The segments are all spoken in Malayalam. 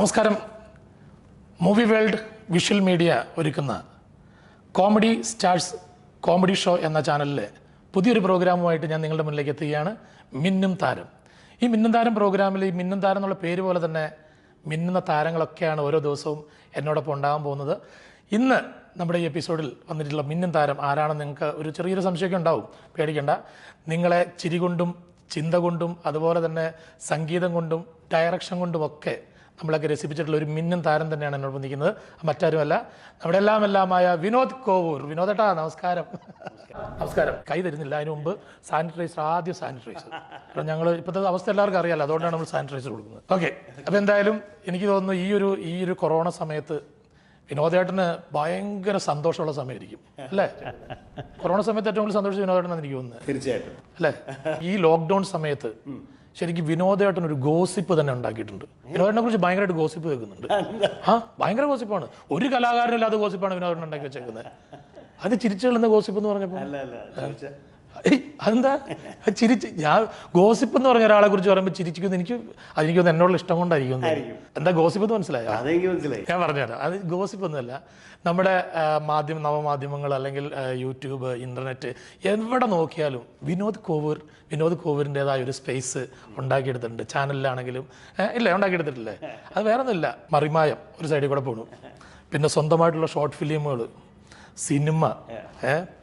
നമസ്കാരം. മൂവി വേൾഡ് വിഷ്വൽ മീഡിയ ഒരുക്കുന്ന കോമഡി സ്റ്റാർസ് കോമഡി ഷോ എന്ന ചാനലിലെ പുതിയൊരു പ്രോഗ്രാമുമായിട്ട് ഞാൻ നിങ്ങളുടെ മുന്നിലേക്ക് എത്തുകയാണ്. മിന്നും താരം. ഈ മിന്നും താരം പ്രോഗ്രാമിൽ ഈ മിന്നും താരം എന്നുള്ള പേര് പോലെ തന്നെ മിന്നുന്ന താരങ്ങളൊക്കെയാണ് ഓരോ ദിവസവും എന്നോടൊപ്പം ഉണ്ടാകാൻ പോകുന്നത്. ഇന്ന് നമ്മുടെ ഈ എപ്പിസോഡിൽ വന്നിട്ടുള്ള മിന്നും താരം ആരാണെന്ന് നിങ്ങൾക്ക് ഒരു ചെറിയൊരു സംശയമൊക്കെ ഉണ്ടാവും. പേടിക്കേണ്ട. നിങ്ങളെ ചിരി കൊണ്ടും ചിന്ത കൊണ്ടും അതുപോലെ തന്നെ സംഗീതം കൊണ്ടും ഡയറക്ഷൻ കൊണ്ടുമൊക്കെ നമ്മളൊക്കെ രസിപ്പിച്ചിട്ടുള്ള ഒരു മിന്നും താരം തന്നെയാണ് എന്നോട് നിൽക്കുന്നത്. മറ്റാരുമല്ല, നമ്മുടെ എല്ലാമായ വിനോദ് കോവൂർ. വിനോദേട്ടാ നമസ്കാരം. നമസ്കാരം. കൈ തരുന്നില്ല, അതിന് മുമ്പ് സാനിറ്റൈസർ, ആദ്യം സാനിറ്റൈസർ. കാരണം ഞങ്ങൾ ഇപ്പോഴത്തെ അവസ്ഥ എല്ലാവർക്കും അറിയാമല്ലോ, അതുകൊണ്ടാണ് നമ്മൾ സാനിറ്റൈസർ കൊടുക്കുന്നത്. ഓക്കെ, അപ്പോൾ എന്തായാലും എനിക്ക് തോന്നുന്നു ഈ ഒരു കൊറോണ സമയത്ത് വിനോദേട്ടന് ഭയങ്കര സന്തോഷമുള്ള സമയമായിരിക്കും അല്ലേ? കൊറോണ സമയത്ത് ഏറ്റവും കൂടുതൽ സന്തോഷിച്ച വിനോദേട്ടൻ എനിക്ക് തോന്നുന്നത്. തീർച്ചയായിട്ടും അല്ലേ? ഈ ലോക്ക്ഡൗൺ സമയത്ത് ശരിക്കും വിനോദേട്ടൻ ഒരു ഗോസിപ്പ് തന്നെ ഉണ്ടാക്കിയിട്ടുണ്ട്. വിനോദേട്ടനെ കുറിച്ച് ഭയങ്കരമായിട്ട് ഗോസിപ്പ് കേൾക്കുന്നുണ്ട്. ഭയങ്കര ഗോസിപ്പാണ്. ഒരു കലാകാരനില്ലാതെ ഗോസിപ്പാണ് വിനോദേട്ടൻ ഉണ്ടാക്കി വെച്ചേക്കുന്നത്. അത് ചിരിച്ചു കളുന്ന ഗോസിപ്പ് എന്ന് പറഞ്ഞപ്പോൾ അതെന്താ ചിരിച്ച്, ഞാൻ ഗോസിപ്പ് എന്ന് പറഞ്ഞ ഒരാളെ കുറിച്ച് പറയുമ്പോൾ ചിരിച്ചിരിക്കുന്നത് അതെനിക്കൊന്ന് എന്നോടുള്ള ഇഷ്ടം കൊണ്ടായിരിക്കും. എന്താ ഗോസിപ്പ് എന്ന് മനസ്സിലായോ? ഞാൻ പറഞ്ഞുതരാം. അത് ഗോസിപ്പ് ഒന്നുമല്ല. നമ്മുടെ നവമാധ്യമങ്ങൾ അല്ലെങ്കിൽ യൂട്യൂബ്, ഇൻ്റർനെറ്റ് എവിടെ നോക്കിയാലും വിനോദ് കോവൂരിൻ്റെതായ ഒരു സ്പേസ് ഉണ്ടാക്കിയെടുത്തിട്ടുണ്ട്. ചാനലിലാണെങ്കിലും ഉണ്ടാക്കിയെടുത്തിട്ടില്ലേ? അത് വേറെ ഒന്നുമില്ല, മറിമായം ഒരു സൈഡിൽ കൂടെ പോകണം. പിന്നെ സ്വന്തമായിട്ടുള്ള ഷോർട്ട് ഫിലിമുകൾ, സിനിമ,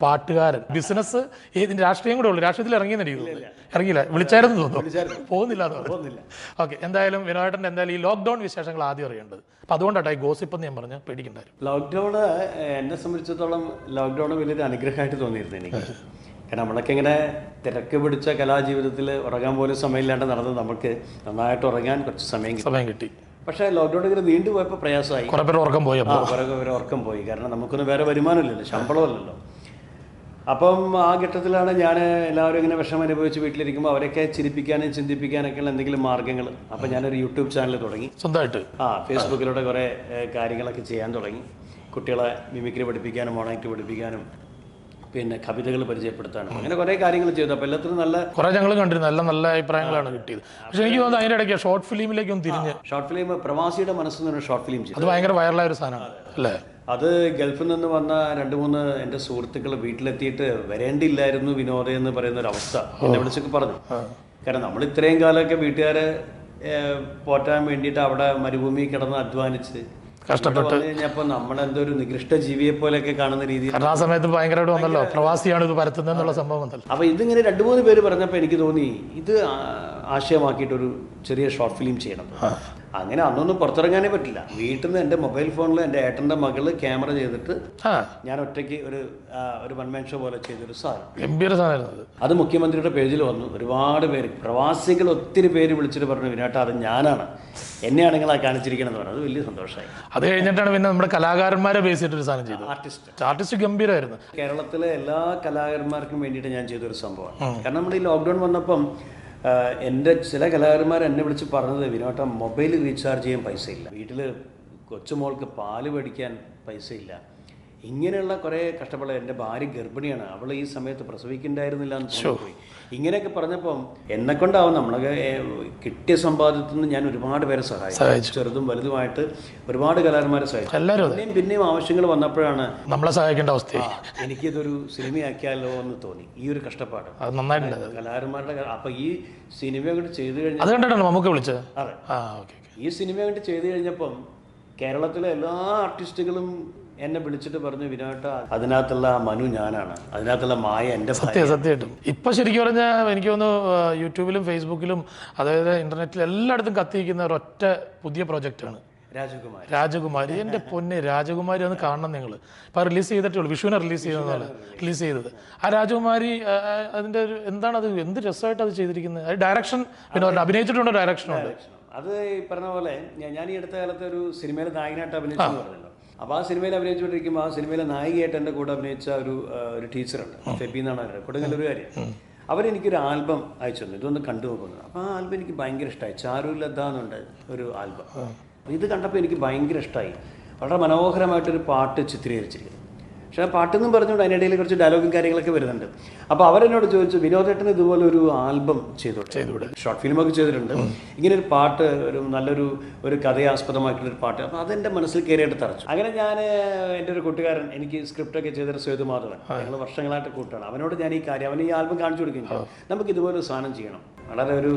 പാട്ടുകാരൻ, ബിസിനസ്, ഇതിൻ്റെ രാഷ്ട്രീയം കൂടെ ഉള്ളു. രാഷ്ട്രീയത്തിൽ ഇറങ്ങിയില്ല, വിളിച്ചായിരുന്നു തോന്നുന്നു, പോകുന്നില്ല എന്ന് പറഞ്ഞു. ഓക്കെ, എന്തായാലും വിനോദേട്ടൻ്റെ എന്തായാലും ഈ ലോക്ക്ഡൗൺ വിശേഷങ്ങൾ ആദ്യം അറിയേണ്ടത്. അപ്പം അതുകൊണ്ടാണ് ഈ ഗോസിപ്പ് എന്ന് ഞാൻ പറഞ്ഞു, പേടിക്കണ്ടായിരുന്നു. ലോക്ക്ഡൗണ് എന്നെ സംബന്ധിച്ചിടത്തോളം ലോക്ക്ഡൗൺ വലിയൊരു അനുഗ്രഹമായിട്ട് തോന്നിയിരുന്നു എനിക്ക്. കാരണം നമ്മളൊക്കെ ഇങ്ങനെ തിരക്ക് പിടിച്ച കലാജീവിതത്തിൽ ഉറങ്ങാൻ പോലും സമയമില്ലാണ്ട് നടന്ന് നമുക്ക് നന്നായിട്ട് ഉറങ്ങാൻ കുറച്ച് സമയം കിട്ടി. പക്ഷേ ലോക്ക്ഡൗൺ ഇങ്ങനെ നീണ്ടുപോയപ്പോൾ പ്രയാസമായി. കുറേ പേര് ഉറക്കം പോയി. കാരണം നമുക്കൊന്നും വേറെ വരുമാനമില്ലല്ലോ, ശമ്പളമല്ലല്ലോ. അപ്പം ആ ഘട്ടത്തിലാണ് ഞാൻ എല്ലാവരും ഇങ്ങനെ വിഷമം അനുഭവിച്ച് വീട്ടിലിരിക്കുമ്പോൾ അവരൊക്കെ ചിരിപ്പിക്കാനും ചിന്തിപ്പിക്കാനൊക്കെയുള്ള എന്തെങ്കിലും മാർഗ്ഗങ്ങൾ. അപ്പം ഞാനൊരു യൂട്യൂബ് ചാനൽ തുടങ്ങി സ്വന്തമായിട്ട്. ഫേസ്ബുക്കിലൂടെ കുറേ കാര്യങ്ങളൊക്കെ ചെയ്യാൻ തുടങ്ങി. കുട്ടികളെ മിമിക്രി പഠിപ്പിക്കാനും മോണാക്ട് പഠിപ്പിക്കാനും പിന്നെ കവിതകൾ പരിചയപ്പെടുത്താനും അങ്ങനെ കുറേ കാര്യങ്ങൾ ചെയ്തു. അപ്പോൾ എല്ലാത്തിനും കുറേ ഞങ്ങൾ കണ്ടിരുന്നു, നല്ല അഭിപ്രായങ്ങളാണ് കിട്ടിയത്. പക്ഷേ എനിക്ക് തോന്നുന്നു അതിൻ്റെ ഇടയ്ക്ക് ഷോർട്ട് ഫിലിമിലേക്ക് ഒന്ന് തിരിഞ്ഞ് ഷോർട്ട് ഫിലിം പ്രവാസിയുടെ മനസ്സെന്ന് ഷോർട്ട് ഫിലിം ചെയ്തു. അത് ഭയങ്കര വൈറലായ ഒരു സാധനമാണ് അല്ലേ? അത് ഗൾഫിൽ നിന്ന് വന്ന 2-3 എൻ്റെ സുഹൃത്തുക്കൾ വീട്ടിലെത്തിയിട്ട് വരേണ്ടില്ലായിരുന്നു വിനോദം എന്ന് പറയുന്ന ഒരു അവസ്ഥ എന്നെ വിളിച്ചൊക്കെ പറഞ്ഞു. കാരണം നമ്മൾ ഇത്രയും കാലമൊക്കെ വീട്ടുകാരെ പോറ്റാൻ വേണ്ടിയിട്ട് അവിടെ മരുഭൂമി കിടന്ന് അധ്വാനിച്ച് കഷ്ടപ്പെട്ട് കഴിഞ്ഞപ്പോൾ നമ്മളെന്തോ ഒരു നികൃഷ്ട ജീവിയെ പോലെയൊക്കെ കാണുന്ന രീതിയിൽ ആ സമയത്ത് ഭയങ്കരമായിട്ട് വന്നല്ലോ, പ്രവാസിയാണ് ഇത് പരത്തുന്നത് എന്നുള്ള സംഭവം വന്നല്ലോ. അപ്പോൾ ഇതിങ്ങനെ 2-3 പേര് പറഞ്ഞപ്പോൾ എനിക്ക് തോന്നി ഇത് ആശയമാക്കിയിട്ടൊരു ചെറിയ ഷോർട്ട് ഫിലിം ചെയ്യണം. അങ്ങനെ അന്നൊന്നും പുറത്തിറങ്ങാനേ പറ്റില്ല. വീട്ടിൽ നിന്ന് എൻ്റെ മൊബൈൽ ഫോണിൽ എൻ്റെ ഏട്ടൻ്റെ മകള് ക്യാമറ ചെയ്തിട്ട് ഞാൻ ഒറ്റയ്ക്ക് ഒരു വൺ മാൻ ഷോ പോലെ ചെയ്തൊരു സാധനം. അത് മുഖ്യമന്ത്രിയുടെ പേജിൽ വന്നു. ഒരുപാട് പേര്, പ്രവാസികൾ ഒത്തിരി പേര് വിളിച്ചിട്ട് പറഞ്ഞു, വിനാട്ട അത് ഞാനാണ്, എന്നെയാണ് നിങ്ങൾ കാണിച്ചിരിക്കണമെന്ന് പറഞ്ഞു. അത് വലിയ സന്തോഷമായി. അത് കഴിഞ്ഞിട്ടാണ് പിന്നെ നമ്മുടെ കലാകാരന്മാരെ ബേസ് ചെയ്തിട്ടൊരു സാധനം ചെയ്തത്. ആർട്ടിസ്റ്റ് ഗംഭീരമായിരുന്നു. കേരളത്തിലെ എല്ലാ കലാകാരന്മാർക്കും വേണ്ടിയിട്ട് ഞാൻ ചെയ്തൊരു സംഭവമാണ്. കാരണം നമ്മുടെ ഈ ലോക്ക്ഡൗൺ വന്നപ്പം എൻ്റെ ചില കലാകാരന്മാർ എന്നെ വിളിച്ച് പറഞ്ഞത്, വിനോട്ട മൊബൈൽ റീചാർജ് ചെയ്യാൻ പൈസയില്ല, വീട്ടിൽ കൊച്ചുമോൾക്ക് പാല് മേടിക്കാൻ പൈസയില്ല, ഇങ്ങനെയുള്ള കുറേ കഷ്ടപ്പാട്. എൻ്റെ ഭാര്യ ഗർഭിണിയാണ്, അവൾ ഈ സമയത്ത് പ്രസവിക്കണ്ടായിരുന്നില്ല എന്ന് പോയി. ഇങ്ങനെയൊക്കെ പറഞ്ഞപ്പം എന്നെക്കൊണ്ടാവും നമ്മളൊക്കെ കിട്ടിയ സമ്പാദ്യത്തിൽ നിന്ന് ഞാൻ ഒരുപാട് പേരെ സഹായിച്ചു. ചെറുതും വലുതുമായിട്ട് ഒരുപാട് കലാകാരന്മാരെ സഹായിച്ചു. പിന്നെയും ആവശ്യങ്ങൾ വന്നപ്പോഴാണ് നമ്മളെ സഹായിക്കേണ്ട അവസ്ഥ എനിക്കിതൊരു സിനിമയാക്കിയാലോ എന്ന് തോന്നി. ഈ ഒരു കഷ്ടപ്പാട് കലാകാരന്മാരുടെ. അപ്പം ഈ സിനിമ അങ്ങോട്ട് ചെയ്തു കഴിഞ്ഞാൽ നമുക്ക് വിളിച്ചത്. അതെ, ഈ സിനിമ അങ്ങോട്ട് ചെയ്തു കഴിഞ്ഞപ്പം കേരളത്തിലെ എല്ലാ ആർട്ടിസ്റ്റുകളും എന്നെ വിളിച്ചിട്ട് പറഞ്ഞു, വിനോട്ട അതിനകത്തുള്ള മനു ഞാനാണ്, അതിനകത്തുള്ള മായ എൻ്റെ. സത്യമായിട്ടും ഇപ്പം ശരിക്കും പറഞ്ഞാൽ എനിക്ക് തോന്നുന്നു യൂട്യൂബിലും ഫേസ്ബുക്കിലും അതായത് ഇന്റർനെറ്റിലും എല്ലായിടത്തും കത്തിയിരിക്കുന്ന ഒരൊറ്റ പുതിയ പ്രോജക്റ്റാണ് രാജകുമാരി. എൻ്റെ പൊന്നെ, രാജകുമാരി ഒന്ന് കാണണം നിങ്ങൾ. ഇപ്പം റിലീസ് ചെയ്തിട്ടുള്ളൂ, വിഷുവിനെ റിലീസ് ചെയ്തത്. ആ രാജകുമാരി അതിൻ്റെ ഒരു എന്താണത്, എന്ത് രസമായിട്ട് അത് ചെയ്തിരിക്കുന്നത്. അത് ഡയറക്ഷൻ പിന്നെ അഭിനയിച്ചിട്ടുണ്ടോ? ഡയറക്ഷനുണ്ട്. അത് ഈ പറഞ്ഞ പോലെ ഞാൻ ഈ അടുത്ത കാലത്ത് ഒരു സിനിമയിൽ നായകനായിട്ട് അഭിനയിച്ചു പറഞ്ഞല്ലോ. അപ്പോൾ ആ സിനിമയിൽ അഭിനയിച്ചുകൊണ്ടിരിക്കുമ്പോൾ ആ സിനിമയിലെ നായികയായിട്ട് എൻ്റെ കൂടെ അഭിനയിച്ച ഒരു ടീച്ചറുണ്ട്, ഫെബി എന്നാണ് അവരുടെ കൊടുങ്ങല്ലൂരുകാരിയാണ്. അവരെനിക്കൊരു ആൽബം അയച്ചു തന്നു, ഇതൊന്ന് കണ്ടു നോക്കുന്നത്. അപ്പോൾ ആ ആൽബം എനിക്ക് ഭയങ്കര ഇഷ്ടമായി. ചാരുലത എന്നുണ്ട് ഒരു ആൽബം. ഇത് കണ്ടപ്പോൾ എനിക്ക് ഭയങ്കര ഇഷ്ടമായി. വളരെ മനോഹരമായിട്ടൊരു പാട്ട് ചിത്രീകരിച്ചിരിക്കുന്നു. പക്ഷേ പാട്ടെന്നും പറഞ്ഞുകൊണ്ട് അതിനിടയിൽ കുറച്ച് ഡയലോഗും കാര്യങ്ങളൊക്കെ വരുന്നുണ്ട്. അപ്പോൾ അവരെന്നോട് ചോദിച്ചു, വിനോദേട്ടന് ഇതുപോലെ ഒരു ആൽബം ചെയ്തൂടെ, ഷോർട്ട് ഫിലിമൊക്കെ ചെയ്തിട്ടുണ്ട്, ഇങ്ങനെ ഒരു പാട്ട്, ഒരു നല്ലൊരു കഥയാസ്പദമായിട്ടുള്ളൊരു പാട്ട്. അപ്പോൾ അതെൻ്റെ മനസ്സിൽ കയറിയിട്ട് തറച്ചു. അങ്ങനെ ഞാൻ എൻ്റെ ഒരു കൂട്ടുകാരൻ, എനിക്ക് സ്ക്രിപ്റ്റൊക്കെ ചെയ്തൊരു സേതു മാധവൻ, ഞങ്ങൾ വർഷങ്ങളായിട്ട് കൂട്ടാണ്, അവനോട് ഞാൻ ഈ കാര്യം, അവൻ ഈ ആൽബം കാണിച്ചു കൊടുക്കുകയും നമുക്ക് ഇതുപോലെ ഒരു സാധനം ചെയ്യണം, വളരെ ഒരു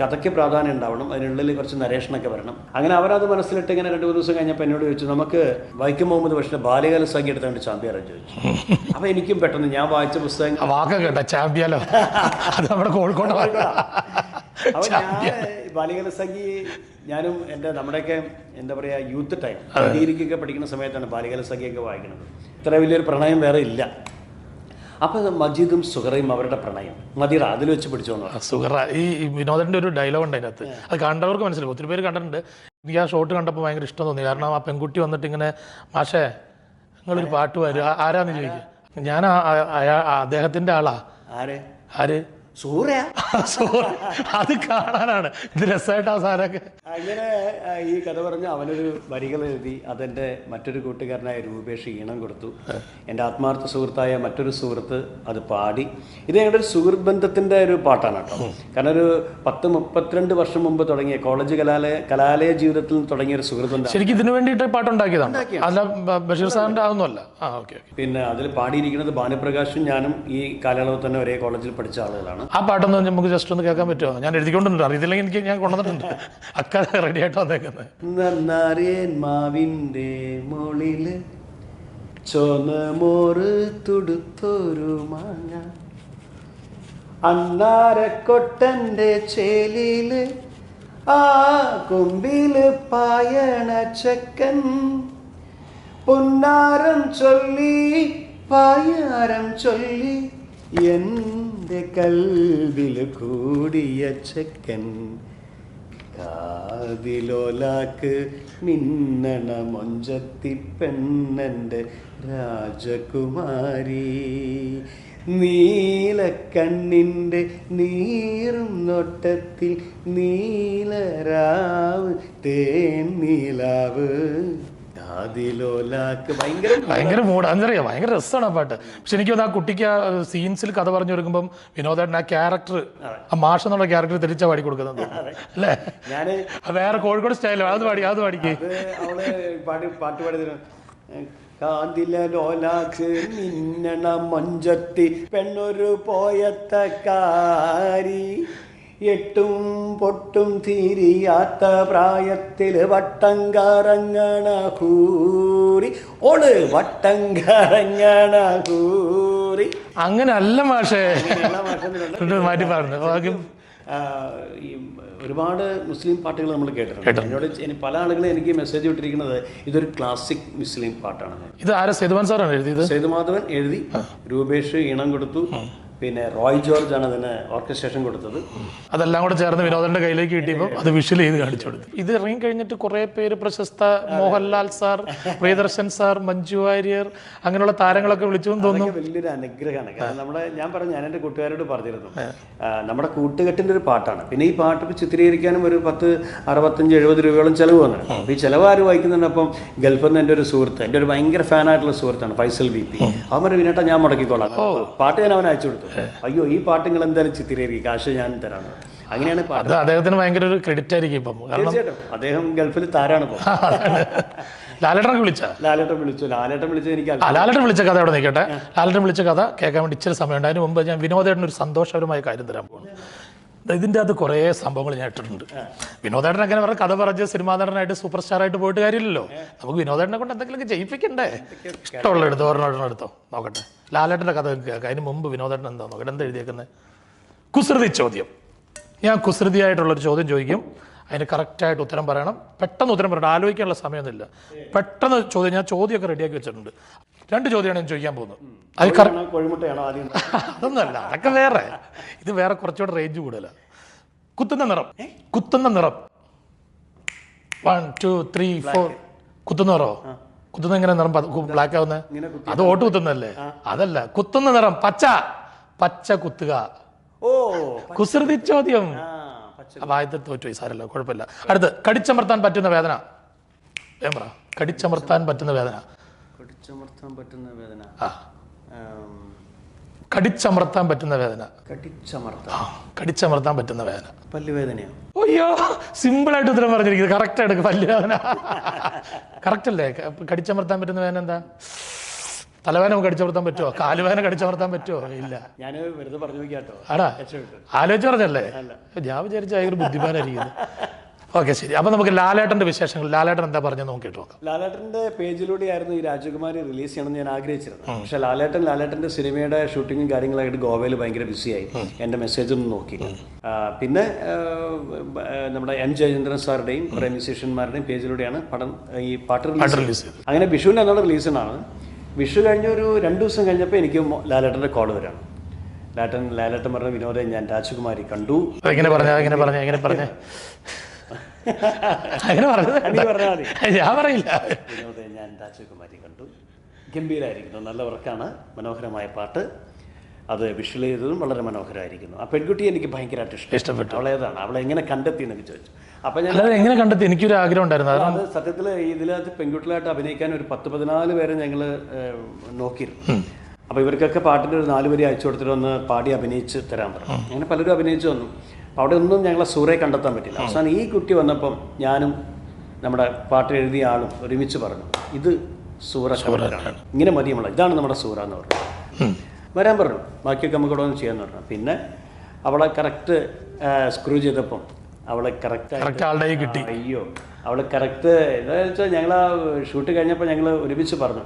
കഥയ്ക്ക് പ്രാധാന്യം ഉണ്ടാവണം, അതിനുള്ളിൽ കുറച്ച് നരേഷനൊക്കെ വരണം. അങ്ങനെ അവരത് മനസ്സിലിട്ട് ഇങ്ങനെ 2-3 ദിവസം കഴിഞ്ഞപ്പോൾ എന്നോട് ചോദിച്ചു, നമുക്ക് വൈക്കം മുഹമ്മദ് ബഷീറിന്റെ ബാല്യകാല സഖി എടുത്തുകൊണ്ട് ചാമ്പ്യാൻ ചോദിച്ചു. അപ്പോൾ എനിക്കും പെട്ടെന്ന് ഞാൻ വായിച്ച പുസ്തകം ചാമ്പ്യാലോ അത് നമ്മുടെ കോഴിക്കോട്. അപ്പോൾ ഞാൻ ബാല്യകാല സഖി ഞാനും നമ്മുടെയൊക്കെ എന്താ പറയുക യൂത്ത് ടൈം ഡിഗ്രിക്കൊക്കെ പഠിക്കുന്ന സമയത്താണ് ബാല്യകാല സഖിയൊക്കെ വായിക്കുന്നത്. ഇത്ര വലിയൊരു പ്രണയം വേറെ ഇല്ല. അപ്പോൾ മജീദും സുഹറയും അവരുടെ പ്രണയം മദീറ അതിൽ വെച്ച് പിടിച്ചോന്നു. സുഹറ ഈ വിനോദന്റെ ഒരു ഡയലോഗ് ഉണ്ട് അതിനകത്ത്, അത് കണ്ടവർക്ക് മനസ്സിലാവും, ഒത്തിരി പേര് കണ്ടിട്ടുണ്ട്. എനിക്ക് ആ ഷോട്ട് കണ്ടപ്പോൾ ഭയങ്കര ഇഷ്ടം തോന്നി. കാരണം ആ പെൺകുട്ടി വന്നിട്ട് ഇങ്ങനെ, മാഷേ നിങ്ങളൊരു പാട്ട് വരും, ആരാന്ന് ചോദിക്കും. ഞാൻ അദ്ദേഹത്തിന്റെ ആളാ. ആര്? സൂര്യ. അത് കാണാനാണ് ഇത് രസമായിട്ട് ആ സാധനമൊക്കെ. അങ്ങനെ ഈ കഥ പറഞ്ഞ് അവനൊരു വരികൾ എഴുതി അതെൻ്റെ മറ്റൊരു കൂട്ടുകാരനായ രൂപേഷ് ഈണം കൊടുത്തു. എൻ്റെ ആത്മാർത്ഥ സുഹൃത്തായ മറ്റൊരു സുഹൃത്ത് അത് പാടി. ഇത് ഞങ്ങളുടെ ഒരു സുഹൃത്ത് ബന്ധത്തിൻ്റെ ഒരു പാട്ടാണ് കേട്ടോ. കാരണം ഒരു 10-32 വർഷം മുമ്പ് തുടങ്ങിയ കോളേജ് കലാലയ ജീവിതത്തിൽ തുടങ്ങിയ ഒരു സുഹൃത്ത് ബന്ധം. ശരിക്കും ഇതിനു വേണ്ടിയിട്ട് പാട്ടുണ്ടാക്കിയതാണ്, അല്ല ബഷീർ സാറിൻ്റെ അതൊന്നുമല്ല. പിന്നെ അതിൽ പാടിയിരിക്കുന്നത് ഭാനുപ്രകാശും ഞാനും ഈ കാലയളവ് തന്നെ ഒരേ കോളേജിൽ പഠിച്ച ആളുകളാണ്. ആ പാട്ടൊന്ന് നമുക്ക് ജസ്റ്റ് ഒന്ന് കേൾക്കാൻ പറ്റുമോ? ഞാൻ എഴുതിക്കൊണ്ടുണ്ട്, അറിയത്തില്ലെങ്കിൽ എനിക്ക് ഞാൻ കൊണ്ടുവന്നിട്ടുണ്ട്. അക്ക റെഡി ആയിട്ട് വന്നേക്കുന്നത്. മാവിൻ്റെ മുകളില് ചോന്നമോറ് തുടുത്തൊരു മാങ്ങ, അന്നാരക്കൊട്ടന്റെ ചേലില് ആ കൊമ്പില് പായണ ചെക്കൻ, പൊന്നാരം ചൊല്ലി പായാരം ചൊല്ലി എൻ്റെ കൽവില് കൂടിയ ചെക്കൻ, കാതിലോലാക്ക് മിന്നണ മൊഞ്ചത്തി പെണ്ണൻ്റെ രാജകുമാരി, നീലക്കണ്ണിൻ്റെ നീറും നോട്ടത്തിൽ നീലരാവ് തേൻ നീലാവ്, ഭയങ്കര മൂഡ്. അതറിയാം, ഭയങ്കര രസമാണ് ആ പാട്ട്. പക്ഷെ എനിക്ക് തോന്നുന്നു ആ കുട്ടിക്ക് ആ സീൻസിൽ കഥ പറഞ്ഞു കൊടുക്കുമ്പോൾ വിനോദേട്ടൻ ആ ക്യാരക്ടർ, ആ മാഷ് എന്നുള്ള ക്യാരക്ടർ തിരിച്ചാ പാടി കൊടുക്കുന്നത് അല്ലേ? വേറെ കോഴിക്കോട് സ്റ്റൈലോ അത് പാടിക്കേ. പാട്ട് പാടി കാതിലോലാക്ക് മിന്നണ മൊഞ്ചത്തി പെണ്ണൊരു പോയത്തക്കാരി, എട്ടും പൊട്ടും തീരിയാത്ത പ്രായത്തിൽ വട്ടം കറങ്ങണ കൂറി, ഓള് വട്ടം കറങ്ങണ കൂറി. അങ്ങനെ അല്ല മാഷേ, മാറ്റി പറഞ്ഞു. ഒരുപാട് മുസ്ലിം പാട്ടുകൾ നമ്മൾ കേട്ടിട്ടുണ്ട്. എന്നോട് പല ആളുകളും എനിക്ക് മെസ്സേജ് വിട്ടിരിക്കുന്നത് ഇതൊരു ക്ലാസിക് മുസ്ലിം പാട്ടാണ്. ഇത് ആരാ? സേതുമാധവൻ സാറാണ് എഴുതിയത്. സേതുമാധവൻ എഴുതി, രൂപേഷ് ഈണം കൊടുത്തു, പിന്നെ റോയ് ജോർജ് ആണ് അതിന് ഓർക്കസ്ട്രേഷൻ കൊടുത്തത്. അതെല്ലാം കൂടെ ചേർന്ന് വിനോദന്റെ കയ്യിലേക്ക് കിട്ടിയപ്പോൾ അത് വിഷ്വൽ ചെയ്ത് കാണിച്ചു കൊടുത്തു. ഇത് ഇറങ്ങി കഴിഞ്ഞിട്ട് കുറെ പേര്, പ്രശസ്ത മോഹൻലാൽ സാർ, പ്രിയദർശൻ സാർ, മഞ്ജു വാര്യർ, അങ്ങനെയുള്ള താരങ്ങളൊക്കെ വിളിച്ചു തോന്നുന്നു. വലിയൊരു അനുഗ്രഹമാണ്. കാരണം ഞാൻ എൻ്റെ കൂട്ടുകാരോട് പറഞ്ഞിരുന്നു, നമ്മുടെ കൂട്ടുകെട്ടിൻ്റെ ഒരു പാട്ടാണ്. പിന്നെ ഈ പാട്ട് ചിത്രീകരിക്കാനും ഒരു 65-70 രൂപയോളം ചിലവ് വന്നിട്ടുണ്ട്. അപ്പോൾ ഈ ചിലവ് ആര് വായിക്കുന്നുണ്ട്? അപ്പം ഗൾഫിൽ നിന്ന് എൻ്റെ ഒരു സുഹൃത്ത്, എൻ്റെ ഒരു ഭയങ്കര ഫാനായിട്ടുള്ള സുഹൃത്താണ് ഫൈസൽ VP. അവൻ വിനേട്ട ഞാൻ മുടക്കിക്കോളാം, പാട്ട് ഞാൻ അവൻ അയച്ചു കൊടുത്തു. അയ്യോ ഈ പാട്ട് നിങ്ങൾ എന്തായാലും ചിത്രീകരിക്കും, കാശ് ഞാൻ തരാണ്. അങ്ങനെയാണ് പാട്ട്. അദ്ദേഹത്തിന് ഭയങ്കര ഒരു ക്രെഡിറ്റ് ആയിരിക്കും ഇപ്പം. തീർച്ചയായിട്ടും അദ്ദേഹം ഗൾഫിൽ താരാണ് ഇപ്പോൾ. ലാലേട്ടൻ വിളിച്ചു. എനിക്ക് ലാലേട്ടൻ വിളിച്ച കഥ അവിടെ നിൽക്കട്ടെ. ലാലേട്ടൻ വിളിച്ച കഥ കേൾക്കാൻ വേണ്ടി ഇച്ചിരി സമയമുണ്ട്. അതിന് മുമ്പ് ഞാൻ വിനോദേട്ടൻ ഒരു സന്തോഷകരമായ കാര്യം തരാൻ പോകുന്നു. ഇതിൻ്റെ അകത്ത് കുറേ സംഭവങ്ങൾ ഞാൻ ഇട്ടിട്ടുണ്ട്. വിനോദേട്ടൻ അങ്ങനെ പറഞ്ഞ കഥ പറഞ്ഞ് സിനിമാ നടനായിട്ട് സൂപ്പർ സ്റ്റാർ ആയിട്ട് പോയിട്ട് കാര്യമില്ലല്ലോ. നമുക്ക് വിനോദേട്ടനെ കൊണ്ട് എന്തെങ്കിലുമൊക്കെ ചെയ്യിപ്പിക്കണ്ടേ? ഇഷ്ടമുള്ള എടുത്തോ, ഒരെണ്ണം എടുത്തോ, നോക്കട്ടെ. ലാലേട്ടൻ്റെ കഥ കേൾക്കാം. അതിന് മുമ്പ് വിനോദേട്ടൻ എന്താ നോക്കട്ടെ, എന്താ എഴുതിയേക്കുന്നത്? കുസൃതി ചോദ്യം. ഞാൻ കുസൃതിയായിട്ടുള്ളൊരു ചോദ്യം ചോദിക്കും, അതിന് കറക്റ്റായിട്ട് ഉത്തരം പറയണം. പെട്ടെന്ന് ഉത്തരം പറയണം, ആലോചിക്കാനുള്ള സമയമൊന്നുമില്ല. പെട്ടെന്ന് ചോദ്യം, ഞാൻ ചോദ്യമൊക്കെ റെഡിയാക്കി വെച്ചിട്ടുണ്ട്. 2 ചോദ്യമാണ് ഞാൻ ചോദിക്കാൻ പോകുന്നത്. അതൊന്നുമല്ല, അതൊക്കെ വേറെ. ഇത് വേറെ കുറച്ചുകൂടെ റേഞ്ച് കൂടുതലാണ്. കുത്തുന്ന നിറം. 1 2 3 4. കുത്തുന്ന നിറോ? കുത്തുന്ന എങ്ങനെ നിറം ബ്ലാക്ക് ആവുന്നത്? അത് ഓട്ട് കുത്തുന്നല്ലേ? അതല്ല, കുത്തുന്ന നിറം പച്ച. പച്ച കുത്തുക. കുസൃതി ചോദ്യം. അപ്പൊ ആദ്യത്തെ തോറ്റുപോയി, സാരല്ല, കുഴപ്പമില്ല. അടുത്ത്, കടിച്ചമർത്താൻ പറ്റുന്ന വേദന. കടിച്ചമർത്താൻ പറ്റുന്ന വേദന. കടിച്ചമർത്താൻ പറ്റുന്ന വേദന. കടിച്ചമർത്താൻ പറ്റുന്ന വേദന. കടിച്ചമർത്താൻ പറ്റുന്ന വേദന. പല്ലുവേദനയോ? അയ്യോ, സിമ്പിളായിട്ട് ഉത്തരം പറഞ്ഞിരിക്കുന്നത്. കറക്റ്റായിട്ട് പല്ലുവേദന. കറക്റ്റ് അല്ലേ? കടിച്ചമർത്താൻ പറ്റുന്ന വേദന എന്താ? തലവേദന കടിച്ചമർത്താൻ പറ്റുമോ? കാലുവേദന കടിച്ചമർത്താൻ പറ്റുമോ? ഇല്ല. ഞാൻ വെറുതെ പറഞ്ഞു കേട്ടോ. ആടാ, ആലോചിച്ച് പറഞ്ഞല്ലേ? ഞാൻ വിചാരിച്ച ഒരു ബുദ്ധിമാനായിരിക്കുന്നു. ഓക്കെ, ശരി. അപ്പൊ നമുക്ക് ലാലേട്ടന്റെ വിശേഷങ്ങൾ, ലാലേട്ടൻ എന്താ പറഞ്ഞു നോക്കിയിട്ട് നോക്കാം. ലാലേട്ടന്റെ പേജിലൂടെയായിരുന്നു ഈ രാജകുമാരി റിലീസ് ചെയ്യണമെന്ന് ഞാൻ ആഗ്രഹിച്ചിരുന്നത്. പക്ഷെ ലാലേട്ടന്റെ സിനിമയുടെ ഷൂട്ടിങ്ങും കാര്യങ്ങളായിട്ട് ഗോവയിൽ ഭയങ്കര ബിസിയായി. എൻ്റെ മെസ്സേജൊന്നും നോക്കിയില്ല. പിന്നെ നമ്മുടെ എം ജയചന്ദ്രൻ സാറുടെയും കുറേ മ്യൂസീഷ്യന്മാരുടെയും പേജിലൂടെയാണ് ഈ പാട്ട് റിലീസ്. അങ്ങനെ വിഷുവിന് എന്നുള്ള റിലീസിനാണ്. വിഷു കഴിഞ്ഞ ഒരു 2 ദിവസം കഴിഞ്ഞപ്പോൾ എനിക്ക് ലാലേട്ടൻ്റെ കോൾ വരാണ്. ലാലേട്ടൻ പറഞ്ഞ, വിനോദെ, ഞാൻ രാജകുമാരി കണ്ടു. എങ്ങനെ പറഞ്ഞ അങ്ങനെ ഞാൻ പറയില്ല. വിനോദെ, ഞാൻ രാജകുമാരി കണ്ടു. ഗംഭീരമായിരിക്കുന്നു, നല്ല വർക്കാണ്, മനോഹരമായ പാട്ട്. അത് വിഷ്വൽ ചെയ്തതും വളരെ മനോഹരമായിരിക്കുന്നു. ആ പെൺകുട്ടി എനിക്ക് ഭയങ്കരമായിട്ട് ഇഷ്ടപ്പെട്ടു. അവളേതാണ്, അവളെ എങ്ങനെ കണ്ടെത്തി എന്നൊക്കെ ചോദിച്ചു. അപ്പം ഞാൻ എങ്ങനെ കണ്ടെത്തി? എനിക്കൊരു ആഗ്രഹം ഉണ്ടായിരുന്നു. അത് സത്യത്തിൽ ഇതിനകത്ത് പെൺകുട്ടികളായിട്ട് അഭിനയിക്കാൻ ഒരു 10-14 പേരെ ഞങ്ങൾ നോക്കിയിരുന്നു. അപ്പോൾ ഇവർക്കൊക്കെ പാട്ടിൻ്റെ ഒരു 4 വരി അയച്ചു കൊടുത്തിട്ട് ഒന്ന് പാടി അഭിനയിച്ച് തരാൻ പറഞ്ഞു. അങ്ങനെ പലരും അഭിനയിച്ചു വന്നു. അവിടെ ഒന്നും ഞങ്ങളെ സൂറയെ കണ്ടെത്താൻ പറ്റില്ല. അവസാനം ഈ കുട്ടി വന്നപ്പം ഞാനും നമ്മുടെ പാട്ട് എഴുതിയ ആളും ഒരുമിച്ച് പറഞ്ഞു, ഇത് സൂറ ശബരാണ്, ഇങ്ങനെ മതി നമ്മളെ, ഇതാണ് നമ്മുടെ സൂറ എന്ന് പറഞ്ഞു. വരാൻ പറഞ്ഞു, ബാക്കിയൊക്കെ നമുക്ക് ഇവിടെ ഒന്ന് ചെയ്യാമെന്ന് പറഞ്ഞു. പിന്നെ അവളെ കറക്റ്റ് സ്ക്രൂ ചെയ്തപ്പം അവളെ കറക്റ്റ് ആളുടെ കിട്ടി. അയ്യോ, അവളെ കറക്റ്റ് എന്താണെന്ന് വെച്ചാൽ ഞങ്ങൾ ആ ഷൂട്ട് കഴിഞ്ഞപ്പോൾ ഞങ്ങൾ ഒരുമിച്ച് പറഞ്ഞു.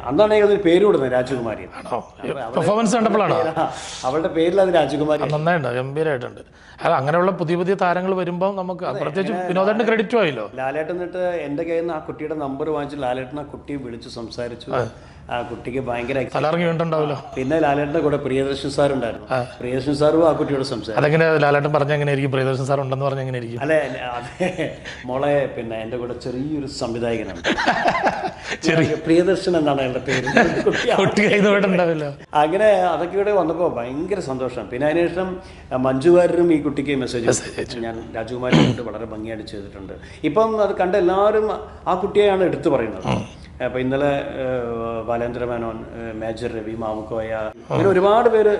അന്നാണ് ഞങ്ങൾ പേര് കൊടുക്കുന്നത് രാജകുമാരി. പെർഫോമൻസ് കണ്ടപ്പോഴാണ് അവളുടെ പേരിൽ അത് രാജകുമാരി. നന്നായിട്ടുണ്ട്, ഗംഭീരമായിട്ടുണ്ട്. അല്ല, അങ്ങനെയുള്ള പുതിയ താരങ്ങൾ വരുമ്പോൾ നമുക്ക് പ്രത്യേകിച്ച് വിനോദന്റെ ക്രെഡിറ്റും ആയില്ലോ. ലാലേട്ടൻ എന്നിട്ട് എൻ്റെ കയ്യിൽ നിന്ന് ആ കുട്ടിയുടെ നമ്പർ വാങ്ങിച്ച് ലാലേട്ടൻ ആ കുട്ടിയെ വിളിച്ച് സംസാരിച്ചു. ആ കുട്ടിക്ക് ഭയങ്കര തലറങ്ങി വീണ്ടുണ്ടാവല്ലോ. പിന്നെ ലാലേട്ടൻ്റെ കൂടെ പ്രിയദർശൻ സാർ ഉണ്ടായിരുന്നു. പ്രിയദർശൻ സാറും ആ കുട്ടിയോട് സംസാരിച്ചു. അതെങ്ങനെ ലാലേട്ടൻ പറഞ്ഞ എങ്ങനെയായിരിക്കും? പ്രിയദർശൻ സാർ ഉണ്ടെന്ന് പറഞ്ഞ എങ്ങനെയായിരിക്കും? അല്ലെ, അതെ മോളെ, പിന്നെ എൻ്റെ കൂടെ ചെറിയൊരു സംവിധായകനാണ്, പ്രിയദർശൻ എന്നാണ് അയാളുടെ പേര്. അങ്ങനെ അതൊക്കെ ഇവിടെ വന്നപ്പോൾ ഭയങ്കര സന്തോഷം. പിന്നെ അതിനുശേഷം മഞ്ജു വാര്യരും ഈ കുട്ടിക്ക് മെസ്സേജ് അയച്ചു. ഞാൻ രാജകുമാരി കൊണ്ട് വളരെ ഭംഗിയായിട്ട് ചെയ്തിട്ടുണ്ട്. ഇപ്പം അത് കണ്ട എല്ലാവരും ആ കുട്ടിയെയാണ് എടുത്തു പറയുന്നത്. അപ്പോൾ ഇന്നലെ ബാലേന്ദ്ര മേനോൻ, മേജർ രവി, മാമുക്കോയ, അങ്ങനെ ഒരുപാട് പേര്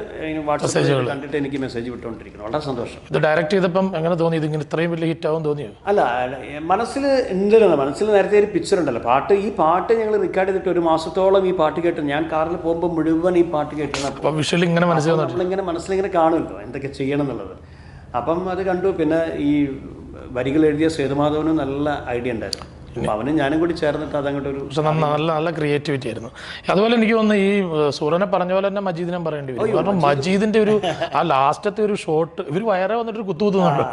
വാട്സാപ്പിൽ കണ്ടിട്ട് എനിക്ക് മെസ്സേജ് വിട്ടുകൊണ്ടിരിക്കുന്നു. വളരെ സന്തോഷം. ഇത് ഡയറക്റ്റ് ചെയ്തപ്പം എങ്ങനെ തോന്നി? ഇതിങ്ങനെ ഇത്രയും വലിയ ഹിറ്റ് ആവും തോന്നിയോ? അല്ല, മനസ്സിൽ ഉണ്ടല്ലോ, മനസ്സിൽ നേരത്തെ ഒരു പിക്ചർ ഉണ്ടല്ലോ. ഈ പാട്ട് ഞങ്ങൾ റെക്കോർഡ് ചെയ്തിട്ട് 1 മാസത്തോളം ഈ പാട്ട് കേട്ടു. ഞാൻ കാറിൽ പോകുമ്പോൾ മുഴുവൻ ഈ പാട്ട് കേട്ടു. വിഷ്വലിങ്ങനെ മനസ്സിലിങ്ങനെ കാണുമല്ലോ എന്തൊക്കെ ചെയ്യണം എന്നുള്ളത്. അപ്പം അത് കണ്ടു. പിന്നെ ഈ വരികൾ എഴുതിയ സേതുമാധവനും നല്ല ഐഡിയ ഉണ്ടായിരുന്നു. അവനും ഞാനും കൂടി ചേർന്നിട്ട് അതങ്ങോട്ട് ഒരു നല്ല ക്രിയേറ്റിവിറ്റി ആയിരുന്നു. അതുപോലെ എനിക്ക് തോന്നുന്നു ഈ സൂറനെ പറഞ്ഞ പോലെ തന്നെ മജീദിനെ പറയേണ്ടി വരും. കാരണം മജീദിന്റെ ആ ലാസ്റ്റത്തെ ഒരു ഷോട്ട്, ഇവർ വയറെ വന്നിട്ട് കുത്തുകുത്തുന്നുണ്ട്.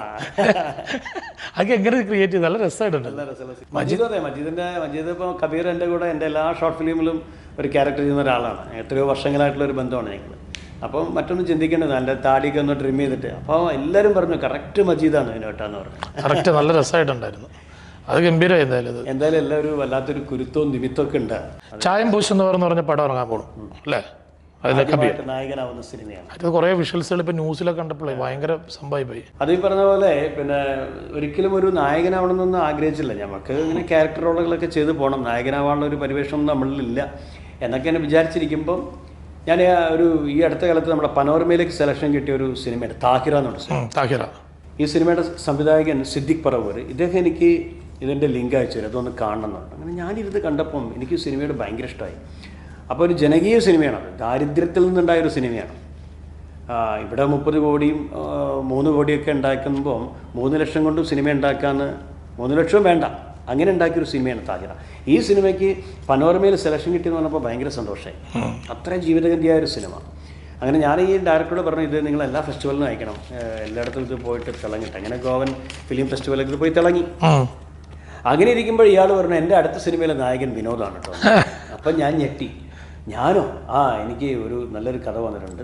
അതൊക്കെ എങ്ങനെ ക്രിയേറ്റ് ചെയ്ത് നല്ല രസമായിട്ടുണ്ട്. മജീദ് ഇപ്പോൾ കബീർ എൻ്റെ കൂടെ എൻ്റെ എല്ലാ ഷോർട്ട് ഫിലിമിലും ഒരു ക്യാരക്ടർ ചെയ്യുന്ന ഒരാളാണ്. എത്രയോ വർഷങ്ങളായിട്ടുള്ള ഒരു ബന്ധമാണ് ഞങ്ങൾ. അപ്പം മറ്റൊന്നും ചിന്തിക്കേണ്ടത്, എൻ്റെ താടിയൊക്കെ ഒന്ന് ട്രിം ചെയ്തിട്ട്. അപ്പോൾ എല്ലാവരും പറഞ്ഞു കറക്റ്റ് മജീദാണ് ഇതിനോട്ടാന്ന് പറഞ്ഞു. കറക്റ്റ്, നല്ല രസമായിട്ടുണ്ടായിരുന്നു. അത് ഗംഭീരമായി. എന്തായാലും എല്ലാവരും വല്ലാത്തൊരു കുരുത്തവും നിമിത്തമൊക്കെ ഉണ്ട്. ചായം പൂശ് എന്ന് പറഞ്ഞ പടം ഇറങ്ങാൻ പോകണം അല്ലേ? നായകനാവുന്ന സിനിമയാണ്. അത് കുറേ വിഷ്വൽസുകൾ ഇപ്പം ന്യൂസിലൊക്കെ കണ്ടപ്പോഴേ ഭയങ്കര സംഭവമായി പോയി. അത് ഈ പറഞ്ഞ പോലെ പിന്നെ ഒരിക്കലും ഒരു നായകനാവണമെന്നൊന്നും ആഗ്രഹിച്ചില്ല. നമുക്ക് ഇങ്ങനെ ക്യാരക്ടർ റോളുകളൊക്കെ ചെയ്ത് പോകണം, നായകനാവാനുള്ള ഒരു പരിവേഷം നമ്മളിലില്ല എന്നൊക്കെ എന്നെ വിചാരിച്ചിരിക്കുമ്പം ഞാൻ ഈ അടുത്ത കാലത്ത് നമ്മുടെ പനോരമയിലേക്ക് സെലക്ഷൻ കിട്ടിയ ഒരു സിനിമയുണ്ട്, താഹിറ എന്നുണ്ട്. താഹിറ. ഈ സിനിമയുടെ സംവിധായകൻ സിദ്ദിഖ് പറവൂർ, ഇദ്ദേഹം എനിക്ക് ഇതിൻ്റെ ലിങ്ക് അയച്ചു തരും, അതൊന്ന് കാണണമെന്നുണ്ട്. അങ്ങനെ ഞാനിരുന്ന് കണ്ടപ്പം എനിക്ക് സിനിമയോട് ഭയങ്കര ഇഷ്ടമായി. അപ്പോൾ ഒരു ജനകീയ സിനിമയാണത്, ദാരിദ്ര്യത്തിൽ നിന്നുണ്ടായൊരു സിനിമയാണ്. ഇവിടെ 30 കോടിയും 3 കോടിയൊക്കെ ഉണ്ടാക്കുമ്പോൾ 3 ലക്ഷം കൊണ്ടും സിനിമ ഉണ്ടാക്കാമെന്ന്, 3 ലക്ഷവും വേണ്ട, അങ്ങനെ ഉണ്ടാക്കിയൊരു സിനിമയാണ് താഹിറ. ഈ സിനിമയ്ക്ക് പനോരമയിൽ സെലക്ഷൻ കിട്ടിയെന്ന് പറഞ്ഞപ്പോൾ ഭയങ്കര സന്തോഷമായി. അത്രയും ജീവിതഗന്ധിയായൊരു സിനിമ. അങ്ങനെ ഞാൻ ഈ ഡയറക്ടറോട് പറഞ്ഞു, ഇത് നിങ്ങൾ എല്ലാ ഫെസ്റ്റിവലിനും അയക്കണം, എല്ലായിടത്തും ഇത് പോയിട്ട് തിളങ്ങിട്ട്. അങ്ങനെ ഗോവൻ ഫിലിം ഫെസ്റ്റിവലൊക്കെ ഇത് പോയി തിളങ്ങി. അങ്ങനെ ഇരിക്കുമ്പോൾ ഇയാൾ പറഞ്ഞു എൻ്റെ അടുത്ത സിനിമയിലെ നായകൻ വിനോദാണ് കേട്ടോ. അപ്പം ഞാൻ ഞെട്ടി. ഞാനോ? എനിക്ക് ഒരു നല്ലൊരു കഥ വന്നിട്ടുണ്ട്,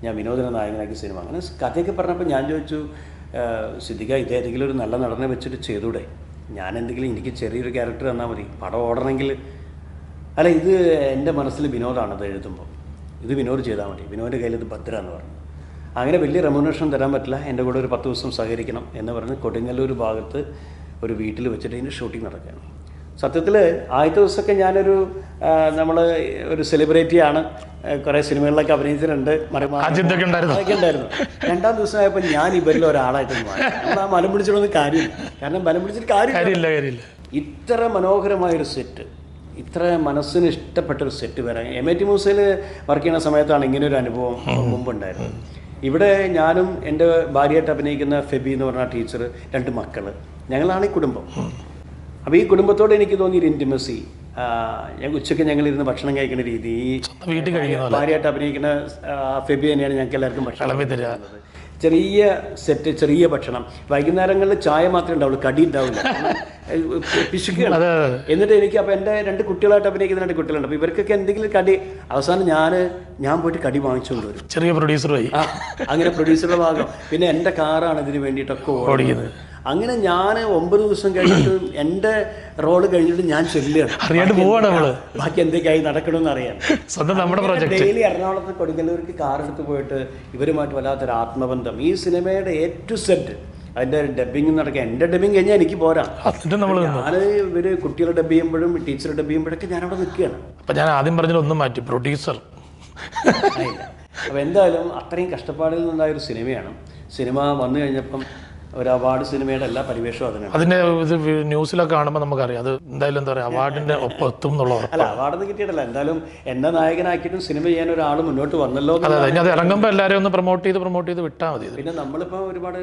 ഞാൻ വിനോദിനെ നായകനാക്കി സിനിമ. അങ്ങനെ കഥയൊക്കെ പറഞ്ഞപ്പോൾ ഞാൻ ചോദിച്ചു, സിദ്ദിഖ ഇതേതെങ്കിലും ഒരു നല്ല നടനെ വെച്ചിട്ട് ചെയ്തൂടെ? ഞാൻ എന്തെങ്കിലും എനിക്ക് ചെറിയൊരു ക്യാരക്ടർ തന്നാൽ മതി, പടം ഓടണമെങ്കിൽ. അല്ല, ഇത് എൻ്റെ മനസ്സിൽ വിനോദാണ് അത് എഴുതുമ്പോൾ, ഇത് വിനോദ് ചെയ്താൽ മതി, വിനോദിൻ്റെ കയ്യിൽ ഇത് ഭദ്ര എന്ന് പറഞ്ഞു. അങ്ങനെ വലിയ റെമ്യൂണറേഷൻ തരാൻ പറ്റില്ല, എൻ്റെ കൂടെ ഒരു 10 ദിവസം സഹകരിക്കണം എന്ന് പറഞ്ഞ് കൊടുങ്ങല്ലൂർ ഭാഗത്ത് ഒരു വീട്ടിൽ വെച്ചിട്ട് ഇതിൻ്റെ ഷൂട്ടിംഗ് നടക്കുകയാണ്. സത്യത്തിൽ ആദ്യത്തെ ദിവസമൊക്കെ ഞാനൊരു നമ്മൾ ഒരു സെലിബ്രിറ്റിയാണ്, കുറേ സിനിമകളിലൊക്കെ അഭിനയിച്ചിട്ടുണ്ട്, അതൊക്കെ ഉണ്ടായിരുന്നു. രണ്ടാം ദിവസമായപ്പോൾ ഞാൻ ഇവരിൽ ഒരാളായിട്ട് മാറി. നമ്മൾ ആ ബലം പിടിച്ചിട്ടൊന്നും കാര്യമില്ല, കാരണം ബലം പിടിച്ചിട്ട് കാര്യമില്ല. ഇത്ര മനോഹരമായൊരു സെറ്റ്, ഇത്ര മനസ്സിന് ഇഷ്ടപ്പെട്ടൊരു സെറ്റ് വരാൻ MIT മ്യൂസിയത്തിൽ വർക്ക് ചെയ്യുന്ന സമയത്താണ് ഇങ്ങനൊരു അനുഭവം മുമ്പുണ്ടായിരുന്നത്. ഇവിടെ ഞാനും എൻ്റെ ഭാര്യയായിട്ട് അഭിനയിക്കുന്ന ഫെബി എന്ന് പറഞ്ഞ ടീച്ചർ, 2 മക്കൾ, ഞങ്ങളാണ് ഈ കുടുംബം. അപ്പോൾ ഈ കുടുംബത്തോട് എനിക്ക് തോന്നിയൊരു ഇൻറ്റിമസി, ഉച്ചയ്ക്ക് ഞങ്ങളിരുന്ന് ഭക്ഷണം കഴിക്കുന്ന രീതി, ഭാര്യയായിട്ട് അഭിനയിക്കുന്ന ഫെബി തന്നെയാണ് ഞങ്ങൾക്ക് എല്ലാവർക്കും ഭക്ഷണം തരുന്നത്. ചെറിയ സെറ്റ്, ചെറിയ ഭക്ഷണം, വൈകുന്നേരങ്ങളിൽ ചായ മാത്രമേ ഉണ്ടാവുള്ളൂ, കടി ഉണ്ടാവില്ല, പിശുക്കുകയാണ്. എന്നിട്ട് എനിക്ക് അപ്പോൾ എൻ്റെ 2 കുട്ടികളായിട്ട് അഭിനയിക്കുന്ന 2 കുട്ടികളുണ്ട്. അപ്പോൾ ഇവർക്കൊക്കെ എന്തെങ്കിലും കടി, അവസാനം ഞാൻ പോയിട്ട് കടി വാങ്ങിച്ചുകൊണ്ട് വരും. ചെറിയ പ്രൊഡ്യൂസറായി. അങ്ങനെ പ്രൊഡ്യൂസറുടെ ഭാഗം. പിന്നെ എൻ്റെ കാറാണ് ഇതിന് വേണ്ടിയിട്ടൊക്കെ ഓടിക്കുന്നത്. അങ്ങനെ ഞാൻ 9 ദിവസം കഴിഞ്ഞിട്ട് എൻ്റെ റോള് കഴിഞ്ഞിട്ട് ഞാൻ ചെല്ലുകയാണ്, ബാക്കി എന്തൊക്കെയായി നടക്കണമെന്ന് അറിയാൻ. ഡെയിലി എറണാകുളത്ത് കൊടുങ്ങല്ലൂർക്ക് കാറെടുത്ത് പോയിട്ട് ഇവരുമായിട്ട് വല്ലാത്തൊരു ആത്മബന്ധം. ഈ സിനിമയുടെ A to Z അതിൻ്റെ ഡബ്ബിങ് നടക്കുക. എൻ്റെ ഡബ്ബിങ് കഴിഞ്ഞാൽ എനിക്ക് പോരാ. ഞാൻ ഇവർ കുട്ടികളെ ഡബ് ചെയ്യുമ്പോഴും ടീച്ചർ ഡബ് ചെയ്യുമ്പോഴൊക്കെ ഞാനവിടെ നിൽക്കുകയാണ്. അപ്പം ഞാൻ ആദ്യം പറഞ്ഞാൽ ഒന്നും മാറ്റി, പ്രൊഡ്യൂസർ. അപ്പോൾ എന്തായാലും അത്രയും കഷ്ടപ്പാടിൽ നിന്നുണ്ടായൊരു സിനിമയാണ്. സിനിമ വന്നു കഴിഞ്ഞപ്പം ഒരു അവാർഡ് സിനിമയുടെ എല്ലാ പരിവേഷവും അതിനാണ്. അതിന്റെ ന്യൂസിലൊക്കെ കാണുമ്പോൾ നമുക്കറിയാം അത് എന്തായാലും എന്താ പറയുക, അവാർഡിന്റെ ഒപ്പം എത്തും എന്നുള്ളത്. അല്ല, അവാർഡൊന്നും കിട്ടിയിട്ടില്ല, എന്തായാലും എന്നെ നായകനാക്കിയിട്ടും സിനിമ ചെയ്യാൻ ഒരാൾ മുന്നോട്ട് വന്നല്ലോ. അതെ, അത് ഇറങ്ങുമ്പോൾ എല്ലാവരും ഒന്ന് പ്രൊമോട്ട് ചെയ്ത് വിട്ടാൽ മതി. പിന്നെ നമ്മളിപ്പോൾ ഒരുപാട്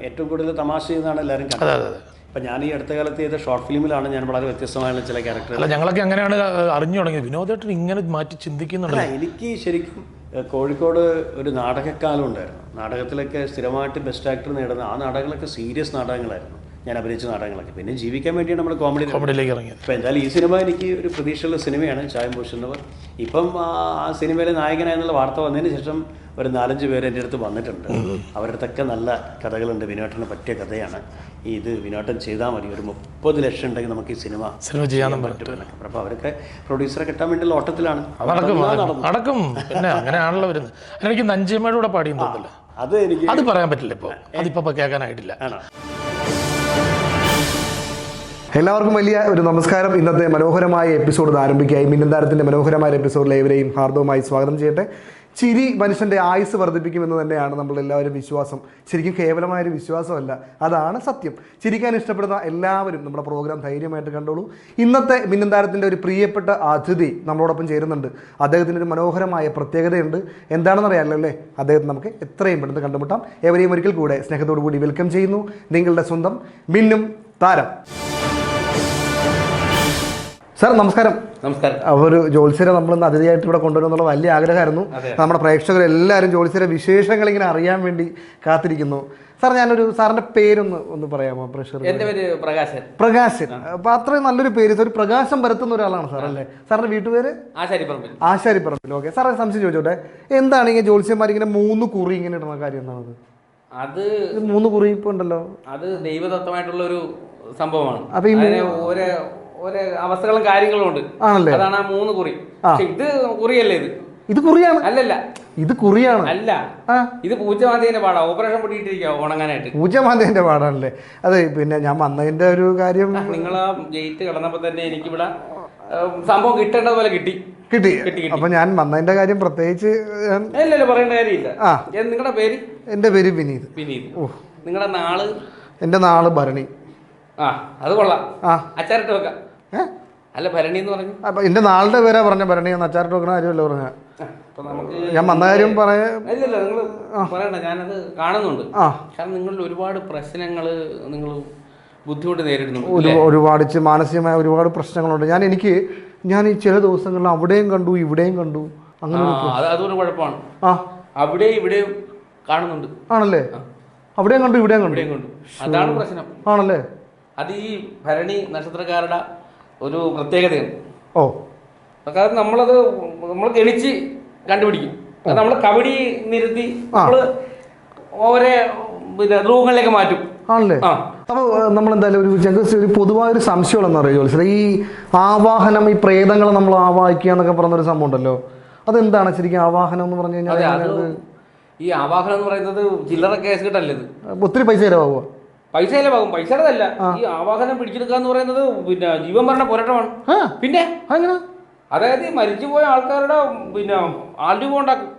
ഏറ്റവും കൂടുതൽ തമാശ ചെയ്യുന്നതാണ് എല്ലാവരും കണ്ടത്. ഇപ്പം ഞാൻ ഈ അടുത്ത കാലത്ത് ചെയ്ത ഷോർട്ട് ഫിലിമിലാണ് ഞാൻ വളരെ വ്യത്യസ്തമായുള്ള ചില ക്യാരക്ടറുകൾ. അല്ല, ഞങ്ങളൊക്കെ അങ്ങനെയാണ് അറിഞ്ഞു തുടങ്ങിയത്. വിനോദേട്ടൻ ഇങ്ങനെ മാറ്റി ചിന്തിക്കുന്നുണ്ട്. എനിക്ക് ശരിക്കും കോഴിക്കോട് ഒരു നാടകക്കാലം ഉണ്ടായിരുന്നു. നാടകത്തിലൊക്കെ സ്ഥിരമായിട്ട് ബെസ്റ്റ് ആക്ടർ നേടുന്ന ആ നാടകങ്ങളൊക്കെ സീരിയസ് നാടകങ്ങളായിരുന്നു ഞാൻ അഭിനയിച്ച നാടകങ്ങളൊക്കെ. പിന്നെ ജീവിക്കാൻ വേണ്ടിയാണ് നമ്മൾ കോമഡിയിലേക്ക് ഇറങ്ങിയത്. അപ്പോൾ എന്തായാലും ഈ സിനിമ എനിക്ക് ഒരു പ്രതീക്ഷയുള്ള സിനിമയാണ്, ചായം പൂശുന്നവർ. ഇപ്പം ആ സിനിമയിലെ നായകനായെന്നുള്ള വാർത്ത വന്നതിന് ശേഷം ഒരു 4-5 പേര് എൻ്റെ അടുത്ത് വന്നിട്ടുണ്ട്. അവരുടെ അടുത്തൊക്കെ നല്ല കഥകളുണ്ട്, വിനോദത്തിന് പറ്റിയ കഥയാണ്, ഇത് വിനോദം ചെയ്താൽ മതി, ഒരു 30 ലക്ഷം ഉണ്ടെങ്കിൽ നമുക്ക് ഈ സിനിമ ചെയ്യാൻ പറ്റും. അപ്പോൾ അവരൊക്കെ പ്രൊഡ്യൂസറെ കിട്ടാൻ വേണ്ടിയുള്ള ഓട്ടത്തിലാണ്. നടക്കും. പിന്നെ അങ്ങനെയാണല്ലോ വരുന്നത്. എനിക്ക് നഞ്ചിയമ്മയുടെ കൂടെ പാടിയും തോന്നില്ല, അത് പറയാൻ പറ്റില്ല ഇപ്പോൾ, അതിപ്പോൾ കേൾക്കാനായിട്ടില്ല. എല്ലാവർക്കും വലിയ ഒരു നമസ്കാരം. ഇന്നത്തെ മനോഹരമായ എപ്പിസോഡ് ആരംഭിക്കുകയായി. മിന്നും താരത്തിൻ്റെ മനോഹരമായ എപ്പിസോഡിൽ ഏവരെയും ഹാർദവമായി സ്വാഗതം ചെയ്യട്ടെ. ചിരി മനുഷ്യൻ്റെ ആയുസ് വർദ്ധിപ്പിക്കുമെന്ന് തന്നെയാണ് നമ്മളെല്ലാവരും വിശ്വാസം. ശരിക്കും കേവലമായൊരു വിശ്വാസമല്ല, അതാണ് സത്യം. ചിരിക്കാൻ ഇഷ്ടപ്പെടുന്ന എല്ലാവരും നമ്മുടെ പ്രോഗ്രാം ധൈര്യമായിട്ട് കണ്ടോളൂ. ഇന്നത്തെ മിന്നും താരത്തിൻ്റെ ഒരു പ്രിയപ്പെട്ട അതിഥി നമ്മളോടൊപ്പം ചേരുന്നുണ്ട്. അദ്ദേഹത്തിൻ്റെ ഒരു മനോഹരമായ പ്രത്യേകതയുണ്ട്. എന്താണെന്നറിയാമല്ലോ അല്ലേ? അദ്ദേഹത്തെ നമുക്ക് എത്രയും പെട്ടെന്ന് കണ്ടുമുട്ടാം. ഏവരെയും ഒരിക്കൽ കൂടെ സ്നേഹത്തോടു കൂടി വെൽക്കം ചെയ്യുന്നു. നിങ്ങളുടെ സ്വന്തം മിന്നും താരം. സാർ നമസ്കാരം. നമസ്കാരം. ഒരു ജോത്സ്യരെ നമ്മളിന്ന് അതിഥിയായിട്ട് ഇവിടെ കൊണ്ടുവരുന്നുള്ള വലിയ ആഗ്രഹമായിരുന്നു. നമ്മുടെ പ്രേക്ഷകരെല്ലാവരും ജോത്സ്യരെ വിശേഷങ്ങൾ ഇങ്ങനെ അറിയാൻ വേണ്ടി കാത്തിരിക്കുന്നു. സാർ, സാറിന്റെ പേരൊന്ന് പറയാമോ പ്രേക്ഷകർ? എൻ്റെ പേര് പ്രകാശൻ. പ്രകാശൻ. അപ്പൊ അത്രയും നല്ലൊരു പേര്, ഒരു പ്രകാശം പരത്തുന്ന ഒരാളാണ് സാർ അല്ലേ? സാറിന്റെ വീട്ടുപേര്? ആശാരിപ്പറമ്പിൽ. ഓക്കെ. സാർ, സംശയം ചോദിച്ചോട്ടെ, എന്താണ് ഇങ്ങനെ ജോത്സ്യന്മാർ ഇങ്ങനെ 3 കുറി ഇങ്ങനെ ഇടുന്ന കാര്യം എന്താണത്? അത് 3 കുറി ഇപ്പൊ ഉണ്ടല്ലോ, അത് ദൈവദത്തമായിട്ടുള്ള ഒരു സംഭവമാണ്. അപ്പൊ ഓരോ അവസ്ഥകളും കാര്യങ്ങളും ഉണ്ട്, അതാണ് ആ 3 കുറി. ഇത് കുറിയല്ലേ? ഇത് കുറിയാണ്? അല്ലല്ല, ഇത് കുറിയാണ്. അല്ല, ഇത് പൂച്ചമാന്തിന്റെ പാടാ, ഓപ്പറേഷൻ പൊട്ടിയിട്ടിരിക്കുക ഉണങ്ങാനായിട്ട്. പൂച്ചമാന്തിന്റെ പാടാണല്ലേ? അതെ. പിന്നെ ഞാൻ വന്നതിന്റെ ഒരു കാര്യം, നിങ്ങൾ ആ ഗേറ്റ് കടന്നപ്പോ തന്നെ എനിക്കിവിടെ സംഭവം കിട്ടേണ്ടതുപോലെ കിട്ടി. അപ്പൊ ഞാൻ വന്നതിന്റെ കാര്യം പ്രത്യേകിച്ച് പറയേണ്ട കാര്യമില്ല. നിങ്ങളുടെ പേര്? എന്റെ പേര് വിനീത്. നിങ്ങളുടെ നാള്? എന്റെ നാള് ഭരണി. അത് കൊള്ളാം, അച്ചാറിട്ട് വെക്കാം. അല്ല, ഭരണി എന്ന് പറഞ്ഞു. അപ്പൊ എന്റെ നാളുടെ പേരാ പറഞ്ഞ, ഭരണി എന്ന് അച്ചാറിട്ട് വെക്കണ കാര്യമല്ലോ പറഞ്ഞ. ഞാൻ വന്ന കാര്യം പറയാ. ഇല്ലല്ല, നിങ്ങൾ പറയണ്ട, ഞാനത് കാണുന്നുണ്ട്. കാരണം നിങ്ങളിൽ ഒരുപാട് പ്രശ്നങ്ങള്, നിങ്ങൾ ബുദ്ധിമുട്ട് നേരിടുന്നു. ഒരുപാട് മാനസികമായ ഒരുപാട് പ്രശ്നങ്ങളുണ്ട്. ഞാൻ ഈ ചില ദിവസങ്ങളിൽ അവിടെയും കണ്ടു ഇവിടെയും കണ്ടു, അങ്ങനെ അതൊരു കുഴപ്പമാണ്. അവിടെ ഇവിടെയും കാണുന്നുണ്ട്. ആണല്ലേ? അവിടെയും കണ്ടു ഇവിടെയും കണ്ടു, അതാണ് പ്രശ്നം. ആണല്ലേ? അത് ഈ ഭരണി നക്ഷത്രക്കാരുടെ ഒരു പ്രത്യേകതയാണ്. കാരണം നമ്മൾ ഗണിച്ച് കണ്ടുപിടിക്കും. നമ്മൾ കബഡി നിരത്തി നമ്മള് ഓരോ റൂമുകളിലേക്ക് മാറ്റും. ആണല്ലേ? അപ്പോൾ നമ്മളെന്തായാലും ഒരു പൊതുവായൊരു സംശയമുള്ളതെന്ന് പറയുമോ, ഈ ആവാഹനം, ഈ പ്രേതങ്ങളെ നമ്മൾ ആവാഹിക്കുക എന്നൊക്കെ പറഞ്ഞൊരു സംഭവം ഉണ്ടല്ലോ, അതെന്താണ് ശരിക്കും ആവാഹനം എന്ന് പറഞ്ഞു കഴിഞ്ഞാൽ? ഈ ആവാഹനം എന്ന് പറയുന്നത് ചില്ലറ കേസ് കിട്ടല്ലേ? ഇത് ഒത്തിരി പൈസ ചിലവാകുക. പൈസ ചെലവാകും. പൈസയുടെതല്ല, ഈ ആവാഹനം പിടിച്ചെടുക്കുക എന്ന് പറയുന്നത് പിന്നെ ജീവൻ മരണ പോരാട്ടമാണ്. പിന്നെ അതായത് മരിച്ചുപോയ ആൾക്കാരുടെ പിന്നെ ആൾരൂപ ഉണ്ടാക്കും.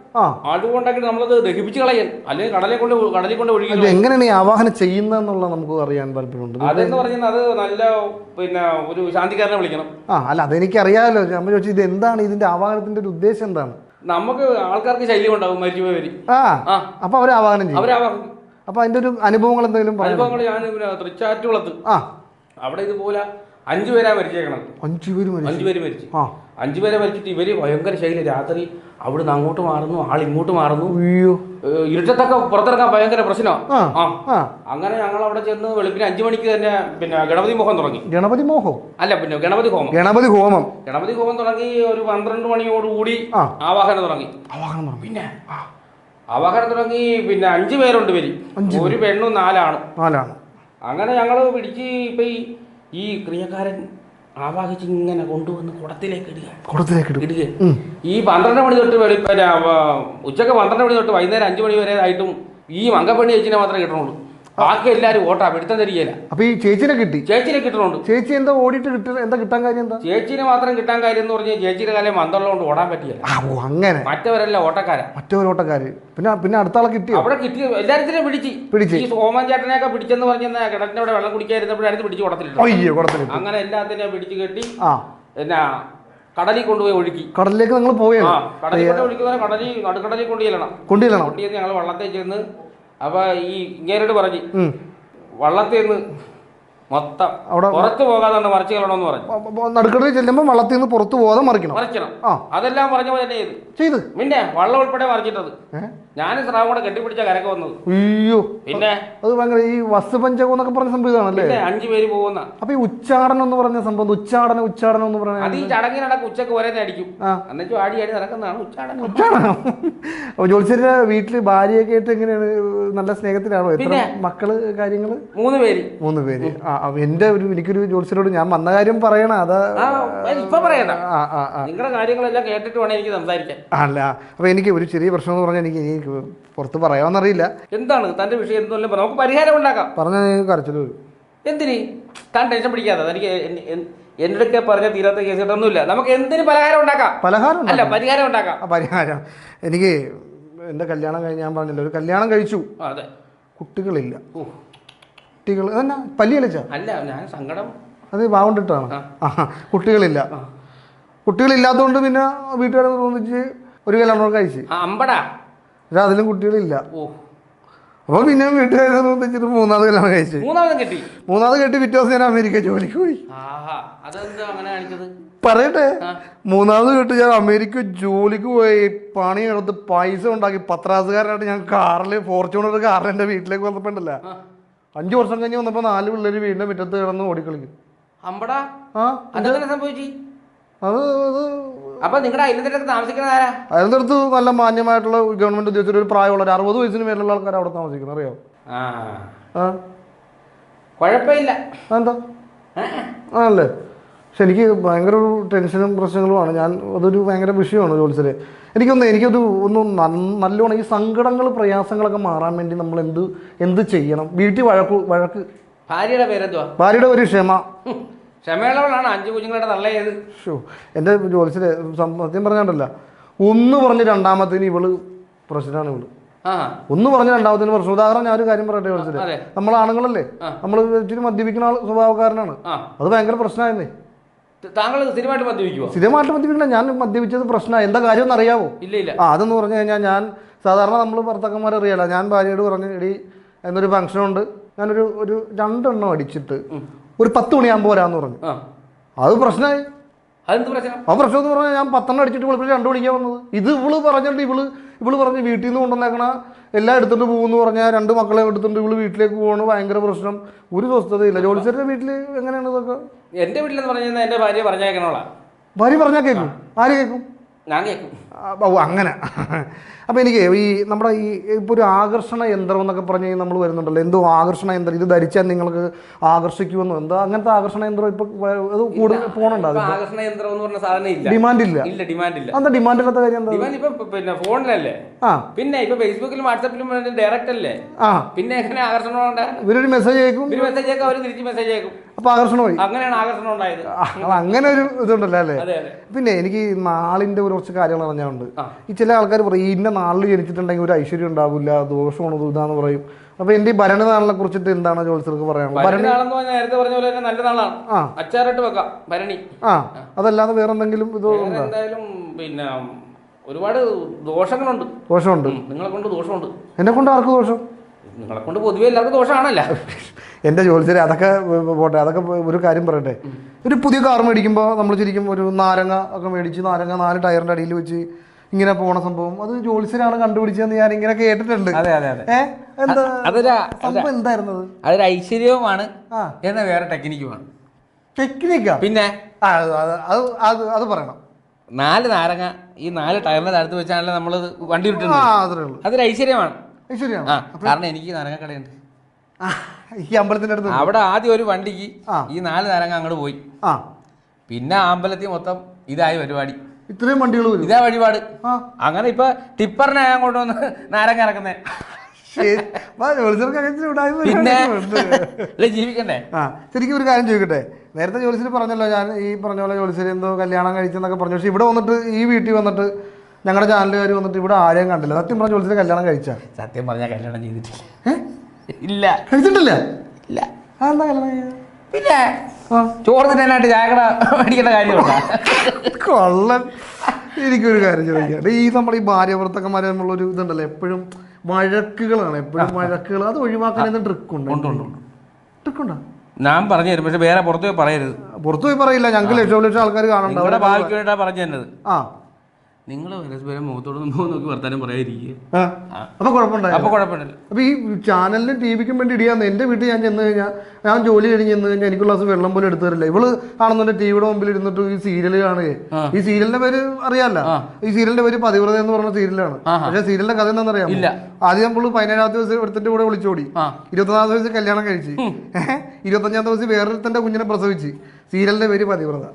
ആൾരൂപ ഉണ്ടാക്കിയിട്ട് നമ്മളത് ദഹിപ്പിച്ച് കളയാൻ, അല്ലെങ്കിൽ കടലിൽ കൊണ്ട് ഒഴുകി. എങ്ങനെയാണ് ഈ ആവാഹനം ചെയ്യുന്നതെന്നുള്ള നമുക്ക് അറിയാൻ താല്പര്യമുണ്ട്. അതെന്ന് പറഞ്ഞാൽ അത് നല്ല പിന്നെ ഒരു ശാന്തിക്കാരനെ വിളിക്കണം. അല്ല അതെനിക്ക് അറിയാമല്ലോ. നമ്മൾ ചോദിച്ചു ഇത് എന്താണ് ഇതിന്റെ ആവാഹനത്തിന്റെ ഒരു ഉദ്ദേശം എന്താണ്? നമുക്ക് ആൾക്കാർക്ക് ശല്യം ഉണ്ടാവും മരിച്ചുപോയവര്. അപ്പൊ അവര് ആവാഹനം ചെയ്യും. അവരാവാഹിക്കും. അപ്പൊ അതിന്റെ ഒരു അനുഭവങ്ങൾ എന്തെങ്കിലും? അനുഭവങ്ങൾ ഞാൻ തൃച്ചാറ്റുകുളത്ത് അവിടെ ഇതുപോലെ 5 പേരാ മരിച്ചേക്കണം. 5 പേര് മരിച്ചു. 5 പേരെ മരിച്ചിട്ട് ഇവര് ഭയങ്കര ശൈലി. രാത്രി അവിടുന്ന് അങ്ങോട്ട് മാറുന്നു, ഇങ്ങോട്ട് മാറുന്നു. ഇരുട്ടത്തൊക്കെ പുറത്തിറങ്ങാൻ ഭയങ്കര പ്രശ്നമാണ്. അങ്ങനെ ഞങ്ങൾ അവിടെ ചെന്ന് വെളുപ്പിന് 5 മണിക്ക് തന്നെ പിന്നെ ഗണപതി മോഹം തുടങ്ങി. ഗണപതി മോഹം അല്ല, പിന്നെ ഗണപതി ഹോമം തുടങ്ങി. ഒരു 12 മണിയോടുകൂടി ആവാഹനം തുടങ്ങി. പിന്നെ ആവാഹനം തുടങ്ങി. പിന്നെ 5 പേരുണ്ട് ഇവര്, ഒരു പെണ്ണും 4 ആണും. അങ്ങനെ ഞങ്ങൾ പിടിച്ച് ഇപ്പൊ ഈ ക്രിയക്കാരൻ ആവാഹിച്ച് ഇങ്ങനെ കൊണ്ടുവന്ന് കുടത്തിലേക്ക് ഇടുക. ഈ 12 മണി തൊട്ട് ഉച്ചക്ക് 12 മണി തൊട്ട് വൈകുന്നേരം 5 മണി വരെ ആയിട്ടും ഈ മങ്കപ്പെണ്ണി ചേച്ചിനെ മാത്രമേ കിട്ടണുള്ളൂ. ബാക്കി എല്ലാവരും ഓട്ടാ, പിടുത്തം തരികയില്ല. അപ്പൊ ഈ ചേച്ചിനെ കിട്ടണുണ്ട്. ചേച്ചി എന്താ ഓടിയിട്ട് എന്താ കിട്ടാൻ കാര്യം? എന്താ ചേച്ചിനെ മാത്രം കിട്ടാൻ കാര്യം എന്ന് പറഞ്ഞാൽ ചേച്ചിയുടെ കാലം മന്ദമുള്ളതുകൊണ്ട് ഓടാൻ പറ്റില്ല. അങ്ങനെ മറ്റവരെല്ലാം ഓട്ടക്കാര്. പിന്നെ അടുത്ത ആളെ കിട്ടി. അവിടെ കിട്ടി എല്ലാത്തിനും പിടിച്ച്. ഈ സോമൻ ചേട്ടനെയൊക്കെ പിടിച്ചെന്ന് പറഞ്ഞാൽ കിണറ്റിന്റെ അവിടെ വെള്ളം കുടിക്കാതിരുന്നപ്പോഴായിരുന്നു പിടിച്ച് കുടത്തിലിട്ടു. അങ്ങനെ എല്ലാത്തിനെയും പിടിച്ച് കെട്ടി എന്നാ കടലിൽ കൊണ്ടുപോയി ഒഴുക്കി. കടലിലേക്ക് നിങ്ങൾ പോയോ? കടലിൽ കൊണ്ട് ഒഴുക്കി നടുക്കടലിൽ കൊണ്ടുചെല്ലണം. ഞങ്ങൾ വള്ളത്തിൽ ചെന്ന് അപ്പൊ ഈ ഇങ്ങേരോട് പറഞ്ഞു വള്ളത്തിൽ നിന്ന് മൊത്തം പുറത്തു പോകാതെ മറിച്ച് കളണമെന്ന് പറഞ്ഞു. നടുക്കടലിൽ ചെല്ലുമ്പോൾ വള്ളത്തിൽ നിന്ന് പുറത്തു പോകാതെ മറിക്കണം. അതെല്ലാം പറഞ്ഞ പോലെ തന്നെ ചെയ്ത്. പിന്നെ വള്ളം ഉൾപ്പെടെ മറിച്ചിട്ടത് ഞാനും സ്രാവും കൂടെ കെട്ടിപ്പിടിച്ച കരക്ക് വന്നത്. അയ്യോ, പിന്നെ അത് ഭയങ്കര ഈ വസ്തുപഞ്ചകം എന്നൊക്കെ പറഞ്ഞ സംഭവമാണല്ലേ? 5 പേര് പോകുന്ന. അപ്പൊ ഈ ഉച്ചാടനം എന്ന് പറഞ്ഞ സംഭവം, ഉച്ചാടനം എന്ന് പറഞ്ഞാൽ അത് ഈ ചടങ്ങിനടക്ക് ഉച്ചക്ക് ഒരേ അടിക്കും. എന്നുവെച്ചാൽ ആടി നടക്കുന്നതാണ് ഉച്ചാടനം. അപ്പൊ ജോത്സ്യരുടെ വീട്ടില് ഭാര്യയൊക്കെ ആയിട്ട് എങ്ങനെയാണ്? നല്ല സ്നേഹത്തിലാണോ? എത്ര മക്കള്, കാര്യങ്ങള്? 3 പേര്. എനിക്കൊരു ജോത്സ്യരോട് ഞാൻ വന്ന കാര്യം പറയണ. അതാ ഇപ്പൊ പറയണ. നിങ്ങളുടെ കാര്യങ്ങളെല്ലാം കേട്ടിട്ട് വേണം എനിക്ക് സംസാരിക്കാൻ. അല്ല, അപ്പൊ എനിക്ക് ഒരു ചെറിയ പ്രശ്നം എന്ന് പറഞ്ഞാൽ എനിക്ക് പുറത്ത് പറയാമെന്നറിയില്ല. എന്താണ് തന്റെ വിഷയം? എന്തെങ്കിലും നമുക്ക് പരിഹാരം ഉണ്ടാക്കാം. പറഞ്ഞാൽ കരച്ചില് വരും. എന്തിന്? താൻ ടെൻഷൻ പിടിക്കാതെ. എനിക്ക് എന്തൊക്കെ പറഞ്ഞാൽ തീരാത്ത കേസ് കിട്ടൊന്നുമില്ല. നമുക്ക് എന്തിന് പരിഹാരം ഉണ്ടാക്കാം. പരിഹാരം ഉണ്ടാക്കാം. എനിക്ക് എന്റെ കല്യാണം കഴിഞ്ഞ് ഞാൻ പറഞ്ഞില്ല, ഒരു കല്യാണം കഴിച്ചു. അതെ, കുട്ടികളില്ല. കുട്ടികൾ അതന്നെ പല്ലിയലിച്ച അല്ല, ഞാൻ സങ്കടം അത് പാവണ്ടിട്ടാണ്. കുട്ടികളില്ലാത്തതുകൊണ്ട് പിന്നെ വീട്ടുകാരെ തോന്നിച്ച് ഒരു കല്യാണം കഴിച്ച് പക്ഷെ അതിലും കുട്ടികളില്ല. അപ്പൊ പിന്നെ വീട്ടുകാരെ തോന്നിച്ചിട്ട് 3ാമത് കല്യാണം കഴിച്ചു. 3ാമത് കെട്ടി പിറ്റേ ദിവസം ഞാൻ അമേരിക്ക ജോലിക്ക് പോയി. പറയട്ടെ, 3ാമത് കെട്ടി ഞാൻ അമേരിക്ക ജോലിക്ക് പോയി. പണിയെടുത്ത് പൈസ ഉണ്ടാക്കി. 10ാസുകാരനായിട്ട് ഞാൻ ഫോർച്യൂണർ കാറിൽ എൻ്റെ വീട്ടിലേക്ക് വന്നപ്പോണ്ടല്ല, 5 വർഷം കഴിഞ്ഞ് വന്നപ്പോ 4 പിള്ളേര് വീടിന്റെ മുറ്റത്ത് കിടന്ന് ഓടിക്കളിക്കും. അയൽനടുത്ത് നല്ല മാന്യമായിട്ടുള്ള ഗവൺമെന്റ് ഉദ്യോഗസ്ഥർ, ഒരു പ്രായമുള്ള 60 വയസ്സിന് മേലുള്ള ആൾക്കാർ അവിടെ താമസിക്കുന്നത്. അറിയോ? കുഴപ്പമില്ല. എന്താ ആണല്ലേ? പക്ഷെ എനിക്ക് ഭയങ്കര ഒരു ടെൻഷനും പ്രശ്നങ്ങളുമാണ്. അതൊരു ഭയങ്കര വിഷയമാണ് ജോത്സ്യരെ. എനിക്കൊരു നല്ലോണം ഈ സങ്കടങ്ങൾ, പ്രയാസങ്ങളൊക്കെ മാറാൻ വേണ്ടി നമ്മൾ എന്ത് ചെയ്യണം? വീട്ടിൽ വഴക്ക്. ഭാര്യയുടെ ഒരു ക്ഷമയുള്ളവളാണ്. 5 കുഞ്ഞുങ്ങളുടെ തള്ളയത്. എൻ്റെ ജോത്സ്യരെ സത്യം പറഞ്ഞാണ്ടല്ല, 1 പറഞ്ഞ് 2ാമത്തേന് ഇവള് പ്രശ്നമാണ്. ഒന്ന് പറഞ്ഞ 2ാമത്തേന് പ്രശ്നം. ഉദാഹരണം ഞാൻ ഒരു കാര്യം പറയട്ടെ ജോത്സ്യരെ, നമ്മളാണുങ്ങളല്ലേ, നമ്മൾ ഇച്ചിരി മദ്യപിക്കുന്ന സ്വഭാവക്കാരനാണ്. അത് ഭയങ്കര പ്രശ്നമായിരുന്നേ. താങ്കൾ സ്ഥിരമായിട്ട് മദ്യപിക്കില്ല. ഞാൻ മദ്യപിച്ചത് പ്രശ്നമായി. എന്താ കാര്യം എന്ന് അറിയാവോ? അതെന്ന് പറഞ്ഞു കഴിഞ്ഞാൽ, ഞാൻ സാധാരണ നമ്മൾ ഭർത്താക്കന്മാരെ അറിയാലോ, ഞാൻ ഭാര്യയോട് പറഞ്ഞു, എടി എന്നൊരു ഫംഗ്ഷനുണ്ട്, ഞാനൊരു 2 എണ്ണം അടിച്ചിട്ട് ഒരു 10 മണിയാകുമ്പോൾ വരാമെന്ന് പറഞ്ഞു. അത് പ്രശ്നമായി. ആ പ്രശ്നം എന്ന് പറഞ്ഞാൽ ഞാൻ 10 എണ്ണം അടിച്ചിട്ട് വിളിപ്പിച്ച് 2 മണിക്കാണ് വന്നത്. ഇത് ഇവള് പറഞ്ഞിട്ട് ഇവള് പറഞ്ഞ് വീട്ടിൽ നിന്ന് കൊണ്ടുവന്നേക്കണ എല്ലാം എടുത്തിട്ട് പോകുമെന്ന് പറഞ്ഞാൽ 2 മക്കളെ എടുത്തിട്ട് ഇവള് വീട്ടിലേക്ക് പോകണം. ഭയങ്കര പ്രശ്നം. ഒരു സ്വസ്ഥതയില്ല. ജോത്സ്യരുടെ വീട്ടിൽ എങ്ങനെയാണ് ഇതൊക്കെ? എന്റെ വീട്ടിലെന്ന് പറഞ്ഞാൽ എന്റെ ഭാര്യ പറഞ്ഞേക്കണോളാ. ഭാര്യ പറഞ്ഞാൽ കേൾക്കും. ആര് കേൾക്കും? ഞാൻ കേൾക്കും. ഓ അങ്ങനെ. അപ്പോൾ എനിക്ക് ഈ നമ്മുടെ ഈ ഇപ്പോൾ ഒരു ആകർഷണ യന്ത്രം എന്നൊക്കെ പറഞ്ഞ് നമ്മൾ വരുന്നുണ്ടല്ലോ, എന്തോ ആകർഷണ യന്ത്രം, ഇത് ധരിച്ചാൽ നിങ്ങൾക്ക് ആകർഷിക്കുമെന്നോ എന്തോ അങ്ങനത്തെ ആകർഷണ യന്ത്രം ഇപ്പോൾ അത് കൂടുതൽ പോകണുണ്ടോ? അത് ആകർഷണ യന്ത്രം എന്ന് പറഞ്ഞ സാധനം ഇല്ല, ഡിമാൻഡ് ഇല്ല. ഇല്ല, ഡിമാൻഡ് ഇല്ല. എന്താ ഡിമാൻഡ് ഇല്ലാത്ത കാര്യം എന്താ? ഡിമാൻഡ് ഇപ്പൊ പിന്നെ ഫോണിലല്ലേ, പിന്നെ ഇപ്പൊ ഫേസ്ബുക്കിലും വാട്സാപ്പിലും ഡയറക്റ്റ് അല്ലേ, പിന്നെ എങ്ങനെ ആകർഷണം ഉണ്ടാകും? ഇവരൊരു മെസ്സേജ് അയക്കും, മെസ്സേജ് അയക്കും, അവർ തിരിച്ച് മെസ്സേജ് അയക്കും, അപ്പൊ ആകർഷണമായി. അങ്ങനെയാണ് ആകർഷണം ഉണ്ടായത്. അങ്ങനെ ഒരു ഇതുണ്ടല്ലോ അല്ലേ? പിന്നെ എനിക്ക് നാളിന്റെ കുറച്ച് കാര്യങ്ങൾ അറിഞ്ഞുണ്ട്. ഈ ചില ആൾക്കാർ പറയും ഇന്ന നാളിൽ ജനിച്ചിട്ടുണ്ടെങ്കിൽ ഒരു ഐശ്വര്യം ഉണ്ടാവില്ല, ദോഷമാണ് ഇതാന്ന് പറയും. അപ്പൊ എന്റെ ഈ ഭരണനാളിനെ കുറിച്ചിട്ട് എന്താണ് ജോത്സ്യർക്ക് പറയാനുള്ളത്? ഭരണനാളെന്ന് പറഞ്ഞാൽ നേരത്തെ പറഞ്ഞ പോലെ തന്നെ നല്ല നാളാണ്, അച്ചാറിട്ട് വെക്കാം ഭരണി. അതല്ലാതെ വേറെ എന്തെങ്കിലും ഇത് എന്തായാലും പിന്നെ ഒരുപാട് ദോഷങ്ങളുണ്ട്. ദോഷമുണ്ട്, നിങ്ങളെ കൊണ്ട് ദോഷമുണ്ട്. എന്നെ കൊണ്ട് ആർക്ക് ദോഷം? നിങ്ങളെ കൊണ്ട് പൊതുവെ എല്ലാവർക്കും ദോഷമാണല്ലോ. എൻ്റെ ജോലിച്ചേരി അതൊക്കെ പോട്ടെ, അതൊക്കെ ഒരു കാര്യം പറയട്ടെ. ഒരു പുതിയ കാർ മേടിക്കുമ്പോൾ നമ്മൾ ശരിക്കും ഒരു നാരങ്ങ ഒക്കെ മേടിച്ച് നാരങ്ങ 4 ടയറിൻ്റെ അടിയിൽ വെച്ച് ഇങ്ങനെ പോണ സംഭവം അത് ജോലിച്ചരാണ് കണ്ടുപിടിച്ചതെന്ന് ഞാൻ ഇങ്ങനെ കേട്ടിട്ടുണ്ട്. സംഭവം എന്തായിരുന്നത്? അതൊരു ഐശ്വര്യവുമാണ്, എന്ന വേറെ ടെക്നിക്കുമാണ്. ടെക്നിക്കാ? പിന്നെ അത് പറയണം. 4 നാരങ്ങ ഈ 4 ടയറിന്റെ താഴത്ത് വെച്ചാണല്ലോ നമ്മൾ വണ്ടി വിട്ടുന്നത്. അതൊരു ഐശ്വര്യമാണ്. കാരണം എനിക്ക് നാരങ്ങ കടയുണ്ട് ഈ അമ്പലത്തിന്റെ അടുത്ത്. അവിടെ ആദ്യം ഒരു വണ്ടിക്ക് ഈ 4 നാരങ്ങ അങ്ങോട്ട് പോയി, പിന്നെ അമ്പലത്തിൽ മൊത്തം ഇതായി പരിപാടി. ഇത്രയും വണ്ടികൾ ഇതാ വഴിപാട്. അങ്ങനെ ഇപ്പൊ ടിപ്പറിനെ ഞാൻ കൊണ്ടുവന്ന് നാരങ്ങ ഇറക്കുന്നേ. പിന്നെ ജീവിക്കണ്ടേ? ശരിക്കും ഒരു കാര്യം ചോദിക്കട്ടെ, നേരത്തെ ജോലിസിൽ പറഞ്ഞല്ലോ, ഞാൻ ഈ പറഞ്ഞ പോലെ ജോലിസിൽ എന്തോ കല്യാണം കഴിച്ചെന്നൊക്കെ പറഞ്ഞു. പക്ഷെ ഇവിടെ വന്നിട്ട് ഈ വീട്ടിൽ വന്നിട്ട് ഞങ്ങളുടെ ചാനലുകാർ വന്നിട്ട് ഇവിടെ ആരെയും കണ്ടില്ല. സത്യം പറഞ്ഞ ജോലിസിൽ കല്യാണം കഴിച്ച? സത്യം പറഞ്ഞാൽ കല്യാണം ചെയ്തിട്ടില്ല. ഇല്ല, കഴിച്ചിട്ടില്ല. ഇല്ല. അതെന്താ കല്യാണം ചെയ്തത്? പിന്നെ ചോറ് തിന്നാനായിട്ട് ചായക്കട മേടിക്കേണ്ട കാര്യമുണ്ടോ? കൊള്ളൻ. എനിക്കൊരു കാര്യം ചോദിക്കാം, ഈ നമ്മുടെ ഈ ഭാര്യ ഭർത്താക്കന്മാരെ തമ്മിലുള്ളൊരു ഇതുണ്ടല്ലോ, എപ്പോഴും വഴക്കുകളാണ്, എപ്പോഴും വഴക്കുകൾ. അത് ഒഴിവാക്കാൻ എന്തെങ്കിലും ട്രിക്കുണ്ടോ? ഞാൻ പറഞ്ഞു തരും, പക്ഷെ വേറെ പുറത്തു പോയി പറയരുത്. പുറത്തു പോയി പറയില്ല, ഞങ്ങൾക്ക് ലക്ഷം ആൾക്കാർ കാണണ്ട. അവിടെ ഭാവിക്ക് വേണ്ടിയിട്ടാണ് പറഞ്ഞു തന്നത്. നിങ്ങൾ മുഖത്തോട് നോക്കി വർത്താനം പറയാതിരിക്കുക. അപ്പൊ കുഴപ്പമില്ല. അപ്പൊ ഈ ചാനലിനും ടിവിക്കും വേണ്ടി ഇടിയാന്ന്. എന്റെ വീട്ടിൽ ഞാൻ ചെന്ന് കഴിഞ്ഞാൽ, ഞാൻ ജോലി കഴിഞ്ഞ് ചെന്ന് കഴിഞ്ഞാൽ എനിക്കുള്ള ദിവസം വെള്ളം പോലും എടുത്തു തരില്ല. ഇവള് ആണെന്നുണ്ടെങ്കിൽ ടിവിയുടെ മുമ്പിൽ ഇരുന്നിട്ട് ഈ സീരിയൽ കാണുകയെ. ഈ സീരിയലിന്റെ പേര് അറിയാമല്ല, ഈ സീരിയലിന്റെ പേര് പതിവ്രത എന്ന് പറഞ്ഞ സീരിയലാണ്. പക്ഷെ സീരിയലിന്റെ കഥ എന്താണെന്നറിയാം? ആദ്യം നമ്മൾ 17ാമത്തെ ദിവസം ഒരുത്തന്റെ കൂടെ വിളിച്ചോടി, 24ാമത്തെ ദിവസം കല്യാണം കഴിച്ച്, 25ാമത്തെ ദിവസം വേറൊരുത്തന്റെ കുഞ്ഞിനെ പ്രസവിച്ച്. സീരിയലിന്റെ പേര് പതിവ്രത.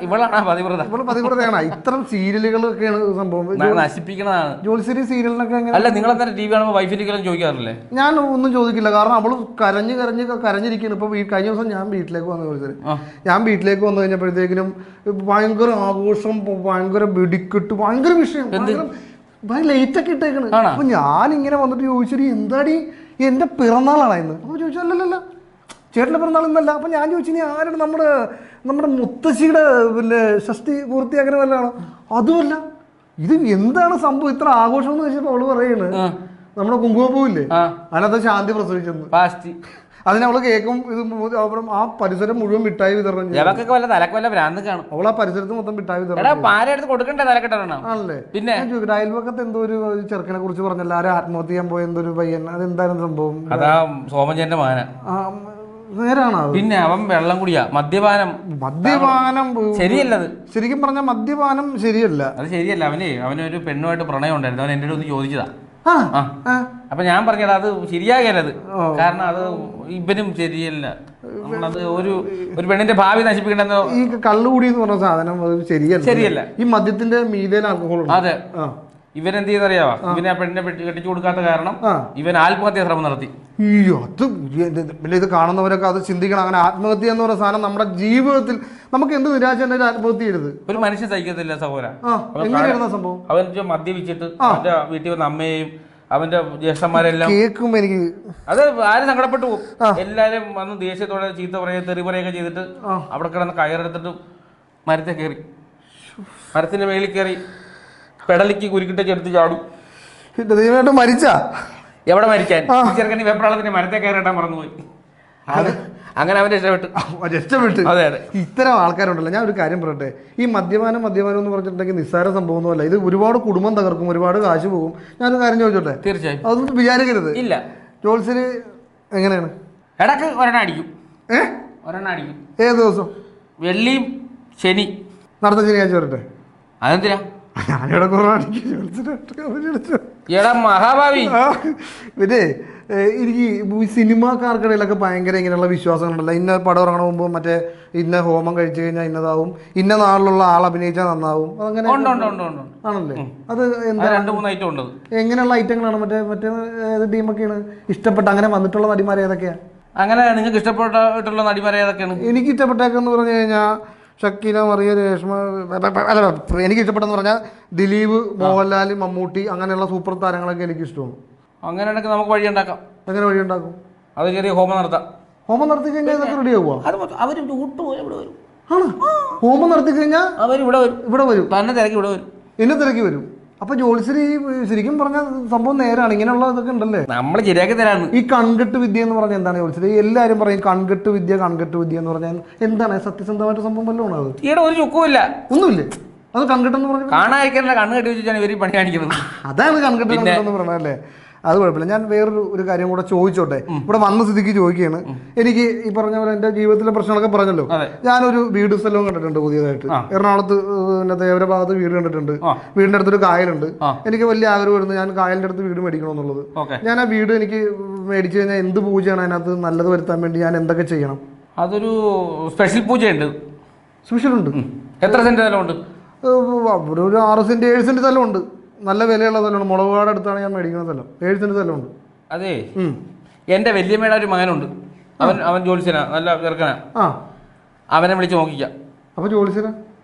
ഇവളാണ് പതിവ്രത. പതിവ്രതയാണ്. ഇത്തരം സീരിയലുകളൊക്കെയാണ് സംഭവം, നശിപ്പിക്കുന്നതാണ്. ജോലിശ്ശേരി സീരിയലിനൊക്കെ അല്ല, നിങ്ങൾ എന്താ ടി വി കാണുമ്പോൾ വൈഫിന്റെ ചോദിക്കാറില്ലേ? ഞാൻ ഒന്നും ചോദിക്കില്ല, കാരണം അവള് കരഞ്ഞിരിക്കുന്നു. ഇപ്പൊ കഴിഞ്ഞ ദിവസം ഞാൻ വീട്ടിലേക്ക് വന്നു ജോലിശ്ശേരി. ഞാൻ വീട്ടിലേക്ക് വന്നു കഴിഞ്ഞപ്പോഴത്തേക്കിനും ഭയങ്കര ആഘോഷം, ഭയങ്കര വെടിക്കെട്ട്, ഭയങ്കര വിഷയം, ലൈറ്റൊക്കെ ഇട്ടേക്കണ്. അപ്പൊ ഞാനിങ്ങനെ വന്നിട്ട് ചോദിച്ചു, എന്താടി എന്റെ പിറന്നാളാണ് ഇന്ന്? അപ്പൊ ചോദിച്ചു, അല്ലല്ല ചേട്ടൻ്റെ പിറന്നാൾ ഇന്നല്ല. അപ്പൊ ഞാൻ ചോദിച്ചു, ഇനി ആരുടെ നമ്മുടെ മുത്തശ്ശിയുടെ പിന്നെ ഷഷ്ടി പൂർത്തിയാക്കുന്ന വല്ലതാണോ? അതുമല്ല, ഇത് എന്താണ് സംഭവം ഇത്ര ആഘോഷം എന്ന് വെച്ചപ്പോ അവള് പറയുന്നത്, നമ്മുടെ കുങ്കുമപ്പൂവില്ലേ അതിനകത്ത് ശാന്തി പ്രസവിച്ചെന്ന്. അതിനവള് കേക്കും ഇത് ആ പരിസരം മുഴുവൻ മിഠായി വിതരണം ചെയ്യും. അവൾ ആ പരിസരത്ത് മൊത്തം മിഠായി വിതരണം ആണല്ലേ? പിന്നെ അയൽവക്കത്ത് എന്തോ ഒരു ചെറുക്കനെ കുറിച്ച് പറഞ്ഞല്ലോ, ആരും ആത്മഹത്യ ചെയ്യാൻ പോയ എന്തോ ഒരു പയ്യൻ, അതെന്തായിരുന്നു സംഭവം? സോമചേന്റെ മകന. നേരാണോ? പിന്നെ അവൻ വെള്ളം കുടിയാ, മദ്യപാനം ശരിയല്ലത്. ശരിക്കും പറഞ്ഞാൽ മദ്യപാനം ശരിയല്ല, അത് ശരിയല്ല. അവനൊരു പെണ്ണുമായിട്ട് പ്രണയം ഉണ്ടായിരുന്നു. അവൻ എൻ്റെ ഒന്ന് ചോദിച്ചതാ. അപ്പൊ ഞാൻ പറഞ്ഞത് അത് ശരിയാകല്ലത്, കാരണം അത് ഇവനും ശരിയല്ല. നമ്മളത് ഒരു പെണ്ണിന്റെ ഭാവി നശിപ്പിക്കണ്ടെന്നോ. ഈ കള്ളുകൂടി എന്ന് പറഞ്ഞ സാധനം ശരിയല്ല. ഈ മദ്യത്തിന്റെ മീതേൽ ആൽക്കഹോൾ. അതെ. ഇവൻ എന്ത് ചെയ്യുന്നറിയാവാ? ഇവനെ ആ പെണ്ണിനെ കെട്ടിച്ചു കൊടുക്കാത്ത കാരണം ഇവൻ ആത്മഹത്യാ ശ്രമം നടത്തി. അത് പിന്നെ ഇത് കാണുന്നവരൊക്കെ അത് ചിന്തിക്കണം. അങ്ങനെ ആത്മഹത്യ എന്ന് പറയുന്ന സാധനം നമ്മുടെ ജീവിതത്തിൽ നമുക്ക് എന്ത് നിരാശ ഉണ്ടെങ്കിലും ആത്മഹത്യ ചെയ്യരുത്. ഒരു മനുഷ്യൻ സഹിക്കത്തില്ല സഹോദര. എങ്ങനെയായിരുന്നു സംഭവം? അവൻ മദ്യപിച്ചിട്ട് അവന്റെ വീട്ടിൽ വന്ന അമ്മയെയും അവന്റെ ജ്യേഷ്ഠന്മാരെല്ലാം കേൾക്കുമ്പോ എനിക്ക് അത് ആരും സങ്കടപ്പെട്ടു പോകും. എല്ലാരും വന്ന് ദേഷ്യത്തോടെ ചീത്ത പറയുക, തെറി പറയുകയൊക്കെ ചെയ്തിട്ട് അവിടെ കിടന്ന് കയറെടുത്തിട്ട് മരത്തെ കയറി, മരത്തിന്റെ മേളിൽ കയറി പെടലിക്ക് കുരുക്കിട്ട് ചെറുത്ത് ചാടും. മരിച്ചാ? എവിടെ മരിക്കാൻ? ചെറുക്കന് വെപ്രാളത്തിന് മരത്തെ കയറിട്ടാൻ മറന്നുപോയി. അങ്ങനെ അവൻ രക്ഷപ്പെട്ടു. അതെ അതെ. ഇത്തരം ആൾക്കാരുണ്ടല്ലോ. ഞാൻ ഒരു കാര്യം പറയട്ടെ, ഈ മദ്യപാനം എന്ന് പറഞ്ഞിട്ടുണ്ടെങ്കിൽ നിസ്സാര സംഭവമൊന്നുമല്ല. ഇത് ഒരുപാട് കുടുംബം തകർക്കും, ഒരുപാട് കാശ് പോകും. ഞാനൊരു കാര്യം ചോദിച്ചോട്ടെ? തീർച്ചയായും. അതൊന്നും വിചാരിക്കരുത്. ഇല്ല. ജോത്സ്യര് എങ്ങനെയാണ്? ഇടക്ക് ഒരെണ്ണം അടിക്കും. ഏത് ദിവസം? വെള്ളിയും ശനി. നടത്ത ശനിയാഴ്ച വരട്ടെ. അതെന്തിനാ? ഞാനിവിടെ എടാ മഹാഭാവി. പിന്നെ എനിക്ക് ഈ സിനിമാക്കാർക്കിടയിലൊക്കെ ഭയങ്കര ഇങ്ങനെയുള്ള വിശ്വാസങ്ങളുണ്ടല്ലോ. ഇന്ന പടം ഇറങ്ങണ മുമ്പ് മറ്റേ ഇന്ന ഹോമം കഴിച്ചു കഴിഞ്ഞാൽ ഇന്നതാവും, ഇന്ന നാളിലുള്ള ആൾ അഭിനയിച്ചാൽ നന്നാവും, അതങ്ങനെ ആണല്ലേ? അത് എന്താ 2-3 ഐറ്റം ഉണ്ട്. എങ്ങനെയുള്ള ഐറ്റങ്ങളാണ്? മറ്റേ ഏത് ടീമൊക്കെയാണ് ഇഷ്ടപ്പെട്ട അങ്ങനെ വന്നിട്ടുള്ള നടിമാർ ഏതൊക്കെയാണ്? അങ്ങനെ നിങ്ങൾക്ക് ഇഷ്ടപ്പെട്ടിട്ടുള്ള നടിമാർ ഏതൊക്കെയാണ്? എനിക്ക് ഇഷ്ടപ്പെട്ടേക്കെന്ന് പറഞ്ഞു കഴിഞ്ഞാൽ ഷക്കീല, മറിയ, രേഷ്മ, അല്ല എനിക്ക് ഇഷ്ടപ്പെട്ടെന്ന് പറഞ്ഞാൽ ദിലീപ്, മോഹൻലാൽ, മമ്മൂട്ടി അങ്ങനെയുള്ള സൂപ്പർ താരങ്ങളൊക്കെ എനിക്ക് ഇഷ്ടമാണ്. അങ്ങനെയാണെങ്കിൽ നമുക്ക് വഴി ഉണ്ടാക്കാം. എങ്ങനെ വഴി ഉണ്ടാക്കും? അത് ചെറിയ ഹോമം നടത്താം. ഹോമം നടത്തി കഴിഞ്ഞാൽ ഇതൊക്കെ റെഡി ആവുക? അവർ ഇവിടെ വരും. ആണ് ഹോമം നടത്തി കഴിഞ്ഞാൽ അവർ ഇവിടെ വരും. തന്നെ തിരക്കി ഇവിടെ വരും. എന്നെ തിരക്കി വരും. അപ്പൊ ജോത്സ്യര് ശരിക്കും പറഞ്ഞ സംഭവം നേരാണ്. ഇങ്ങനെയുള്ള ഇതൊക്കെ ഉണ്ടല്ലേ? നമ്മൾ ശരിയാക്കി തരാണ്. ഈ കൺകെട്ട് വിദ്യ എന്ന് പറഞ്ഞാൽ എന്താണ് ജോത്സ്യര്? എല്ലാവരും പറയും കൺകെട്ട് വിദ്യ എന്ന് പറഞ്ഞാൽ എന്താണ്? സത്യസന്ധമായിട്ട് സംഭവം വല്ലതും ആണോ? അത് ഈടെ ഒരു ചുക്കുമില്ല, ഒന്നുമില്ലേ? അത് കൺകെട്ടെന്ന് പറഞ്ഞു കാണാതിരിക്കാനല്ല, കണ്ണ് കെട്ടി വെച്ചാണ് ഇവര് പണി കാണിക്കുന്നത്. അതാണ് കൺകെട്ട് എന്ന് പറഞ്ഞല്ലേ? അത് കുഴപ്പമില്ല. ഞാൻ വേറൊരു കാര്യം കൂടെ ചോദിച്ചോട്ടെ. ഇവിടെ വന്ന സ്ഥിതിക്ക് ചോദിക്കുകയാണ്. എനിക്ക് ഈ പറഞ്ഞ പോലെ എൻ്റെ ജീവിതത്തിലെ പ്രശ്നങ്ങളൊക്കെ പറഞ്ഞല്ലോ. ഞാനൊരു വീട് സ്ഥലവും കണ്ടിട്ടുണ്ട് പുതിയതായിട്ട്. എറണാകുളത്ത് തേവര ഭാഗത്ത് വീട് കണ്ടിട്ടുണ്ട്. വീടിൻ്റെ അടുത്തൊരു കായലുണ്ട്. എനിക്ക് വലിയ ആഗ്രഹമായിരുന്നു ഞാൻ കായലിൻ്റെ അടുത്ത് വീട് മേടിക്കണമെന്നുള്ളത്. ഞാൻ ആ വീട് എനിക്ക് മേടിച്ചു കഴിഞ്ഞാൽ എന്ത് പൂജയാണ് അതിനകത്ത് നല്ലത് വരുത്താൻ വേണ്ടി ഞാൻ എന്തൊക്കെ ചെയ്യണം? അതൊരു സ്പെഷ്യൽ പൂജയുണ്ട്. സ്പെഷ്യൽ ഉണ്ട്. എത്ര സെന്റ് സ്ഥലമുണ്ട്? ഒരു 6 സെന്റ് 7 സെന്റ് സ്ഥലമുണ്ട്. നല്ല വിലയുള്ള സ്ഥലമാണ്. മുളകുകാട് അടുത്താണ് ഞാൻ മേടിക്കുന്ന സ്ഥലം. 7 സെന്റ് സ്ഥലമുണ്ട്. അതെ, എൻ്റെ വല്യമ്മയുടെ ഒരു മകനുണ്ട്. അവൻ ജോലിസനാ, നല്ല ചെറുക്കനാ. അവനെ വിളിച്ച് നോക്കിക്കാം. അപ്പൊ ജോലിസനാ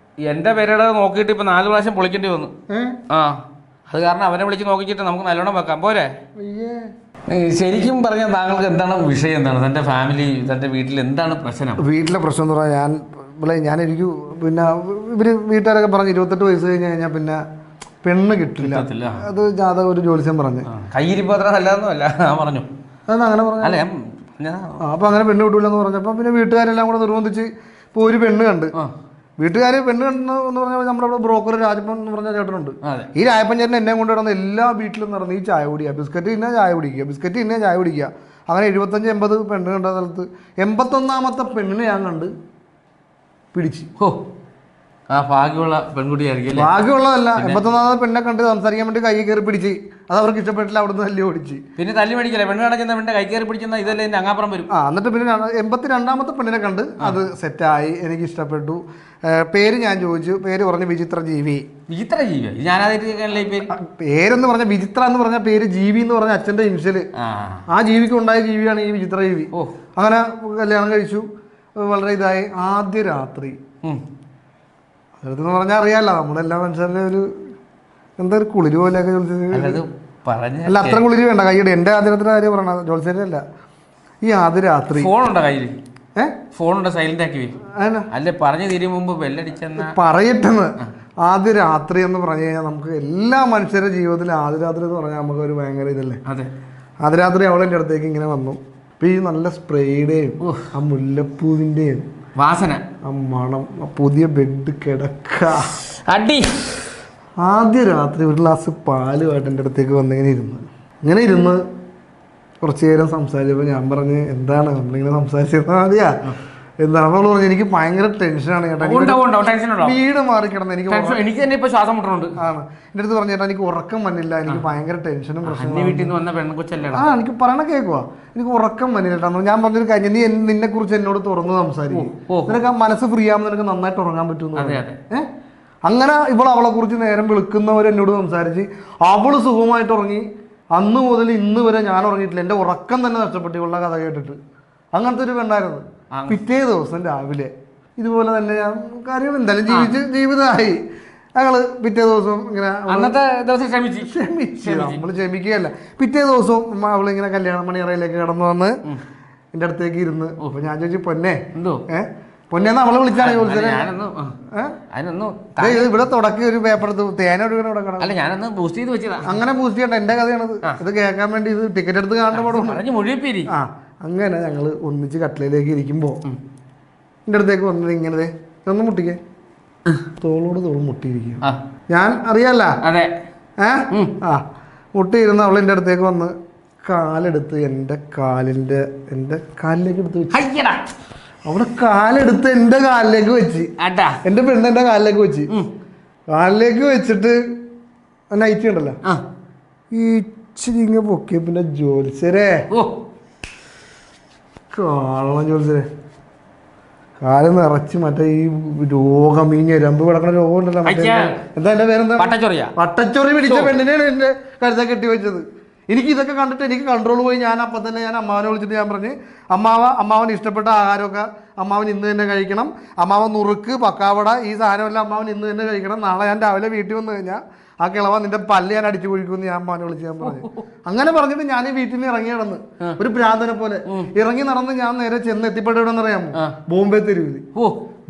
എൻ്റെ പേരുടെ നോക്കിയിട്ട് ഇപ്പൊ 4 പ്രാവശ്യം പൊളിക്കേണ്ടി വന്നു. അത് കാരണം അവനെ വിളിച്ച് നോക്കിയിട്ട് നമുക്ക് നല്ലോണം വെക്കാം. പോരെ? ശരിക്കും പറഞ്ഞാൽ താങ്കൾക്ക് എന്താണ് വിഷയം? എന്താണ് തൻ്റെ ഫാമിലി, തൻ്റെ വീട്ടിൽ എന്താണ് പ്രശ്നം? വീട്ടിലെ പ്രശ്നം എന്ന് പറഞ്ഞാൽ ഞാൻ എനിക്ക് പിന്നെ വീട്ടുകാരൊക്കെ പറഞ്ഞ് 28 വയസ്സ് കഴിഞ്ഞ് കഴിഞ്ഞാൽ പിന്നെ പെണ്ണ് കിട്ടില്ല. അത് ജാതക ഒരു ജോലിസ്യം പറഞ്ഞ് കയ്യിരിപ്പ് അത്ര നല്ലതൊന്നുമല്ല പറഞ്ഞു. അങ്ങനെ പറഞ്ഞു. അല്ല അപ്പൊ അങ്ങനെ പെണ്ണ് കിട്ടൂലെന്ന് പറഞ്ഞപ്പോ പിന്നെ വീട്ടുകാരെല്ലാം കൂടെ നിർബന്ധിച്ച് ഇപ്പൊ ഒരു പെണ്ണ് കണ്ട്. വീട്ടുകാര് പെണ്ണ് കണ്ടെന്ന് പറഞ്ഞാൽ നമ്മുടെ അവിടെ ബ്രോക്കർ രാജപ്പൻ എന്ന് പറഞ്ഞ ചേട്ടനുണ്ട്. ഈ രാജപ്പൻ ചേട്ടൻ എന്നെ കൊണ്ടുവരുന്ന എല്ലാ വീട്ടിലും നടന്ന് ഈ ചായ കുടിക്കുക, ബിസ്ക്കറ്റ് ഇന്നെ ചായ കുടിക്കുക, ബിസ്ക്കറ്റ് ഇന്നെ ചായ കുടിക്കുക. അങ്ങനെ 75-80 പെണ്ണ് കണ്ട സ്ഥലത്ത് 81ാമത്തെ പെണ്ണിനെ ഞാൻ കണ്ട് പിടിച്ച്. ആ ഭാഗ്യമുള്ള പെൺകുട്ടിയായിരിക്കും. ഭാഗ്യമുള്ളതല്ല, 81ാമത്തെ പെണ്ണെ കണ്ട് സംസാരിക്കാൻ വേണ്ടി കൈ കയറി പിടിച്ച്. അത് അവർക്ക് ഇഷ്ടപ്പെട്ടില്ല. അവിടുന്ന് തല്ലി ഓടിച്ച്. പിന്നെ തല്ലി മേടിക്കില്ല, പെണ്ണ് കണക്കുന്ന പെണ്ണിന്റെ കൈ കയറി പിടിച്ചെന്നാൽ ഇതല്ലേ എൻ്റെ അങ്ങാപ്പുറം വരും. എന്നിട്ട് പിന്നെ 82ാമത്തെ പെണ്ണിനെ കണ്ട് അത് സെറ്റായി. എനിക്ക് ഇഷ്ടപ്പെട്ടു. പേര് ഞാൻ ചോദിച്ചു. പേര് പറഞ്ഞ വിചിത്ര ജീവി. വിചിത്ര ജീവി? ഞാനാദ്യമായിട്ട് പേരെന്ന് പറഞ്ഞ വിചിത്ര എന്ന് പറഞ്ഞ പേര്, ജീവി എന്ന് പറഞ്ഞ അച്ഛൻ്റെ ഇൻഷ്യല്. ആ ജീവിക്ക് ഉണ്ടായ ജീവിയാണ് ഈ വിചിത്ര ജീവി. അങ്ങനെ കല്യാണം കഴിച്ചു. വളരെ ഇതായി. ആദ്യ രാത്രി അതെന്ന് പറഞ്ഞാൽ അറിയാമല്ലോ, നമ്മളെല്ലാ മനുഷ്യരുടെ ഒരു എന്താ ഒരു കുളിര് പോലെയൊക്കെ അല്ല, അത്ര കുളിര് വേണ്ട കൈയ്യടെ. എൻ്റെ ആദ്യത്തിന്റെ കാര്യം പറയണ ജോത്സ്യന്റെ അല്ല. ഈ ആദ്യ രാത്രി ഫോണുണ്ടോ കയ്യിൽ? ഫോണുണ്ടോ? സൈലന്റ് ആക്കി അല്ലേ? പറഞ്ഞു തീരും മുമ്പ് ബെല്ലടിച്ചെന്ന് പറയട്ടെന്ന്. ആദ്യ രാത്രി എന്ന് പറഞ്ഞു കഴിഞ്ഞാൽ നമുക്ക് എല്ലാ മനുഷ്യരുടെ ജീവിതത്തിൽ ആദ്യ രാത്രി എന്ന് പറഞ്ഞാൽ നമുക്ക് ഒരു ഭയങ്കര ഇതല്ലേ. അതെ, ആദ്യ രാത്രി അവൾ എൻ്റെ അടുത്തേക്ക് ഇങ്ങനെ വന്നു. അപ്പൊ ഈ നല്ല സ്പ്രേയുടെയും ആ മുല്ലപ്പൂവിന്റെയും വാസന, ആ മണം, ആ പുതിയ ബെഡ് കിടക്ക അടി. ആദ്യ രാത്രി ഒരു ഗ്ലാസ് പാലുമായിട്ട് എൻ്റെ അടുത്തേക്ക് വന്നിങ്ങനെ ഇരുന്ന് കുറച്ചു നേരം സംസാരിച്ചപ്പോൾ ഞാൻ പറഞ്ഞ് എന്താണ് നമ്മളിങ്ങനെ സംസാരിച്ചിരുന്ന മതിയാ എന്താണ് അവള് പറഞ്ഞു. എനിക്ക് ഭയങ്കര ടെൻഷനാണ് ചേട്ടാ, വീട് മാറി കിടന്ന് എനിക്ക് തന്നെ ഇപ്പൊ ശ്വാസം മുട്ടുന്നുണ്ട്. ആണ് എൻ്റെ അടുത്ത് പറഞ്ഞു ചേട്ടാ എനിക്ക് ഉറക്കം വന്നില്ല, എനിക്ക് ഭയങ്കര ടെൻഷനും പ്രശ്നവും. എനിക്ക് പറയണ കേൾക്കുക, എനിക്ക് ഉറക്കം വന്നില്ല ചേട്ടാ. ഞാൻ പറഞ്ഞൊരു കാര്യം, നീ നിന്നെ കുറിച്ച് എന്നോട് തുറന്ന് സംസാരിക്കും, നിനക്ക് ആ മനസ്സ് ഫ്രീ ആകുമ്പോൾ നിനക്ക് നന്നായിട്ട് ഉറങ്ങാൻ പറ്റുമെന്ന്. അങ്ങനെ അവളെ കുറിച്ച് നേരം വിളിക്കുന്നവർ എന്നോട് സംസാരിച്ച് അവള് സുഖമായിട്ട് ഉറങ്ങി. അന്ന് മുതൽ ഇന്ന് വരെ ഞാൻ ഉറങ്ങിയിട്ടില്ല. എൻ്റെ ഉറക്കം തന്നെ നഷ്ടപ്പെട്ടു ഇവളുടെ കഥ കേട്ടിട്ട്. അങ്ങനത്തെ ഒരു പെണ്ണായിരുന്നു. പിറ്റേ ദിവസം രാവിലെ ഇതുപോലെ തന്നെ ഞാൻ കാര്യം എന്തായാലും ജീവിതമായി. ഞങ്ങള് പിറ്റേ ദിവസം ഇങ്ങനെ നമ്മൾ ക്ഷമിക്കുകയല്ല. പിറ്റേ ദിവസവും അവളിങ്ങനെ കല്യാണ മണിയറയിലേക്ക് കടന്നു വന്ന് എൻ്റെ അടുത്തേക്ക് ഇരുന്ന്. അപ്പൊ ഞാൻ ചോദിച്ചു പൊന്നെ പൊന്നെന്ന് അവളെ വിളിച്ചാണ് ചോദിച്ചത്. ഇവിടെ തുടക്കി ഒരു പേപ്പർ എടുത്ത് തേനൊഴുകണ കൊടുക്കണം. അങ്ങനെ ബൂസ്റ്റ് ചെയ്യണ്ട, എന്റെ കഥയാണത്. ഇത് കേൾക്കാൻ വേണ്ടി ഇത് ടിക്കറ്റ് എടുത്ത് കാണേണ്ട പടം. അങ്ങനെ ഞങ്ങള് ഒന്നിച്ച് കട്ടിലേക്ക് ഇരിക്കുമ്പോ എന്റെ അടുത്തേക്ക് വന്നത് ഇങ്ങനെ ഒന്ന് മുട്ടിക്കേ, തോളോട് തോൾ മുട്ടിയിരിക്കും. ഞാൻ അറിയാല്ല മുട്ടിയിരുന്ന് അവൾ എൻ്റെ അടുത്തേക്ക് വന്ന് കാലെടുത്ത് എൻ്റെ കാലിലേക്ക് എടുത്ത് വെച്ചു. അവിടെ കാലെടുത്ത് എൻ്റെ കാലിലേക്ക് വെച്ച്, എൻ്റെ പെണ്ണ് എൻ്റെ കാലിലേക്ക് വെച്ച്. കാലിലേക്ക് വെച്ചിട്ട് നൈറ്റ് ഉണ്ടല്ലോ ഈ ഇച്ചിരി ഇങ്ങനെ പൊക്കിയ പിന്നെ ജോലിസരേ കാണണം ജോലിസരേ കാല് നിറച്ച് മറ്റേ ഈ രോഗം ഈ ഞരമ്പ് കിടക്കുന്ന രോഗം ഉണ്ടല്ലോ എന്താ എന്റെ പേരെന്താ വട്ടച്ചൊറി പിടിച്ച പെണ്ണിനെയാണ് എന്റെ കരുത കെട്ടി വെച്ചത്. എനിക്ക് ഇതൊക്കെ കണ്ടിട്ട് എനിക്ക് കൺട്രോൾ പോയി. ഞാൻ അപ്പം തന്നെ ഞാൻ അമ്മാവനെ വിളിച്ചിട്ട് ഞാൻ പറഞ്ഞ് അമ്മാവന് ഇഷ്ടപ്പെട്ട ആഹാരമൊക്കെ അമ്മാവൻ ഇന്ന് തന്നെ കഴിക്കണം. അമ്മാവൻ നുറുക്ക് പക്കാവട ഈ സാധനമെല്ലാം അമ്മാവൻ ഇന്ന് തന്നെ കഴിക്കണം. നാളെ ഞാൻ രാവിലെ വീട്ടിൽ വന്നു കഴിഞ്ഞാൽ ആ കിളവ നിന്റെ പല്ല് ഞാൻ അടിച്ചു കുഴിക്കുമെന്ന് ഞാൻ അമ്മാവനെ വിളിച്ച് ഞാൻ പറഞ്ഞു. അങ്ങനെ പറഞ്ഞിട്ട് ഞാൻ ഈ വീട്ടിൽ നിന്ന് ഇറങ്ങി നടന്ന് ഒരു ഭ്രാന്തനെ പോലെ ഇറങ്ങി നടന്ന് ഞാൻ നേരെ ചെന്ന് എത്തിപ്പെട്ട എവിടെ നിന്ന് അറിയാമോ? ബോംബെ തെരുവിൽ.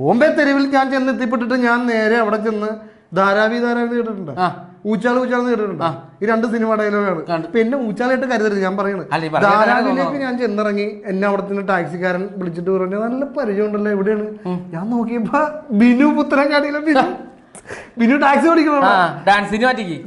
ബോംബെ തെരുവിൽ ഞാൻ ചെന്ന് എത്തിപ്പെട്ടിട്ട് ഞാൻ നേരെ അവിടെ ചെന്ന് ധാരാവി കേട്ടിട്ടുണ്ട്, ഊച്ചാള് കേട്ടിട്ടുണ്ട്. ഈ 2 സിനിമ ഡയലോഗാണ്. പിന്നെ ഊച്ചാലായിട്ട് കരുതരുത് ഞാൻ പറയുന്നത്. ധാരാവിലേക്ക് ഞാൻ ചെന്നിറങ്ങി. എന്നെ അവിടെ നിന്ന് ടാക്സിക്കാരൻ വിളിച്ചിട്ട് പറഞ്ഞു നല്ല പരിചയം ഉണ്ടല്ലോ, എവിടെയാണ്? ഞാൻ നോക്കിയപ്പോ ബിനു പുത്തനങ്ങാടിയിലെ ബിനു ടാക്സി ഓടിക്കണം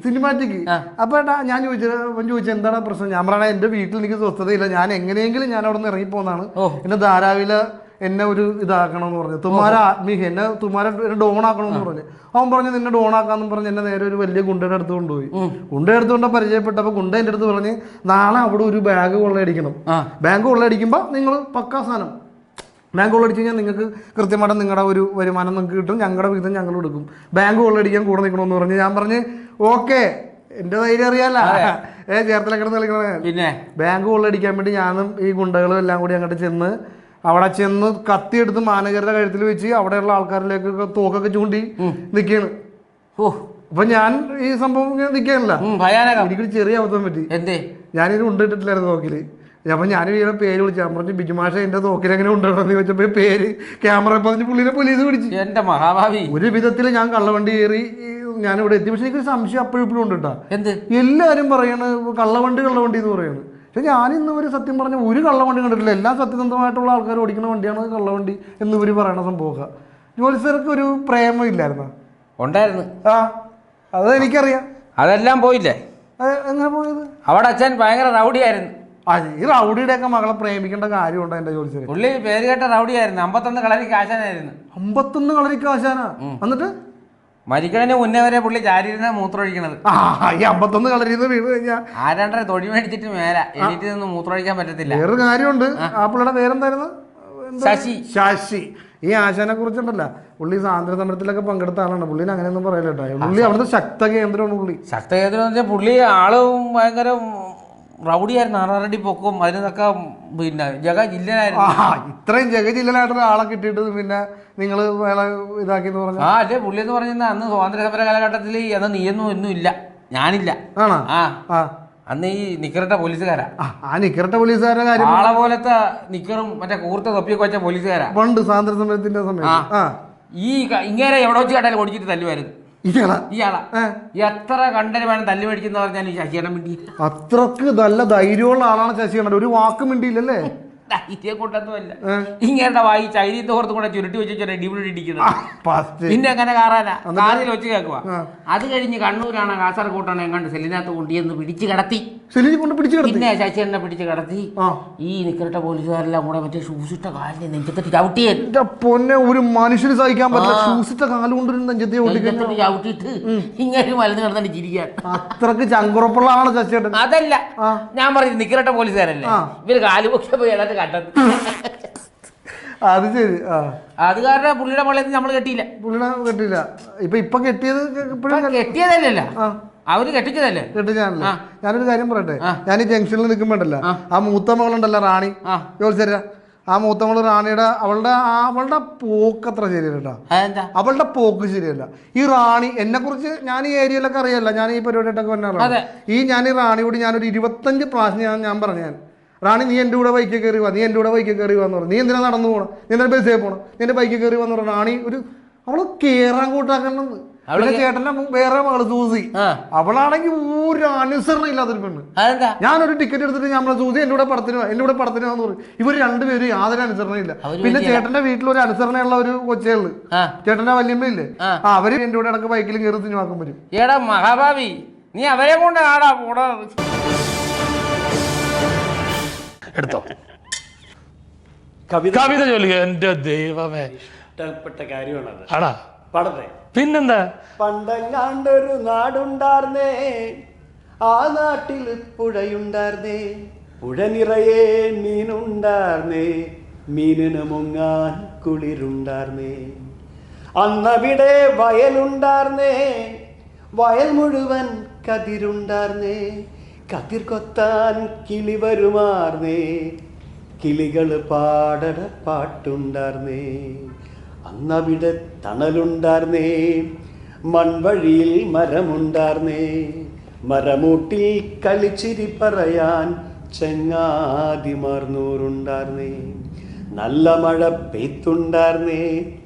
സിനിമാറ്റിക്. അപ്പൊ ഞാൻ ചോദിച്ചു എന്താണ് പ്രശ്നം? ഞാൻ പറയണ എന്റെ വീട്ടിൽ എനിക്ക് സ്വസ്ഥതയില്ല, ഞാൻ എങ്ങനെയെങ്കിലും ഞാൻ അവിടെ നിന്ന് ഇറങ്ങി പോന്നാണ്. എന്നെ ധാരാവിലെ എന്നെ ഒരു ഇതാക്കണമെന്ന് പറഞ്ഞു. തുമാര ആത്മീയ എന്നെ തുമാര ഡോൺ ആക്കണമെന്ന് പറഞ്ഞു. അവൻ പറഞ്ഞു നിന്നെ ഡോൺ ആക്കാന്ന് പറഞ്ഞ് എന്നെ നേരെ ഒരു വലിയ ഗുണ്ടയുടെ അടുത്ത് കൊണ്ടുപോയി. ഗുണ്ടയുടെ അടുത്തുകൊണ്ട് പരിചയപ്പെട്ടപ്പോൾ ഗുണ്ട എൻ്റെ അടുത്ത് പറഞ്ഞ് നാളെ അവിടെ ഒരു ബാഗ് കൊള്ളയടിക്കണം. ബാങ്ക് കൊള്ളയടിക്കുമ്പോൾ നിങ്ങൾ പക്കാ സാധനം ബാങ്ക് കൊള്ളടിച്ച് കഴിഞ്ഞാൽ നിങ്ങൾക്ക് കൃത്യമായിട്ട് നിങ്ങളുടെ ഒരു വരുമാനം നിങ്ങൾക്ക് കിട്ടും, ഞങ്ങളുടെ വിധം ഞങ്ങൾ എടുക്കും. ബാങ്ക് കൊള്ളടിക്കാൻ കൂടെ നിൽക്കണമെന്ന് പറഞ്ഞ് ഞാൻ പറഞ്ഞ് ഓക്കെ, എന്റെ ധൈര്യം അറിയാല്ല. ചേർത്തല കിടന്ന് കളിക്കണേ. പിന്നെ ബാങ്ക് കൊള്ളടിക്കാൻ വേണ്ടി ഞാനും ഈ ഗുണ്ടകളും എല്ലാം കൂടി അങ്ങോട്ട് ചെന്ന് അവിടെ ചെന്ന് കത്തിയെടുത്ത് മാനേജറുടെ കഴുത്തിൽ വെച്ച് അവിടെയുള്ള ആൾക്കാരിലേക്ക് തോക്കൊക്കെ ചൂണ്ടി നിൽക്കുകയാണ്. അപ്പൊ ഞാൻ ഈ സംഭവം ഇങ്ങനെ നിൽക്കാനല്ല, എനിക്കൊരു ചെറിയ അബദ്ധം പറ്റി. ഞാനിത് ഉണ്ടിട്ടില്ലായിരുന്നു തോക്കില്. അപ്പൊ ഞാൻ ഇവിടെ പേര് വിളിച്ചു. ഞാൻ പറഞ്ഞു ബിജുമാഷ എന്റെ തോക്കിൽ എങ്ങനെ ഉണ്ടെന്ന് ചോദിച്ചപ്പോ പേര് ക്യാമറ പറഞ്ഞ് പുള്ളിനെ പോലീസ് പിടിച്ചു. എന്റെ മഹാഭാവി ഒരു വിധത്തിൽ ഞാൻ കള്ളവണ്ടി കയറി ഞാനിവിടെ എത്തി. പക്ഷെ എനിക്കൊരു സംശയം അപ്പോഴും ഇപ്പോഴും ഉണ്ട് കേട്ടോ. എല്ലാവരും പറയണ് കള്ളവണ്ടി എന്ന് പറയാണ്. പക്ഷെ ഞാനിന്ന് ഒരു സത്യം പറഞ്ഞ ഒരു കള്ളവണ്ടി കണ്ടിട്ടില്ല. എല്ലാം സത്യസന്ധമായിട്ടുള്ള ആൾക്കാർ ഓടിക്കുന്ന വണ്ടിയാണ് കള്ളവണ്ടി എന്ന് ഇവർ പറയണ സംഭവമൊക്കെ. ജോലിസർക്ക് ഒരു പ്രേമം ഇല്ലായിരുന്നു? ഉണ്ടായിരുന്നു. അത് എനിക്കറിയാം. അതെല്ലാം പോയില്ലേ? എങ്ങനെ പോയത്? അവിടെ അച്ഛൻ ഭയങ്കര റൗഡിയായിരുന്നു. ഈ റൗഡിയുടെ ഒക്കെ മകളെ പ്രേമിക്കേണ്ട കാര്യമുണ്ടോ എന്റെ ജോലിസർ? പുള്ളി പേര് കേട്ട റൗഡിയായിരുന്നു. 51 കളരിക്ക് ആശാനായിരുന്നു. 51 കളരിക്ക് ആശാനാ? എന്നിട്ട് മരിക്കണതിന് മുന്നേ വരെ പുള്ളി ചാരിയിരുന്ന മൂത്രമൊഴിക്കണത്. ഈ 51 കളരിന്ന് വീണ് കഴിഞ്ഞാൽ ആരാണ്ടര തൊഴി മേടിച്ചിട്ട് മേല എണീറ്റ് നിന്ന് മൂത്രമൊഴിക്കാൻ പറ്റത്തില്ല. വേറൊരു കാര്യമുണ്ട്. ആ പുള്ളിയുടെ പേരെന്തായിരുന്നു? ശശി. ഈ ആശാനെ കുറിച്ചുണ്ടല്ലോ, പുള്ളി സ്വാതന്ത്ര്യ സമരത്തിലൊക്കെ പങ്കെടുത്ത ആളാണ്. പുള്ളിനെ അങ്ങനെയൊന്നും പറയല കേട്ടോ. പുള്ളി അവിടുത്തെ ശക്ത കേന്ദ്രമാണ്. ശക്ത കേന്ദ്രം എന്ന് വെച്ചാൽ പുള്ളി ആളും ഭയങ്കര റൗഡിയായിരുന്നു. 6 അടി പൊക്കും അതിനൊക്കെ പിന്നെ ജഗജില്ലനായിരുന്നു. ഇത്രയും ജഗജില്ലനായിട്ടുള്ള ആളെ കിട്ടിയിട്ട് പിന്നെ നിങ്ങൾ ഇതാക്കി പറഞ്ഞു. അല്ലേ പുള്ളി എന്ന് പറഞ്ഞാൽ അന്ന് സ്വാതന്ത്ര്യ സമര കാലഘട്ടത്തിൽ അന്ന് നീയൊന്നും ഒന്നും ഇല്ല, ഞാനില്ല. അന്ന് ഈ നിക്കറിട്ട പോലീസുകാരാ. നിക്കറിട്ട പോലീസുകാരുടെ കാര്യം ആളെ പോലത്തെ നിക്കറും മറ്റേ കൂർത്ത തൊപ്പിയൊക്കെ വെച്ച പോലീസുകാരാ പണ്ട് സ്വാതന്ത്ര്യ സമരത്തിന്റെ സമയത്ത്. ഈ ഇങ്ങനെ എവിടെ വെച്ച് കണ്ടാലും ഓടിച്ചിട്ട് തല്ലുമായിരുന്നു. ഇയാളാ എത്ര കണ്ടന് വേണം തല്ലു മേടിക്കുന്ന പറഞ്ഞാൽ ഈ ശശിയേട്ടൻ മിണ്ടി. അത്രക്ക് നല്ല ധൈര്യമുള്ള ആളാണ് ശശിയേട്ടൻ. ഒരു വാക്ക് മിണ്ടിയില്ലല്ലേ? ധൈര്യം കൊണ്ടൊന്നുമല്ല. ഇങ്ങനെ വായി ചൈനീ തോർത്തും കൂടെ ചുരുട്ടി വെച്ച് ഇടിക്കുന്നത്. പിന്നെ എങ്ങനെ കാറാനാ? കാറിൽ വെച്ച് കേൾക്കുക. അത് കഴിഞ്ഞ് കണ്ണൂരാണ് കാസർകോട്ടാണ് എങ്ങാണ്ട് സെല്ലിനകത്ത് കൊണ്ടിയെന്ന് പിടിച്ച് കിടത്തി. പിന്നെ ശശിയേട്ടനെ പിടിച്ച് കിടത്തി. ഈ നിക്കറിട്ട പോലീസുകാരെല്ലാം കൂടെ മറ്റേ ഷൂസിട്ട കാലിന്റെ നെഞ്ചത്തിട്ട് ചവിട്ടിയെ. പൊന്നെ ഒരു മനുഷ്യന് സഹിക്കാൻ പറ്റില്ല. ഷൂസിട്ട കാല് കൊണ്ട് നെഞ്ചത്തിട്ട് ചവിട്ടിട്ട് ഇങ്ങനെ മലന്ന് കിടന്നിട്ട് ചിരിക്കാൻ. അത്രക്ക് ചങ്കുറപ്പുള്ള ആളാണ് ശശിയേട്ടൻ. അതല്ല ഞാൻ പറയുന്നത്, നിക്കറിട്ട പോലീസുകാരല്ലേ ഇവര് കാല് പൊക്കിയ പോയി ഏതാണ്ട് കണ്ടത്. അത് ശരി. അത് കാരണം പുള്ളിയുടെ മകളെ നമ്മൾ കെട്ടിയില്ല. ഇപ്പൊ കെട്ടിയത് കെട്ടിയതല്ലല്ല, അവര് കെട്ടിച്ചതല്ലേ. കെട്ടിച്ചാണല്ലേ. ഞാനൊരു കാര്യം പറയട്ടെ. ഞാൻ ഈ ജംഗ്ഷനിൽ നിൽക്കുമ്പോണ്ടല്ലോ, ആ മൂത്ത മകളുണ്ടല്ലോ റാണി ജോത്സര, ആ മൂത്ത മകള് റാണിയുടെ അവളുടെ പോക്ക് അത്ര ശരിയല്ല കേട്ടോ. അവളുടെ പോക്ക് ശരിയല്ല. ഈ റാണി എന്നെ കുറിച്ച് ഞാൻ ഈ ഏരിയയിലൊക്കെ അറിയാലോ, ഞാൻ ഈ പരിപാടിയായിട്ടൊക്കെ വന്നാണ്. ഞാൻ ഈ റാണിയോട് ഞാനൊരു 25 പ്രാവശ്യം ഞാൻ പറഞ്ഞു, റാണി നീ എൻ്റെ കൂടെ ബൈക്കിൽ കയറി വാ, നീ എൻ്റെ കൂടെ ബൈക്കിൽ കയറി വാന്ന് പറഞ്ഞു. നീ എന്തിനാ നടന്നു പോകണം, നീ എന്തിനാ ബസ്സിൽ പോകണം, നീ എൻ്റെ ബൈക്കിൽ കയറി വന്നു പറഞ്ഞു. റാണി അവള് കേറാൻ കൂട്ടാക്കണമെന്ന്. പിന്നെ ചേട്ടന്റെ വേറെ മകള് സൂസി, അവളാണെങ്കിൽ ഒരു അനുസരണം ഇല്ലാത്തൊരു പെണ്ണ്. ഞാനൊരു ടിക്കറ്റ് എടുത്തിട്ട് ഞാൻ സൂസി എന്റെ കൂടെ പടത്തിന് എന്ന് പറയും. ഇവർ രണ്ടുപേരും യാതൊരു അനുസരണം ഇല്ല. പിന്നെ ചേട്ടന്റെ വീട്ടിലൊരു അനുസരണയുള്ള ഒരു കൊച്ചേള്, ചേട്ടന്റെ വല്യമ്മയില്ലേ, അവര് എന്റെ കൂടെ ഇടക്ക് ബൈക്കിലും കയറി തിന്നുവാക്കാൻ പറ്റും. ഏടാ മഹാഭാവി, നീ അവരെ കൊണ്ട് ആടാ കൂടാ. എടുത്തോ കവിത ചൊല്ലുക. എന്റെ ദൈവമേ, ഇഷ്ടപ്പെട്ട കാര്യമാണത്. ആടാ പാടട്ടെ? പിന്നെന്താ? പണ്ടെങ്ങാണ്ടൊരു നാടുണ്ടാർന്നേ, ആ നാട്ടിൽ പുഴയുണ്ടാർന്നേ, പുഴ നിറയെ മീനുണ്ടാർന്നേ, മീനിന് മുങ്ങാൻ കുളിരുണ്ടാർന്നേ. അന്നവിടെ വയലുണ്ടാർന്നേ, വയൽ മുഴുവൻ കതിരുണ്ടാർന്നേ, കതിർ കൊത്താൻ കിളി വരുമാർന്നേ, കിളികൾ പാടട പാട്ടുണ്ടാർന്നേ. അന്നവിടെ തണലുണ്ടാർന്നേ, മൺവഴിയിൽ മരമുണ്ടാർന്നേ, മരമൂട്ടിൽ കളിച്ചിരി പറയാൻ ചങ്ങാതിമാർ നൂറുണ്ടാർന്നേ. നല്ല മഴ പെയ്ത്തുണ്ടാർന്നേ,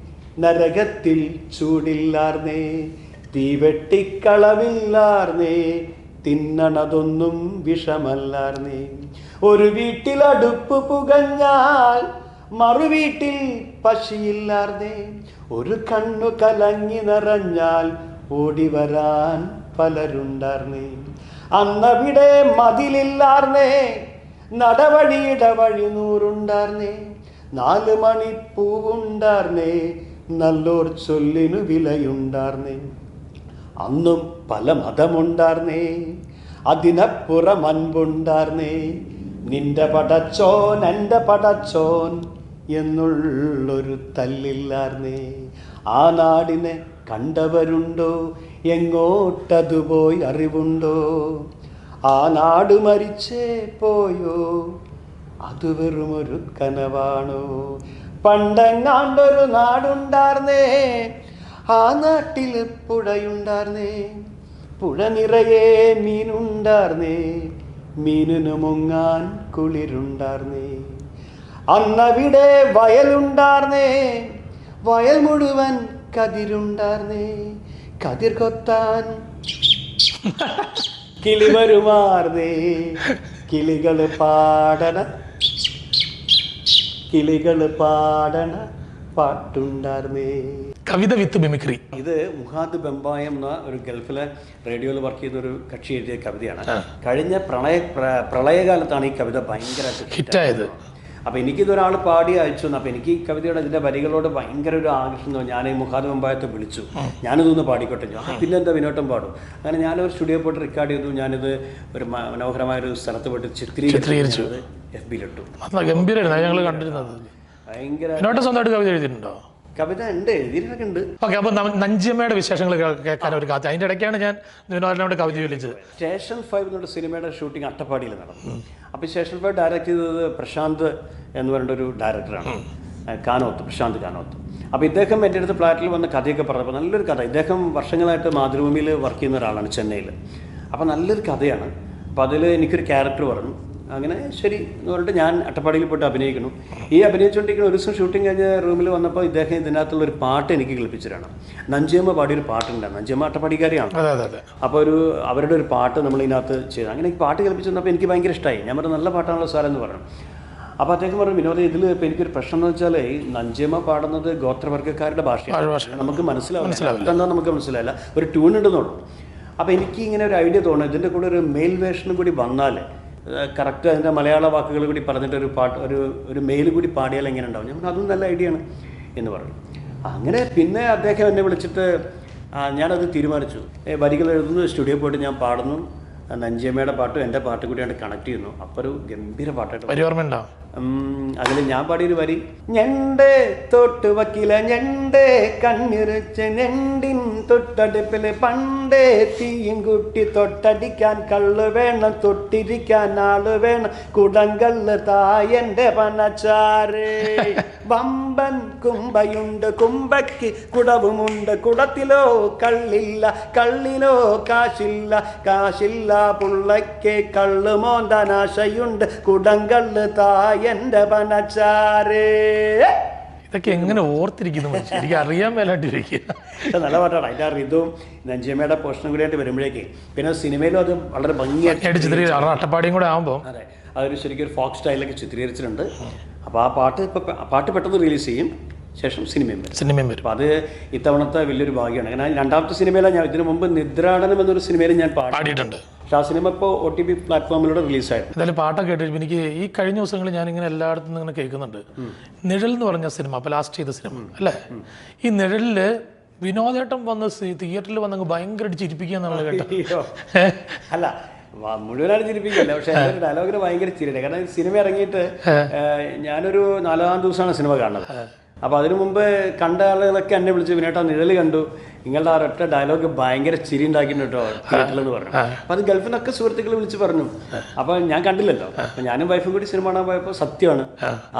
നരകത്തിൽ ചൂടില്ലാർന്നേ, തീവെട്ടിക്കളവില്ലാർന്നേ, തിന്നണതൊന്നും വിഷമല്ലാർന്നേ. ഒരു വീട്ടിൽ അടുപ്പ് പുകഞ്ഞാൽ മറുവീട്ടിൽ പശിയില്ലാർന്നേ, ഒരു കണ്ണു കലങ്ങി നിറഞ്ഞാൽ ഓടി വരാൻ പലരുണ്ടാർന്നേ. അന്നവിടെ മതിലില്ലാർന്നേ, നടവഴിയുടെ വഴി നൂറുണ്ടാർന്നേ, 4 മണിപ്പൂവുണ്ടാർന്നേ, നല്ലോർ ചൊല്ലിനു വിലയുണ്ടാർന്നേ. അന്നും പല മതമുണ്ടാർന്നേ, അതിനപ്പുറം അൻപുണ്ടാർന്നേ, നിന്റെ പടച്ചോൻ എൻ്റെ പടച്ചോൻ എന്നുള്ളൊരു തല്ലില്ലാർന്നേ. ആ നാടിനെ കണ്ടവരുണ്ടോ, എങ്ങോട്ടതു പോയി അറിവുണ്ടോ? ആ നാട് മരിച്ചേ പോയോ, അത് വെറുമൊരു കനവാണോ? പണ്ടെങ്ങാണ്ടൊരു നാടുണ്ടാർന്നേ, ആ നാട്ടിൽ പുഴയുണ്ടാർന്നേ, പുഴ നിറയെ മീനുണ്ടാർന്നേ, മീനിന് മുങ്ങാൻ കുളിരുണ്ടാർന്നേ. അന്നവിടെ വയലുണ്ടാർന്നേ, വയൽ മുഴുവൻ കതിരുണ്ടാർന്നേ, കതിർ കൊത്താൻ കിളി വരുമാർന്നേ, കിളികള് പാടണ പാട്ടുണ്ടാർന്നേ. കവിത വിത്ത് മിമിക്രി. ഇത് മുഹാദ് ബെമ്പായം എന്ന ഒരു ഗൾഫിലെ റേഡിയോയിൽ വർക്ക് ചെയ്യുന്ന ഒരു കക്ഷി എഴുതിയ കവിതയാണ്. കഴിഞ്ഞ പ്രളയകാലത്താണ് ഈ കവിത ഭയങ്കരമായിട്ട് ഹിറ്റായത്. അപ്പോൾ എനിക്കിതൊരാൾ പാടി അയച്ചു തന്നു. അപ്പോൾ എനിക്ക് ഈ കവിതയുടെ ഇതിൻ്റെ വരികളോട് ഭയങ്കര ഒരു ആകർഷണം തോന്നി. ഞാൻ ഈ മുഹാദ് ബെമ്പായത്തെ വിളിച്ചു, ഞാനിതൊന്ന് പാടിക്കോട്ടെ. പിന്നെ എന്താ വിനോട്ടം പാടും. അങ്ങനെ ഞാനൊരു സ്റ്റുഡിയോ പോയിട്ട് റെക്കോർഡ് ചെയ്തു. ഞാനിത് ഒരു മനോഹരമായൊരു സ്ഥലത്ത് പോയിട്ട് ചിത്രീകരിച്ചു, FB-ലിട്ടു. ഗംഭീരമായിരുന്നു ഞങ്ങൾ കണ്ടിരുന്നത്. ഭയങ്കര. സ്വന്തമായിട്ട് കവിത എഴുതിയിട്ടുണ്ടോ? കവിത ഉണ്ട്, എഴുതിയിട്ടൊക്കെ ഉണ്ട്. ഓക്കെ, അപ്പോൾ നഞ്ചിയമ്മയുടെ വിശേഷങ്ങൾ കേൾക്കാൻ ഒരു കാത്ത്. അതിൻ്റെ ഇടയ്ക്കാണ് ഞാൻ വിനോദനോട് കവിത വിളിച്ചത്. സ്റ്റേഷൻ 5 എന്നുള്ള സിനിമയുടെ ഷൂട്ടിംഗ് അട്ടപ്പാടിയിൽ നടന്നു. അപ്പോൾ സ്റ്റേഷൻ 5 ഡയറക്റ്റ് ചെയ്തത് പ്രശാന്ത് എന്ന് പറഞ്ഞൊരു ഡയറക്ടറാണ്, പ്രശാന്ത് കാനോത്ത്. അപ്പോൾ ഇദ്ദേഹം എൻ്റെ അടുത്ത് ഫ്ലാറ്റിൽ വന്ന് കഥയൊക്കെ പറഞ്ഞപ്പോൾ നല്ലൊരു കഥ. ഇദ്ദേഹം വർഷങ്ങളായിട്ട് മാതൃഭൂമിയിൽ വർക്ക് ചെയ്യുന്ന ഒരാളാണ്, ചെന്നൈയിൽ. അപ്പോൾ നല്ലൊരു കഥയാണ്. അപ്പോൾ അതിൽ എനിക്കൊരു ക്യാരക്ടർ പറഞ്ഞു. അങ്ങനെ ശരി എന്ന് പറഞ്ഞിട്ട് ഞാൻ അട്ടപ്പാടിയിൽ പോയിട്ട് അഭിനയിക്കുന്നു. ഈ അഭിനയിച്ചുകൊണ്ടിരിക്കുന്ന ഒരു ദിവസം ഷൂട്ടിംഗ് കഴിഞ്ഞ് റൂമിൽ വന്നപ്പോൾ ഇദ്ദേഹം ഇതിനകത്തുള്ളൊരു പാട്ട് എനിക്ക് കേൾപ്പിച്ചിട്ടാണ്. നഞ്ചിയമ്മ പാടിയൊരു പാട്ടുണ്ടായിരുന്നു. നഞ്ചിയമ്മ അട്ടപ്പാടിക്കാരിയാണ്. അപ്പോൾ അവരുടെ ഒരു പാട്ട് നമ്മൾ ഇതിനകത്ത് ചെയ്തു. അങ്ങനെ ഈ പാട്ട് കേൾപ്പിച്ച് വന്നപ്പോൾ എനിക്ക് ഭയങ്കര ഇഷ്ടമായി. ഞാൻ പറഞ്ഞു നല്ല പാട്ടാണല്ലോ സാർ എന്ന് പറഞ്ഞു. അപ്പോൾ അദ്ദേഹം പറഞ്ഞു, വിനോദം ഇതിൽ ഇപ്പോൾ എനിക്കൊരു പ്രശ്നം എന്ന് വെച്ചാൽ ഈ നഞ്ചിയമ്മ പാടുന്നത് ഗോത്രവർഗ്ഗക്കാരുടെ ഭാഷയാണ്, നമുക്ക് മനസ്സിലാവില്ല, എന്താ നമുക്ക് മനസ്സിലാവില്ല, ഒരു ട്യൂൺ ഉണ്ടെന്നുള്ളൂ. അപ്പോൾ എനിക്ക് ഇങ്ങനെ ഒരു ഐഡിയ തോന്നുന്നു, ഇതിൻ്റെ കൂടെ ഒരു മെയിൽ വേർഷനും കൂടി വന്നാൽ കറക്റ്റ് അതിൻ്റെ മലയാള വാക്കുകൾ കൂടി പറഞ്ഞിട്ട് ഒരു പാട്ട് ഒരു മെയിൽ കൂടി പാടിയാൽ എങ്ങനെ ഉണ്ടാവും. ഞാൻ അതും നല്ല ഐഡിയ ആണ് എന്ന് പറഞ്ഞു. അങ്ങനെ പിന്നെ അദ്ദേഹം എന്നെ വിളിച്ചിട്ട് ഞാനത് തീരുമാനിച്ചു. വരികൾ എഴുതുന്നു, സ്റ്റുഡിയോ പോയിട്ട് ഞാൻ പാടുന്നു, നഞ്ചിയമ്മയുടെ പാട്ടും എൻ്റെ പാട്ടും കൂടിയാണ് കണക്ട് ചെയ്യുന്നു. അപ്പോൾ ഒരു ഗംഭീര പാട്ടായിട്ട് അതിൽ ഞാൻ പാടിയൊരു വരി, ഞണ്ട് തൊട്ട് വക്കില ഞണ്ട് കണ്ണിറിച്ച് ഞണ്ടിൻ തൊട്ടടുപ്പിൽ പണ്ടേ തീയും കുട്ടി തൊട്ടടിക്കാൻ കള്ള് വേണം, തൊട്ടിരിക്കാൻ ആള് വേണം, കുടങ്കല്ല് തായൻ്റെ പനച്ചാറ്, വമ്പൻ കുമ്പയുണ്ട് കുമ്പയ്ക്ക് കുടവുമുണ്ട്, കുടത്തിലോ കള്ളില്ല, കള്ളിലോ കാശില്ല, കാശില്ല പുള്ളയ്ക്ക് കള്ള് മോന്താനാശയുണ്ട്, കുടങ്കല്ല് തായ എൻ്റെ പനച്ചാറ്. ഇതൊക്കെ എങ്ങനെ ഓർത്തിരിക്കുന്നു എനിക്ക് അറിയാൻ മേലാണ്ടിരിക്കുക. നല്ല പാട്ടാണ്. അതിൻ്റെ ആ റിതും നഞ്ചിയമ്മയുടെ പോർഷനും കൂടി ആയിട്ട് വരുമ്പോഴേക്ക് പിന്നെ സിനിമയിലും അത് വളരെ ഭംഗിയായിട്ട് അട്ടപ്പാടിയും കൂടെ ആകുമ്പോൾ അതെ അതൊരു ശരിക്കും ഒരു ഫോക്ക് സ്റ്റൈലൊക്കെ ചിത്രീകരിച്ചിട്ടുണ്ട്. അപ്പോൾ ആ പാട്ട് പെട്ടെന്ന് റിലീസ് ചെയ്യും, ശേഷം സിനിമയും വരും. അപ്പോൾ അത് ഇത്തവണത്തെ വലിയൊരു ഭാഗ്യമാണ്. കാരണം രണ്ടാമത്തെ സിനിമയിലാണ് ഞാൻ ഇതിനു മുമ്പ് നിദ്രാടനം എന്നൊരു സിനിമയിൽ ഞാൻ പാടിയിട്ടുണ്ട്. പക്ഷേ ആ സിനിമ ഇപ്പോൾ OTP പ്ലാറ്റ്ഫോമിലൂടെ റിലീസായിരുന്നു. എന്തായാലും പാട്ടൊക്കെ കേട്ടിട്ട് എനിക്ക് ഈ കഴിഞ്ഞ ദിവസങ്ങളിൽ ഞാനിങ്ങനെ എല്ലായിടത്തും ഇങ്ങനെ കേൾക്കുന്നുണ്ട്. നിഴൽ എന്ന് പറഞ്ഞ സിനിമ, അപ്പോൾ ലാസ്റ്റ് ചെയ്ത സിനിമ അല്ലേ, ഈ നിഴലിൽ വിനോദേട്ടൻ വന്ന് തിയേറ്ററിൽ വന്നങ്ങ് ഭയങ്കരമായിട്ട് ചിരിപ്പിക്കുക എന്നുള്ളത് കേട്ടോ. അയ്യോ. അല്ല മുഴുവനായിട്ട് ചിരിപ്പിക്കില്ല, പക്ഷെ ഒരു ഡയലോഗിന് ഭയങ്കര ചിരിയുടെ. കാരണം സിനിമ ഇറങ്ങിയിട്ട് ഞാനൊരു 4-ാം ദിവസമാണ് സിനിമ കാണുന്നത്. അപ്പോൾ അതിനു മുമ്പ് കണ്ട ആളുകളൊക്കെ എന്നെ വിളിച്ച് വിനേട്ടാ നിഴല് കണ്ടു, നിങ്ങളുടെ ആ ഒറ്റ ഡയലോഗ് ഭയങ്കര ചിരി ഉണ്ടാക്കിയിട്ടുണ്ട് കേട്ടോ തിയേറ്ററിലെന്ന് പറഞ്ഞു. അപ്പോൾ അത് ഗൾഫിനൊക്കെ സുഹൃത്തുക്കൾ വിളിച്ച് പറഞ്ഞു. അപ്പോൾ ഞാൻ കണ്ടില്ലല്ലോ, അപ്പോൾ ഞാനും വൈഫും കൂടി സിനിമ കാണാൻ പോയപ്പോൾ സത്യമാണ്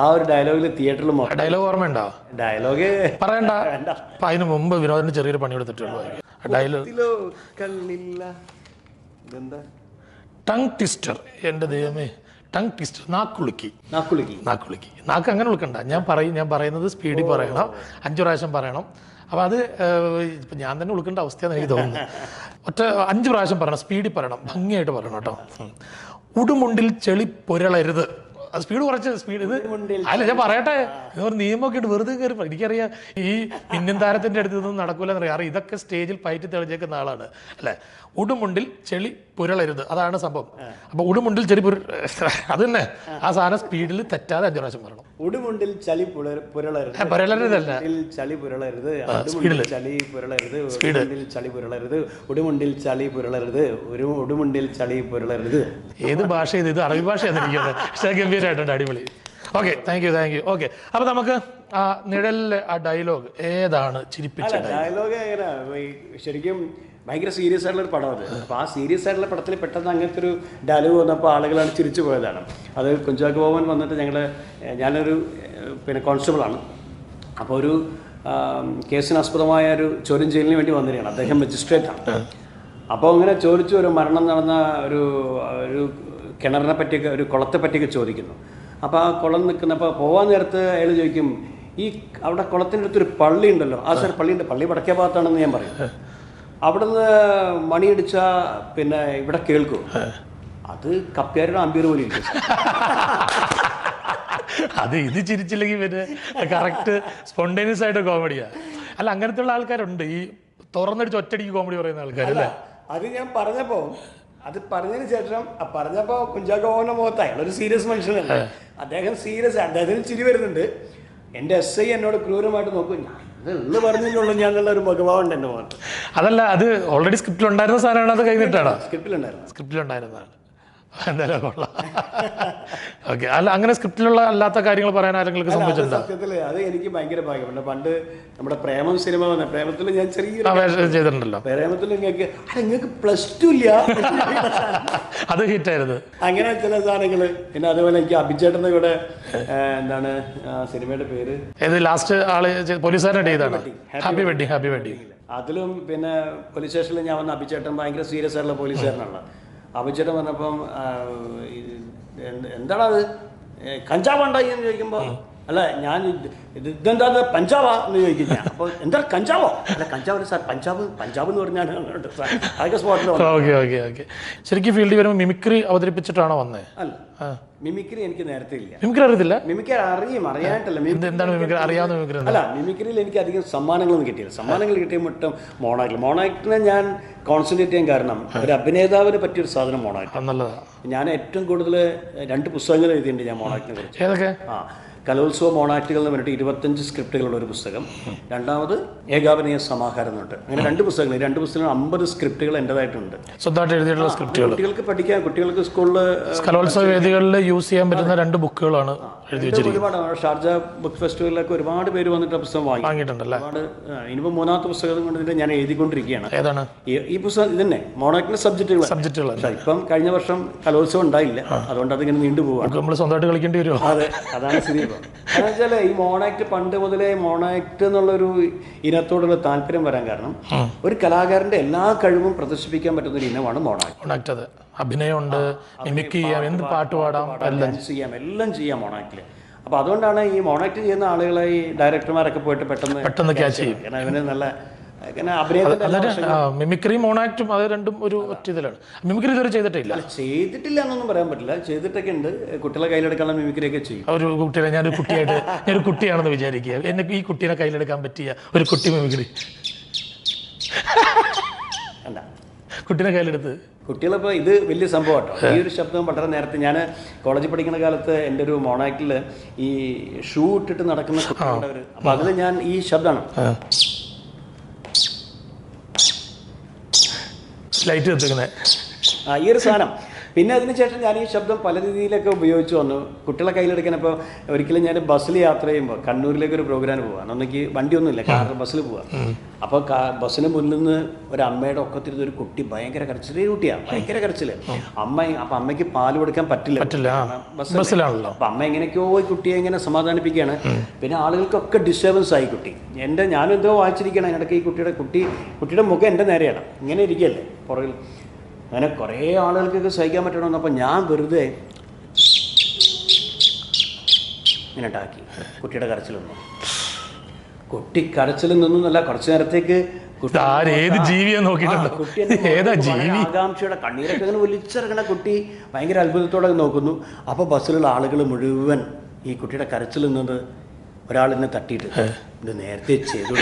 ആ ഒരു ഡയലോഗിൽ തിയേറ്ററിൽ ഡയലോഗ് ഓർമ്മയുണ്ടോ? ഡയലോഗ് പറയണ്ട. അപ്പം അതിന് മുമ്പ് വിനോദിന് ചെറിയൊരു പണി കൊടുത്തിട്ടുള്ളൂ. ഡയലോഗ് കണ്ണില്ല ഇതെന്താ ടങ് ട്വിസ്റ്റർ. എൻ്റെ ദൈവമേ, ടങ് ട്വിസ്റ്റർ. നാക്കുളുക്കി. നാക്ക് അങ്ങനെ ഉളുക്കണ്ട. ഞാൻ പറയുന്നത് സ്പീഡിൽ പറയണം, 5 പ്രാവശ്യം പറയണം. അപ്പോൾ അത് ഇപ്പം ഞാൻ തന്നെ ഉളുക്കേണ്ട അവസ്ഥയാണെന്ന് എനിക്ക് തോന്നുന്നു. 5 പ്രാവശ്യം പറയണം, സ്പീഡിൽ പറയണം, ഭംഗിയായിട്ട് പറയണം കേട്ടോ. ഉടുമുണ്ടിൽ ചെളി പുരളരുത്. അത് സ്പീഡ് ഇത് അല്ല ഞാൻ പറയട്ടെ, ഒരു നിയമമൊക്കെ ഉണ്ട്, വെറുതെ കയറി. എനിക്കറിയാം ഈ ഇന്ത്യൻ താരത്തിൻ്റെ അടുത്ത് നിന്നും നടക്കൂലെന്നറിയാം. അറിയാം, ഇതൊക്കെ സ്റ്റേജിൽ പയറ്റി തെളിഞ്ഞേക്കുന്ന ആളാണ് അല്ലേ. ഉടുമുണ്ടിൽ ചെളി പുരളരുത്, അതാണ് സംഭവം. അപ്പോൾ ഉടുമുണ്ടിൽ ചെളി അത് തന്നെ ആ സാധനം സ്പീഡിൽ തെറ്റാതെ 5 പ്രാവശ്യം പറയണം. ഉടുമുണ്ടിൽ ചളി പുരളരുത്, പുരളരുതല്ല, ചളി പുരളരുത്, സ്പീഡിൽ ചളി പുരളരുത്, ഉടുമുണ്ടിൽ ചളി പുരളരുത്, ഉടുമുണ്ടിൽ ചളി പുരളരുത്, ഉടുമുണ്ടിൽ ചളി പുരളരുത്. ഏത് ഭാഷ ഇത് അറബി ഭാഷയാണ് എനിക്കത്. പക്ഷേ ഗംഭീരമായിട്ടുണ്ട്, അടിപൊളി. Okay, thank U. ഓക്കെ, അപ്പോൾ നമുക്ക് ആ നിഴലിലെ ആ ഡയലോഗ് ഏതാണ് ചിരിപ്പിച്ചത്? ഡയലോഗ് എങ്ങനെ ശരിക്കും ഭയങ്കര സീരിയസ് ആയിട്ടുള്ള ഒരു പടം അത്. അപ്പോൾ ആ സീരിയസ് ആയിട്ടുള്ള പടത്തിൽ പെട്ടെന്ന് അങ്ങനത്തെ ഒരു ഡയലോഗ് വന്നപ്പോൾ ആളുകളാണ് ചിരിച്ചു പോയതാണ്. അത് കുഞ്ചാക്കോ ബോബൻ വന്നിട്ട് ഞാനൊരു കോൺസ്റ്റബിളാണ്. അപ്പോൾ ഒരു കേസിനാസ്പദമായ ഒരു ചോദ്യം ചെയ്യലിന് വേണ്ടി വന്നിരിക്കുകയാണ്. അദ്ദേഹം മജിസ്ട്രേറ്റാണ്. അപ്പോൾ അങ്ങനെ ചോദിച്ചു, ഒരു മരണം നടന്ന ഒരു കിണറിനെ പറ്റിയൊക്കെ, ഒരു കുളത്തെ പറ്റിയൊക്കെ ചോദിക്കുന്നു. അപ്പോൾ ആ കുളം നിൽക്കുന്നപ്പോൾ പോകാൻ നേരത്ത് അയാൾ ചോദിക്കും, ഈ അവിടെ കുളത്തിൻ്റെ അടുത്തൊരു പള്ളി ഉണ്ടല്ലോ, ആ സാർ പള്ളിയുണ്ട്, പള്ളി വടക്കേ ഭാഗത്താണെന്ന് ഞാൻ പറയും. അവിടുന്ന് മണിയടിച്ച പിന്നെ ഇവിടെ കേൾക്കൂ, അത് കപ്പ്യാരുടെ അമ്പീർ പോലെ ഇരിക്കും. അത് ഇത് ചിരിച്ചില്ലെങ്കിൽ പിന്നെ കറക്റ്റ് സ്പോണ്ടേനിയസ് ആയിട്ട് കോമഡിയാ. അല്ല, അങ്ങനത്തെ ഉള്ള ആൾക്കാരുണ്ട്, ഈ തുറന്നടിച്ച് ഒറ്റടിക്ക് കോമഡി പറയുന്ന ആൾക്കാരല്ലേ. അത് ഞാൻ പറഞ്ഞപ്പോൾ, അത് പറഞ്ഞതിന് ശേഷം പറഞ്ഞപ്പോൾ കുഞ്ചാക്കോ ബോബൻ്റെ മുഖത്ത് അയാളൊരു സീരിയസ് മനുഷ്യനല്ലേ, അദ്ദേഹം സീരിയസ്, അദ്ദേഹത്തിന് ചിരി വരുന്നുണ്ട്. എൻ്റെ SI എന്നോട് ക്രൂരമായിട്ട് നോക്കും, എന്ന് പറഞ്ഞുള്ളൂ ഞാൻ നല്ല ഒരു മുഖഭാവമുണ്ട് എൻ്റെ മുഖത്ത്. അതല്ല, അത് ഓൾറെഡി സ്ക്രിപ്റ്റിലുണ്ടായിരുന്ന സാധനമാണ്, അത് കഴിഞ്ഞിട്ടാണോ? സ്ക്രിപ്റ്റിലുണ്ടായിരുന്നതാണ്. എന്തായാലും കൊള്ളാം. ഓക്കെ, അല്ല അങ്ങനെ സ്ക്രിപ്റ്റിലുള്ള അല്ലാത്ത കാര്യങ്ങൾ പറയാൻ ആരെങ്കിലും സംഭവിച്ചിട്ടുണ്ടോ? സത്യത്തിൽ അത് എനിക്ക് ഭയങ്കര ഭാഗ്യമുണ്ട്. പണ്ട് നമ്മുടെ പ്രേമം സിനിമ വന്ന പ്രേമത്തിൽ ഞാൻ ചെറിയ ചെയ്തിട്ടുണ്ടല്ലോ. പ്രേമത്തിൽ നിങ്ങൾക്ക് +2 ഇല്ല, അത് ഹിറ്റായിരുന്നു. അങ്ങനെ ചില സാധനങ്ങൾ. പിന്നെ അതുപോലെ എനിക്ക് അഭിചേട്ടൻ്റെ കൂടെ എന്താണ് സിനിമയുടെ പേര്, ഏത് ലാസ്റ്റ് ആള് പോലീസുകാരനായിട്ട് ചെയ്താണ് ഹാപ്പി വെഡിങ്. അതിലും പിന്നെ പോലീസ് സ്റ്റേഷനിൽ ഞാൻ വന്ന അഭിചേട്ടൻ ഭയങ്കര സീരിയസ് ആയിട്ടുള്ള പോലീസുകാരനാണല്ലോ. അഭിചേട്ടൻ വന്നപ്പം എന്താണത് കഞ്ചാവ് ഉണ്ടായി എന്ന് ചോദിക്കുമ്പോൾ, അല്ല ഞാൻ ഇതെന്താ പഞ്ചാബാ എന്ന് ചോദിക്കും ഞാൻ. അപ്പോൾ എന്താ കഞ്ചാവോ? അല്ല കഞ്ചാവ് സാർ, പഞ്ചാബ് എന്ന് പറഞ്ഞാൽ അതൊക്കെ സ്പോട്ടിൽ. ഓക്കെ. ശരിക്കും ഫീൽഡിൽ വരുമ്പോൾ മിമിക്രി അവതരിപ്പിച്ചിട്ടാണോ വന്നേ? അല്ല, മിമിക്രി എനിക്ക് നേരത്തെ ഇല്ല. മിമിക്രി അറിയത്തില്ല? മിമിക്രി അറിയായിട്ടല്ല. എന്താണ് മിമിക്രി? അറിയാവുന്ന മിമിക്രി അല്ല, മിമിക്രിയിൽ എനിക്ക് അധികം സമ്മാനങ്ങളൊന്നും കിട്ടിയില്ല. സമ്മാനങ്ങൾ കിട്ടിയ മൊത്തം മോണാക്ടിനെ ഞാൻ കോൺസെൻട്രേറ്റ് ചെയ്യാൻ കാരണം ഒരു അഭിനേതാവിനെ പറ്റിയൊരു സാധനം മോണാക്ട്. നല്ലതാണ്. ഞാൻ ഏറ്റവും കൂടുതൽ 2 പുസ്തകങ്ങൾ എഴുതിയിട്ടുണ്ട് ഞാൻ മോണാക്ടിനെ കുറിച്ച്. ഏതൊക്കെ? കലോത്സവ മോണാക്റ്റുകൾ എന്ന് പറഞ്ഞിട്ട് 25 സ്ക്രിപ്റ്റുകളുള്ള ഒരു പുസ്തകം. രണ്ടാമത് ഏകാഭിനയ സമാഹാരം എന്നിട്ട്, അങ്ങനെ 2 പുസ്തകങ്ങൾ. 2 പുസ്തകങ്ങൾ 50 സ്ക്രിപ്റ്റുകൾ എൻ്റെതായിട്ടുണ്ട്, സ്വന്തമായിട്ട് എഴുതിയിട്ടുള്ള സ്ക്രിപ്റ്റുകൾ. കുട്ടികൾക്ക് പഠിക്കാൻ, കുട്ടികൾക്ക് സ്കൂളിൽ കലോത്സവ വേദികളിൽ യൂസ് ചെയ്യാൻ പറ്റുന്ന 2 ബുക്കുകളാണ് എഴുതി വെച്ചിരിക്കുന്നത്. ഒരുപാട് ഷാർജ ബുക്ക് ഫെസ്റ്റിവലിലൊക്കെ ഒരുപാട് പേര് വന്നിട്ട് പുസ്തകം വാങ്ങിയിട്ടുണ്ടല്ലേ. ഒരുപാട്. ഇനിയിപ്പോൾ 3ാമത്തെ പുസ്തകം കൊണ്ട് ഞാൻ എഴുതിക്കൊണ്ടിരിക്കുകയാണ്. ഏതാണ് ഈ പുസ്തകം? ഇത് തന്നെ മോണാക്ടിന്റെ സബ്ജക്റ്റുകൾ. ഇപ്പം കഴിഞ്ഞ വർഷം കലോത്സവം ഉണ്ടായില്ല, അതുകൊണ്ട് അതിങ്ങനെ നീണ്ടുപോകാം. നമ്മൾ സ്വന്തമായിട്ട് കളിക്കേണ്ടി വരുമോ? അതെ, അതാണ് സ്ഥിതി. കാരണം വെച്ചാൽ ഈ മോണാക്ട് പണ്ട് മുതലേ മോണാക്ട് എന്നുള്ളൊരു ഇനത്തോടുള്ള താല്പര്യം വരാൻ കാരണം ഒരു കലാകാരന്റെ എല്ലാ കഴിവും പ്രദർശിപ്പിക്കാൻ പറ്റുന്ന ഒരു ഇനമാണ് മോണാക്ട്. അത് അഭിനയമുണ്ട്, മിമിക് ചെയ്യാം, എന്ത് പാട്ട് പാടാം, എല്ലാം ചെയ്യാം മോണാക്ടില്. അപ്പോൾ അതുകൊണ്ടാണ് ഈ മോണാക്ട് ചെയ്യുന്ന ആളുകളെ ഈ ഡയറക്ടർമാരൊക്കെ പോയിട്ട് പെട്ടെന്ന് ക്യാച്ച് ചെയ്യും. കാരണം ഇവന് നല്ല മിമിക്രി മോണാക്ടും അത് രണ്ടും ഒരു ഒറ്റ ഇതിലാണ്. മിമിക്രി ഇതുവരെ ചെയ്തിട്ടില്ല എന്നൊന്നും പറയാൻ പറ്റില്ല, ചെയ്തിട്ടൊക്കെ ഉണ്ട്. കുട്ടികളെ കയ്യിലെടുക്കാനുള്ള മിമിക്രി ഒക്കെ ചെയ്യും. ഒരു കുട്ടിയെ ഞാനൊരു കുട്ടിയാണെന്ന് വിചാരിക്കുക, എന്നെ ഈ കുട്ടീനെ കയ്യിലെടുക്കാൻ പറ്റിയ ഒരു കുട്ടി മിമിക്രി അല്ല, കുട്ടീനെ കയ്യിലെടുത്ത് കുട്ടികളിപ്പോൾ ഇത് വലിയ സംഭവം കേട്ടോ. ഈ ഒരു ശബ്ദം വളരെ നേരത്തെ ഞാൻ കോളേജിൽ പഠിക്കുന്ന കാലത്ത് എൻ്റെ ഒരു മോണാക്റ്റിൽ ഈ ഷൂ ഇട്ടിട്ട് നടക്കുന്ന കുട്ടികളുടെ ഒരു, അപ്പോൾ അതിൽ ഞാൻ ഈ ശബ്ദമാണ് ലൈറ്റ് കത്തിക്കുന്നത്. ഈ ഒരു സാധനം. പിന്നെ അതിനുശേഷം ഞാൻ ഈ ശബ്ദം പല രീതിയിലൊക്കെ ഉപയോഗിച്ച് വന്നു. കുട്ടികളെ കയ്യിലെടുക്കാൻ. ഇപ്പോൾ ഒരിക്കലും ഞാൻ ബസ്സിൽ യാത്ര ചെയ്യുമ്പോൾ കണ്ണൂരിലേക്ക് ഒരു പ്രോഗ്രാമിന് പോകാൻ, അന്നെനിക്ക് വണ്ടിയൊന്നുമില്ല, കാറിൽ ബസ്സിൽ പോവാം. അപ്പോൾ ബസ്സിന് മുന്നിൽ നിന്ന് ഒരു അമ്മയുടെ ഒക്കത്തിരുന്ന് ഒരു കുട്ടി ഭയങ്കര കരച്ചിൽ, കുട്ടിയാണ് ഭയങ്കര കരച്ചിൽ. അപ്പം അമ്മയ്ക്ക് പാൽ കൊടുക്കാൻ പറ്റില്ല, ബസ്സിലാണല്ലോ. അപ്പം അമ്മ എങ്ങനെയൊക്കെയോ ഈ കുട്ടിയെ ഇങ്ങനെ സമാധാനിപ്പിക്കുകയാണ്. പിന്നെ ആളുകൾക്കൊക്കെ ഡിസ്റ്റർബൻസ് ആയി കുട്ടി. ഞാനും എന്തോ വായിച്ചിരിക്കണം. അതിനിടയ്ക്ക് ഈ കുട്ടിയുടെ മുഖം എൻ്റെ നേരെയാണ്, ഇങ്ങനെ ഇരിക്കുകയല്ലേ പുറകിൽ. അങ്ങനെ കുറേ ആളുകൾക്കൊക്കെ സഹിക്കാൻ പറ്റണമെന്ന്. അപ്പം ഞാൻ വെറുതെ ഇങ്ങനെ ഉണ്ടാക്കി. കുട്ടിയുടെ കരച്ചിൽ നിന്നു. കുട്ടി കരച്ചിൽ നിന്നൊന്നുമല്ല, കുറച്ചു നേരത്തേക്ക് ആകാംക്ഷയുടെ കണ്ണീരൊക്കെ ഇങ്ങനെ ഒലിച്ചിറങ്ങണ കുട്ടി ഭയങ്കര അത്ഭുതത്തോടെ നോക്കുന്നു. അപ്പോൾ ബസ്സിലുള്ള ആളുകൾ മുഴുവൻ ഈ കുട്ടിയുടെ കരച്ചിൽ നിന്നത് ഒരാളിനെ തട്ടിയിട്ട് ഇത് നേരത്തെ ചെയ്തു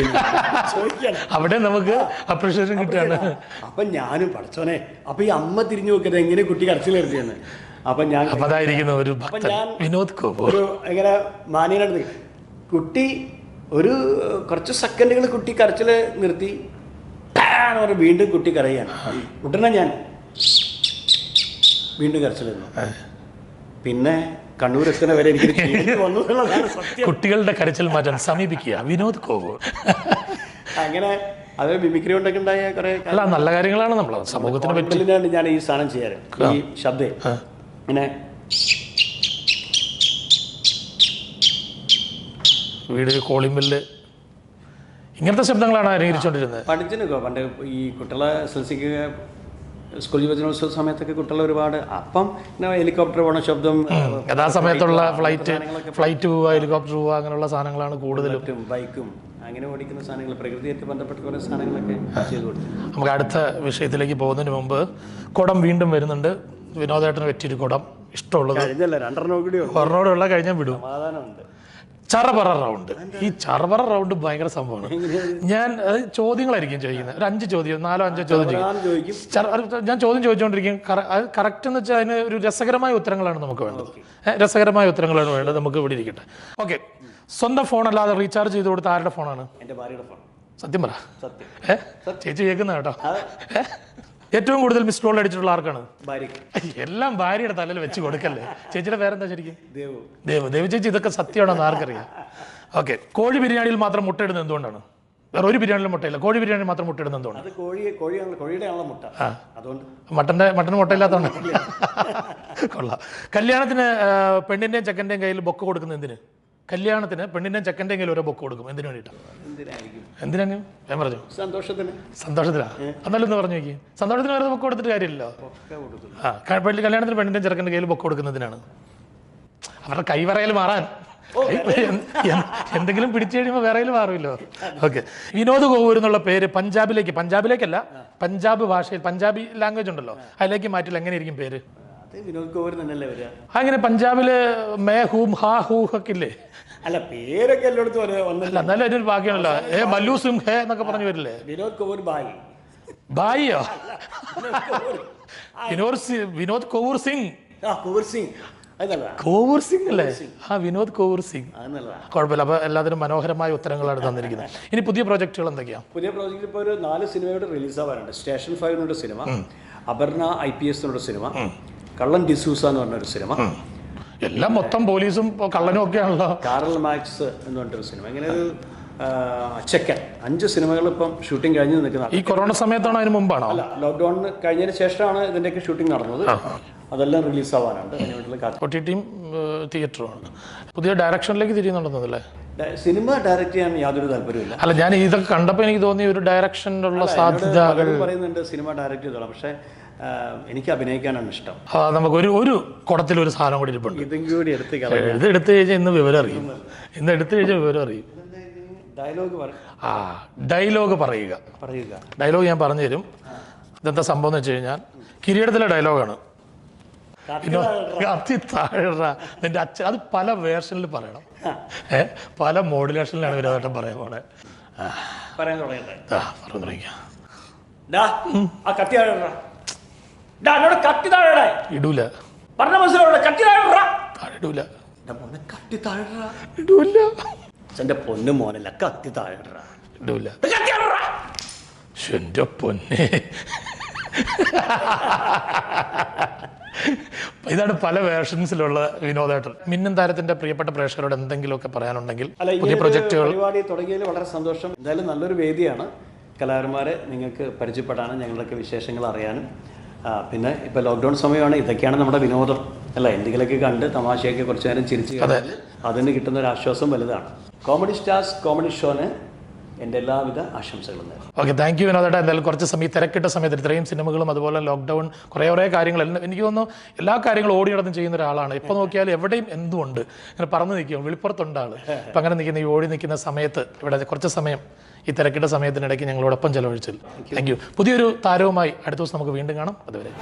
അവിടെ നമുക്ക് അപ്രീഷിയേഷൻ കിട്ടുകയാണ്. അപ്പം ഞാനും പഠിച്ചോനെ. അപ്പം ഈ അമ്മ തിരിഞ്ഞു നോക്കിയത് എങ്ങനെ കുട്ടി കരച്ചിൽ നിർത്തിയെന്ന്. അപ്പം ഞാൻ ഒരു ഇങ്ങനെ മാന്യനായിട്ട് കുട്ടി ഒരു കുറച്ച് സെക്കൻഡുകൾ കുട്ടി കരച്ചിൽ നിർത്തി. വീണ്ടും കുട്ടി കരയാണ്. ഉടനെ ഞാൻ വീണ്ടും കരച്ചിൽ നിന്നു. പിന്നെ കണ്ണൂർ എത്തുന്ന വരെ എനിക്ക് വന്നു. കുട്ടികളുടെ കരച്ചിൽ മാറ്റാൻ സമീപിക്കുക വിനോദ് കോവൂർ. അങ്ങനെ അത് മിമിക്രി കൊണ്ടൊക്കെ ഉണ്ടായ കുറെ നല്ല കാര്യങ്ങളാണ് നമ്മൾ സമൂഹത്തിന് പറ്റിയാണ് ഞാൻ ഈ സാധനം ചെയ്യാറ്. ഈ ശബ്ദം ഇങ്ങനെ വീട് കോളിംഗ് ബെല്ല് ഇങ്ങനത്തെ ശബ്ദങ്ങളാണ് അനുകരിച്ചുകൊണ്ടിരുന്നത്. പഠിച്ചിനോ പണ്ട് ഈ കുട്ടികളെ എസ്എൽസിക്ക് സ്കൂൾ യുവജനോത്സവ സമയത്തൊക്കെ കുട്ടികൾ ഒരുപാട്. അപ്പം ഹെലികോപ്റ്റർ പോണ ശബ്ദം, യഥാസമയത്തുള്ള ഫ്ലൈറ്റ് പോവുക, ഹെലികോപ്റ്റർ പോവുക, അങ്ങനെയുള്ള സാധനങ്ങളാണ് കൂടുതലും. ബൈക്കും അങ്ങനെ ഓടിക്കുന്ന സാധനങ്ങൾ, പ്രകൃതിയായിട്ട് ബന്ധപ്പെട്ട കുറേ സാധനങ്ങളൊക്കെ ചെയ്തു കൊടുത്തു. നമുക്ക് അടുത്ത വിഷയത്തിലേക്ക് പോകുന്നതിന് മുമ്പ് കുടം വീണ്ടും വരുന്നുണ്ട്. വിനോദേട്ടന് പറ്റിയൊരു കുടം ഇഷ്ടമുള്ളത് ഒരെണ്ണോടുള്ള കഴിഞ്ഞാൽ വിടും. സമാധാനമുണ്ട്. ചറപറ റൗണ്ട്. ഈ ചറപറ റൗണ്ട് ഭയങ്കര സംഭവമാണ്. ഞാൻ ചോദ്യങ്ങളായിരിക്കും ചോദിക്കുന്നത്. ഒരു 5 ചോദ്യം 4-5 ചോദ്യം ചോദിക്കും. ഞാൻ ചോദ്യം ചോദിച്ചുകൊണ്ടിരിക്കും. അത് കറക്റ്റ് എന്ന് വെച്ചാൽ അതിന് ഒരു രസകരമായ ഉത്തരങ്ങളാണ് നമുക്ക് വേണ്ടത്. രസകരമായ ഉത്തരങ്ങളാണ് വേണ്ടത്. നമുക്ക് ഇവിടെ ഇരിക്കട്ടെ. ഓക്കെ. സ്വന്തം ഫോൺ അല്ലാതെ റീചാർജ് ചെയ്ത് കൊടുത്ത ആരുടെ ഫോണാണ്? എൻ്റെ ഭാര്യയുടെ ഫോൺ. സത്യം പറ. ചേച്ചി കേൾക്കുന്ന കേട്ടോ. ഏറ്റവും കൂടുതൽ മിസ് കോൾ അടിച്ചിട്ടുള്ള ആർക്കാണ്? എല്ലാം ഭാര്യയുടെ തലയിൽ വെച്ച് കൊടുക്കല്ലേ. ചേച്ചിയുടെ പേരെന്താ ശരിക്കും? ദേവ് ചേച്ചി. ഇതൊക്കെ സത്യമാണെന്ന് ആർക്കറിയാം? ഓക്കെ. കോഴി ബിരിയാണിയിൽ മാത്രം മുട്ടയിടുന്നത് എന്തുകൊണ്ടാണ്? വേറെ ഒരു ബിരിയാണിയിലും മുട്ടയില്ല, കോഴി ബിരിയാണി മാത്രം മുട്ടയിടുന്നത് എന്തുകൊണ്ട്? മട്ടന് മുട്ടയില്ലാത്തതുകൊണ്ട്. കൊള്ളാം. കല്യാണത്തിന് പെണ്ണിന്റെയും ചെക്കൻ്റെയും കയ്യിൽ ബൊക്ക കൊടുക്കുന്നത് എന്തിന്? കല്യാണത്തിന് പെണ്ണിന്റെയും ചെക്കൻ്റെയും കയ്യിൽ ഓരോ ബൊക്ക കൊടുക്കും. എന്തിനു വേണ്ടിയിട്ടാണ്? എന്തിനാണ് ഞാൻ പറഞ്ഞു? സന്തോഷത്തിനാ. എന്നാലും പറഞ്ഞു നോക്കി. സന്തോഷത്തിന് വേറെ ബൊക്ക കൊടുത്തിട്ട് കാര്യമില്ലല്ലോ. കല്യാണത്തിന് പെണ്ണിന്റെയും ചെറുക്കൻ്റെ കയ്യിൽ ബൊക്ക കൊടുക്കുന്നതിനാണ് അവരുടെ കൈവറയിൽ മാറാൻ. എന്തെങ്കിലും പിടിച്ചു കഴിയുമ്പോൾ വേറെയിൽ മാറുമല്ലോ. ഓക്കെ. വിനോദ് കോവൂർ എന്നുള്ള പേര് പഞ്ചാബിലേക്കല്ല, പഞ്ചാബ് ഭാഷയിൽ പഞ്ചാബി ലാംഗ്വേജ് ഉണ്ടല്ലോ, അതിലേക്ക് മാറ്റില്ല. എങ്ങനെയായിരിക്കും പേര്? വിനോദ് കോവൂർ തന്നെയല്ലേ വരിക? അങ്ങനെ പഞ്ചാബില് മേ ഹൂം ഹാ ഹൂ ഒക്കെ ഇല്ലേ? അല്ല, പേരൊക്കെ എല്ലായിടത്തും എന്നാലും അതിനൊരു ബാക്കിയാണല്ലോ. മല്ലു സിംഗ് ഹേ എന്നൊക്കെ പറഞ്ഞു വരില്ലേ? വിനോദ് കോവൂർ ബായിയോ? വിനോദ് കോവൂർ സിംഗ്. കോവൂർ സിംഗ് അല്ലേ? വിനോദ് കോവൂർ സിംഗ്. കുഴപ്പമില്ല. അപ്പൊ എല്ലാത്തിനും മനോഹരമായ ഉത്തരങ്ങളാണ് തന്നിരിക്കുന്നത്. ഇനി പുതിയ പ്രോജക്റ്റുകൾ എന്തൊക്കെയാണ്? പുതിയ പ്രോജക്റ്റ് ഇപ്പോൾ ഒരു 4 സിനിമയുടെ റിലീസ് ആവാറുണ്ട്. സ്റ്റേഷൻ 5 എന്നൊരു സിനിമ, അപർണ IPS എന്നൊരു സിനിമ, കള്ളൻ ഡിസൂസ എന്ന് പറഞ്ഞൊരു സിനിമ. എല്ലാം മൊത്തം പോലീസും കള്ളനും ഒക്കെയാണല്ലോ. കാറൽ മാക്സ് എന്ന് പറഞ്ഞൊരു സിനിമ. ഇങ്ങനെ ഒരു ചെക്കൻ 5 സിനിമകൾ ഇപ്പം ഷൂട്ടിംഗ് കഴിഞ്ഞ് നിൽക്കുന്നത്. ഈ കൊറോണ സമയത്താണോ അതിന് മുമ്പാണോ? അല്ല, ലോക്ക്ഡൌണിന് കഴിഞ്ഞതിന് ശേഷമാണ് ഇതിൻ്റെയൊക്കെ ഷൂട്ടിംഗ് നടന്നത്. അതെല്ലാം റിലീസ് ആവാനുണ്ട്. OTTയും തിയേറ്ററുമാണ്. പുതിയ ഡയറക്ഷനിലേക്ക് തിരിയുന്നുണ്ടെന്നല്ലേ? സിനിമ ഡയറക്റ്റ് ചെയ്യാൻ യാതൊരു താല്പര്യമില്ല. അല്ല, ഞാൻ ഇതൊക്കെ കണ്ടപ്പോൾ എനിക്ക് തോന്നി ഒരു ഡയറക്ഷനുള്ള സാധ്യതകൾ പറയുന്നുണ്ട്. സിനിമ ഡയറക്റ്റ് ചെയ്തോളാം, പക്ഷേ എനിക്ക് അഭിനയിക്കാനാണ് ഇഷ്ടം. നമുക്ക് ഒരു കുടത്തിൽ ഒരു സാധനം കൂടി ഇരിപ്പുണ്ട്. ഇതും കൂടി എടുത്ത് കഴിഞ്ഞാൽ ഇന്ന് വിവരം അറിയും. ഇന്ന് എടുത്തു കഴിഞ്ഞാൽ വിവരം അറിയും. ഡയലോഗ് പറയുക. ഡയലോഗ് ഞാൻ പറഞ്ഞു തരും. ഇതെന്താ സംഭവം എന്ന് വെച്ച് കഴിഞ്ഞാൽ കിരീടത്തിലെ ഡയലോഗാണ്. കത്തി താഴെ നിന്റെ അച്ഛൻ. അത് പല വേർഷനിൽ പറയണം. പല മോഡുലേഷനിലാണ് വിനോദേട്ടൻ പറയാൻ പോണേ. ഇടൂല. എന്റെ പൊന്നു മോനല്ല, കത്തി താഴെ ഇടൂല. എന്റെ പൊന്നെ, ഇതാണ് പല വേർഷൻസിലുള്ള വിനോദേട്ടൻ. മിന്നും താരത്തിന്റെ പ്രിയപ്പെട്ട പ്രേക്ഷകരോട് എന്തെങ്കിലുമൊക്കെ പറയാനുണ്ടെങ്കിൽ, അല്ല, പുതിയ പ്രൊജക്ടുകൾ പരിപാടി തുടങ്ങിയതിൽ വളരെ സന്തോഷം. എന്തായാലും നല്ലൊരു വേദിയാണ്. കലാകാരന്മാരെ നിങ്ങൾക്ക് പരിചയപ്പെടാനും ഞങ്ങളുടെയൊക്കെ വിശേഷങ്ങൾ അറിയാനും. പിന്നെ ഇപ്പോൾ ലോക്ക്ഡൗൺ സമയമാണ്, ഇതൊക്കെയാണ് നമ്മുടെ വിനോദം അല്ല. എന്തെങ്കിലുമൊക്കെ കണ്ട് തമാശയൊക്കെ കുറച്ച് നേരം ചിരിച്ച് അതിന് കിട്ടുന്ന ഒരു ആശ്വാസം വലുതാണ്. കോമഡി സ്റ്റാർസ് കോമഡി ഷോന് എൻ്റെ എല്ലാവിധ ആശംസകളും നേരം. ഓക്കെ, താങ്ക് യു വിനോദേട്ടാ. എന്തായാലും കുറച്ച് സമയം തിരക്കിട്ട സമയത്ത് ഇത്രയും സിനിമകളും അതുപോലെ ലോക്ക്ഡൗൺ കുറേ കാര്യങ്ങൾ എനിക്ക് തോന്നുന്നു എല്ലാ കാര്യങ്ങളും ഓടി നടന്ന് ചെയ്യുന്ന ഒരാളാണ്. എപ്പോൾ നോക്കിയാലും എവിടെയും എന്തുകൊണ്ട് ഇങ്ങനെ പറന്ന് നിൽക്കും, വെളിപ്പുറത്തുണ്ട് ആൾ. ഇപ്പം അങ്ങനെ നിൽക്കുന്ന ഈ ഓടി നിൽക്കുന്ന സമയത്ത് ഇവിടെ കുറച്ച് സമയം ഈ തിരക്കിട്ട സമയത്തിനിടയ്ക്ക് ഞങ്ങളോടൊപ്പം ചെലവഴിച്ചില്ല. Thank you. പുതിയൊരു താരവുമായി അടുത്ത ദിവസം നമുക്ക് വീണ്ടും കാണാം. അതുവരെ.